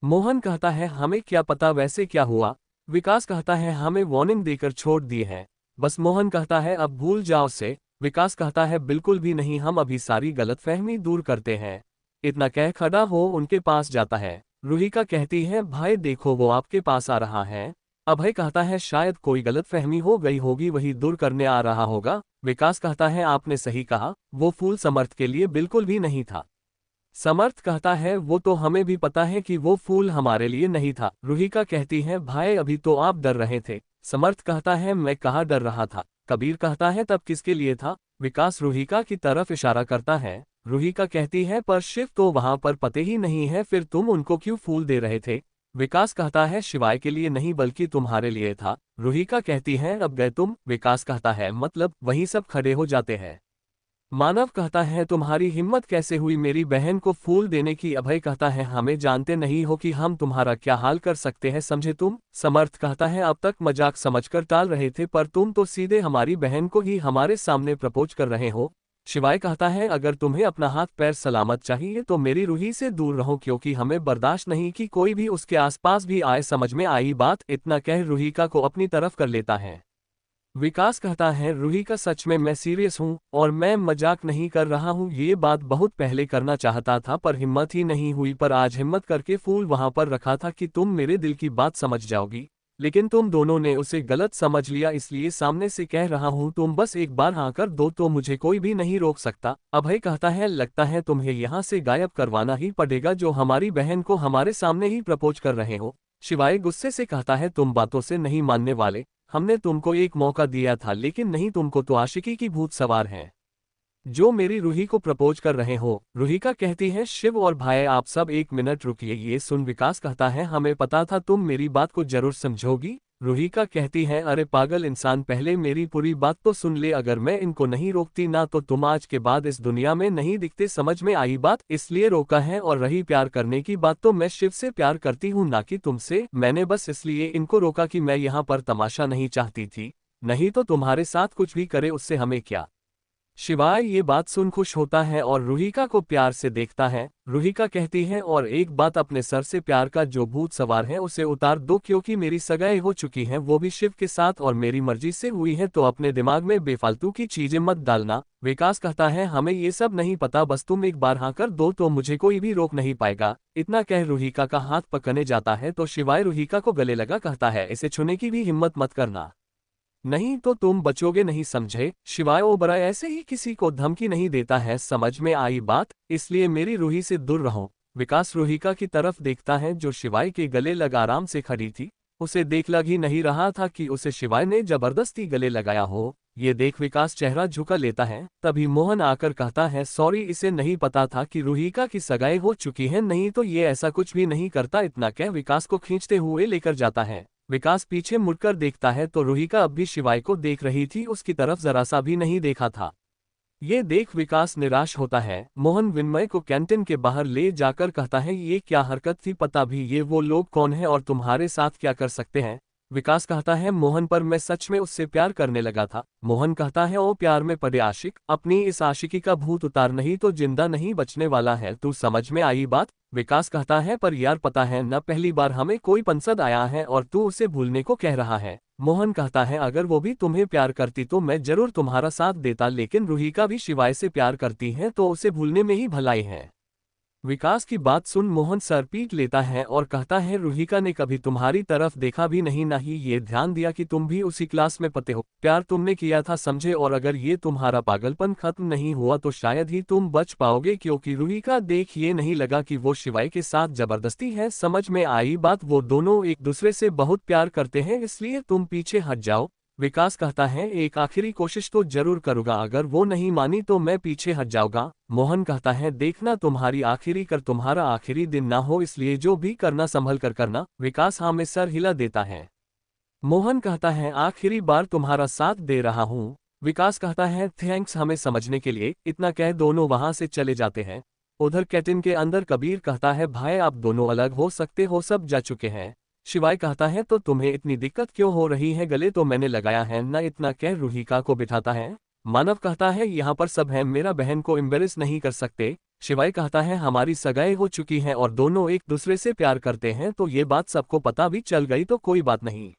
मोहन कहता है, हमें क्या पता वैसे क्या हुआ। विकास कहता है, हमें वार्निंग देकर छोड़ दिए है, बस। मोहन कहता है, अब भूल जाओ से। विकास कहता है, बिल्कुल भी नहीं, हम अभी सारी गलतफहमी दूर करते हैं। इतना कह खड़ा हो उनके पास जाता है। रूहिका कहती है, भाई देखो वो आपके पास आ रहा है। अभय कहता है, शायद कोई गलतफहमी हो गई होगी, वही दूर करने आ रहा होगा। विकास कहता है, आपने सही कहा, वो फूल समर्थ के लिए बिल्कुल भी नहीं था। समर्थ कहता है, वो तो हमें भी पता है कि वो फूल हमारे लिए नहीं था। रूहिका कहती है, भाई अभी तो आप डर रहे थे। समर्थ कहता है, मैं कहाँ डर रहा था। कबीर कहता है, तब किसके लिए था? विकास रूहिका की तरफ इशारा करता है। रूहिका कहती है, पर शिव तो वहां पर पते ही नहीं है, फिर तुम उनको क्यों फूल दे रहे थे? विकास कहता है, शिवाय के लिए नहीं बल्कि तुम्हारे लिए था। रूहिका कहती है, अब गए तुम? विकास कहता है, मतलब? वहीं सब खड़े हो जाते हैं। मानव कहता है, तुम्हारी हिम्मत कैसे हुई मेरी बहन को फूल देने की? अभय कहता है, हमें जानते नहीं हो कि हम तुम्हारा क्या हाल कर सकते हैं, समझे तुम? समर्थ कहता है, अब तक मजाक समझकर टाल रहे थे पर तुम तो सीधे हमारी बहन को ही हमारे सामने प्रपोज कर रहे हो। शिवाय कहता है, अगर तुम्हें अपना हाथ पैर सलामत चाहिए तो मेरी रूही से दूर रहो, क्योंकि हमें बर्दाश्त नहीं कि कोई भी उसके आसपास भी आए। समझ में आई बात? इतना कह रूहिका को अपनी तरफ कर लेता है। विकास कहता है रूही का सच में मैं सीरियस हूँ और मैं मजाक नहीं कर रहा हूँ। ये बात बहुत पहले करना चाहता था पर हिम्मत ही नहीं हुई, पर आज हिम्मत करके फूल वहां पर रखा था कि तुम मेरे दिल की बात समझ जाओगी, लेकिन तुम दोनों ने उसे गलत समझ लिया, इसलिए सामने से कह रहा हूँ तुम बस एक बार हाँ कर दो तो मुझे कोई भी नहीं रोक सकता। अभय कहता है लगता है तुम्हें यहाँ से गायब करवाना ही पड़ेगा, जो हमारी बहन को हमारे सामने ही प्रपोज कर रहे हो। शिवाय गुस्से से कहता है तुम बातों से नहीं मानने वाले, हमने तुमको एक मौका दिया था लेकिन नहीं, तुमको तो आशिकी की भूत सवार है जो मेरी रूही को प्रपोज कर रहे हो। रूहिका कहती है शिव और भाई आप सब एक मिनट रुकिए। ये सुन विकास कहता है हमें पता था तुम मेरी बात को जरूर समझोगी। रूहिका कहती है अरे पागल इंसान, पहले मेरी पूरी बात तो सुन ले, अगर मैं इनको नहीं रोकती ना तो तुम आज के बाद इस दुनिया में नहीं दिखते, समझ में आई बात, इसलिए रोका है। और रही प्यार करने की बात तो मैं शिव से प्यार करती हूँ ना कि तुमसे, मैंने बस इसलिए इनको रोका कि मैं यहाँ पर तमाशा नहीं चाहती थी, नहीं तो तुम्हारे साथ कुछ भी करे उससे हमें क्या। शिवाय ये बात सुन खुश होता है और रूहिका को प्यार से देखता है। रूहिका कहती है और एक बात, अपने सर से प्यार का जो भूत सवार है उसे उतार दो, क्योंकि मेरी सगाई हो चुकी है वो भी शिव के साथ और मेरी मर्जी से हुई है, तो अपने दिमाग में बेफालतू की चीजें मत डालना। विकास कहता है हमें ये सब नहीं पता, बस तुम एक बार हाँ कर दो तो मुझे कोई भी रोक नहीं पाएगा। इतना कह रूहिका का हाथ पकड़ने जाता है तो शिवाय रूहिका को गले लगा कहता है इसे छूने की भी हिम्मत मत करना, नहीं तो तुम बचोगे नहीं, समझे। शिवाय ओबराय ऐसे ही किसी को धमकी नहीं देता है, समझ में आई बात, इसलिए मेरी रूही से दूर रहो। विकास रूहिका की तरफ देखता है जो शिवाय के गले लग आराम से खड़ी थी, उसे देख लग ही नहीं रहा था कि उसे शिवाय ने जबरदस्ती गले लगाया हो। ये देख विकास चेहरा झुका लेता है, तभी मोहन आकर कहता है सॉरी, इसे नहीं पता था कि रूहिका की सगाई हो चुकी है, नहीं तो ये ऐसा कुछ भी नहीं करता। इतना कह विकास को खींचते हुए लेकर जाता है। विकास पीछे मुड़कर देखता है तो रूहिका अब भी शिवाय को देख रही थी, उसकी तरफ जरा सा भी नहीं देखा था। ये देख विकास निराश होता है। मोहन विनमय को कैंटीन के बाहर ले जाकर कहता है ये क्या हरकत थी, पता भी ये वो लोग कौन है और तुम्हारे साथ क्या कर सकते हैं। विकास कहता है मोहन पर मैं सच में उससे प्यार करने लगा था। मोहन कहता है ओ प्यार में पड़े आशिक, अपनी इस आशिकी का भूत उतार, नहीं तो जिंदा नहीं बचने वाला है, तू समझ में आई बात। विकास कहता है पर यार पता है न, पहली बार हमें कोई पसंद आया है और तू उसे भूलने को कह रहा है। मोहन कहता है अगर वो भी तुम्हें प्यार करती तो मैं जरूर तुम्हारा साथ देता, लेकिन रूहिका भी शिवाय से प्यार करती है तो उसे भूलने में ही भलाई है। विकास की बात सुन मोहन सर पीट लेता है और कहता है रूहिका ने कभी तुम्हारी तरफ देखा भी नहीं, ना ही ये ध्यान दिया कि तुम भी उसी क्लास में पढ़ते हो, प्यार तुमने किया था समझे, और अगर ये तुम्हारा पागलपन खत्म नहीं हुआ तो शायद ही तुम बच पाओगे, क्योंकि रूहिका देख ये नहीं लगा कि वो शिवाय के साथ जबरदस्ती है। समझ में आई बात, वो दोनों एक दूसरे से बहुत प्यार करते हैं, इसलिए तुम पीछे हट जाओ। विकास कहता है एक आखिरी कोशिश तो जरूर करूंगा, अगर वो नहीं मानी तो मैं पीछे हट जाऊंगा। मोहन कहता है देखना तुम्हारी आखिरी कर तुम्हारा आखिरी दिन ना हो, इसलिए जो भी करना संभल कर करना। विकास हाँ में सर हिला देता है। मोहन कहता है आखिरी बार तुम्हारा साथ दे रहा हूँ। विकास कहता है थैंक्स हमें समझने के लिए। इतना कह दोनों वहां से चले जाते हैं। उधर कैंटीन के अंदर कबीर कहता है भाई आप दोनों अलग हो सकते हो, सब जा चुके हैं। शिवाय कहता है तो तुम्हें इतनी दिक्कत क्यों हो रही है, गले तो मैंने लगाया है ना। इतना कह रूहिका को बिठाता है। मानव कहता है यहाँ पर सब है, मेरा बहन को एम्बेरस नहीं कर सकते। शिवाय कहता है हमारी सगाई हो चुकी है और दोनों एक दूसरे से प्यार करते हैं, तो ये बात सबको पता भी चल गई तो कोई बात नहीं,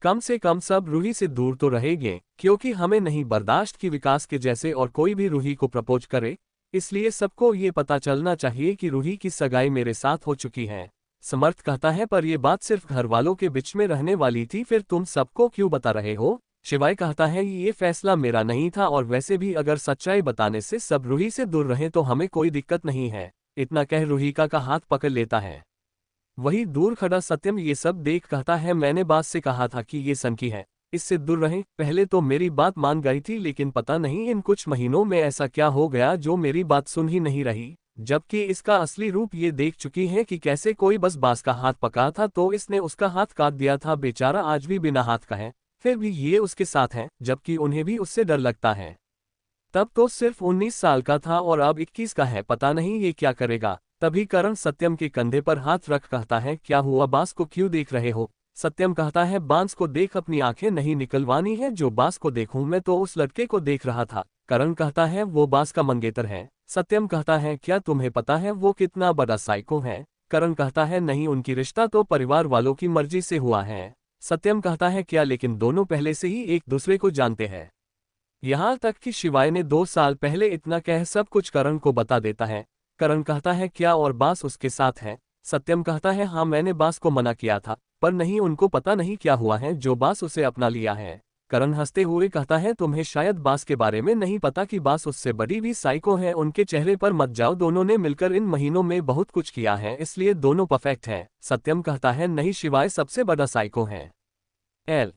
कम से कम सब रूही से दूर तो रहेंगे, क्योंकि हमें नहीं बर्दाश्त कि विकास के जैसे और कोई भी रूही को प्रपोज करे, इसलिए सबको ये पता चलना चाहिए कि रूही की सगाई मेरे साथ हो चुकी है। समर्थ कहता है पर यह बात सिर्फ घर वालों के बीच में रहने वाली थी, फिर तुम सबको क्यों बता रहे हो। शिवाय कहता है ये फैसला मेरा नहीं था, और वैसे भी अगर सच्चाई बताने से सब रूही से दूर रहे तो हमें कोई दिक्कत नहीं है। इतना कह रूहिका का हाथ पकड़ लेता है। वही दूर खड़ा सत्यम ये सब देख कहता है मैंने बात से कहा था कि ये सनकी है, इससे दूर रहे। पहले तो मेरी बात मान गई थी, लेकिन पता नहीं इन कुछ महीनों में ऐसा क्या हो गया जो मेरी बात सुन ही नहीं रही, जबकि इसका असली रूप ये देख चुकी है कि कैसे कोई बस बास का हाथ पकड़ा था तो इसने उसका हाथ काट दिया था, बेचारा आज भी बिना हाथ का है, फिर भी ये उसके साथ है, जबकि उन्हें भी उससे डर लगता है। तब तो सिर्फ 19 साल का था और अब 21 का है, पता नहीं ये क्या करेगा। तभी करण सत्यम के कंधे पर हाथ रख कहता है क्या हुआ, बांस को क्यों देख रहे हो। सत्यम कहता है बांस को देख, अपनी आंखें नहीं निकलवानी है, जो बांस को देखूं मैं तो उस लड़के को देख रहा था। करण कहता है वो बांस का मंगेतर है। सत्यम कहता है क्या तुम्हें पता है वो कितना बड़ा साइको है। करण कहता है नहीं, उनकी रिश्ता तो परिवार वालों की मर्जी से हुआ है। सत्यम कहता है क्या, लेकिन दोनों पहले से ही एक दूसरे को जानते हैं। यहाँ तक कि शिवाय ने 2 साल पहले इतना कह सब कुछ करण को बता देता है। करण कहता है क्या, और बास उसके साथ है? सत्यम कहता है हाँ, मैंने बास को मना किया था, पर नहीं, उनको पता नहीं क्या हुआ है जो बास उसे अपना लिया है। करण हंसते हुए कहता है तुम्हें शायद बास के बारे में नहीं पता कि बास उससे बड़ी भी साइको है। उनके चेहरे पर मत जाओ, दोनों ने मिलकर इन महीनों में बहुत कुछ किया है, इसलिए दोनों परफेक्ट हैं। सत्यम कहता है नहीं, शिवाय सबसे बड़ा साइको है। एल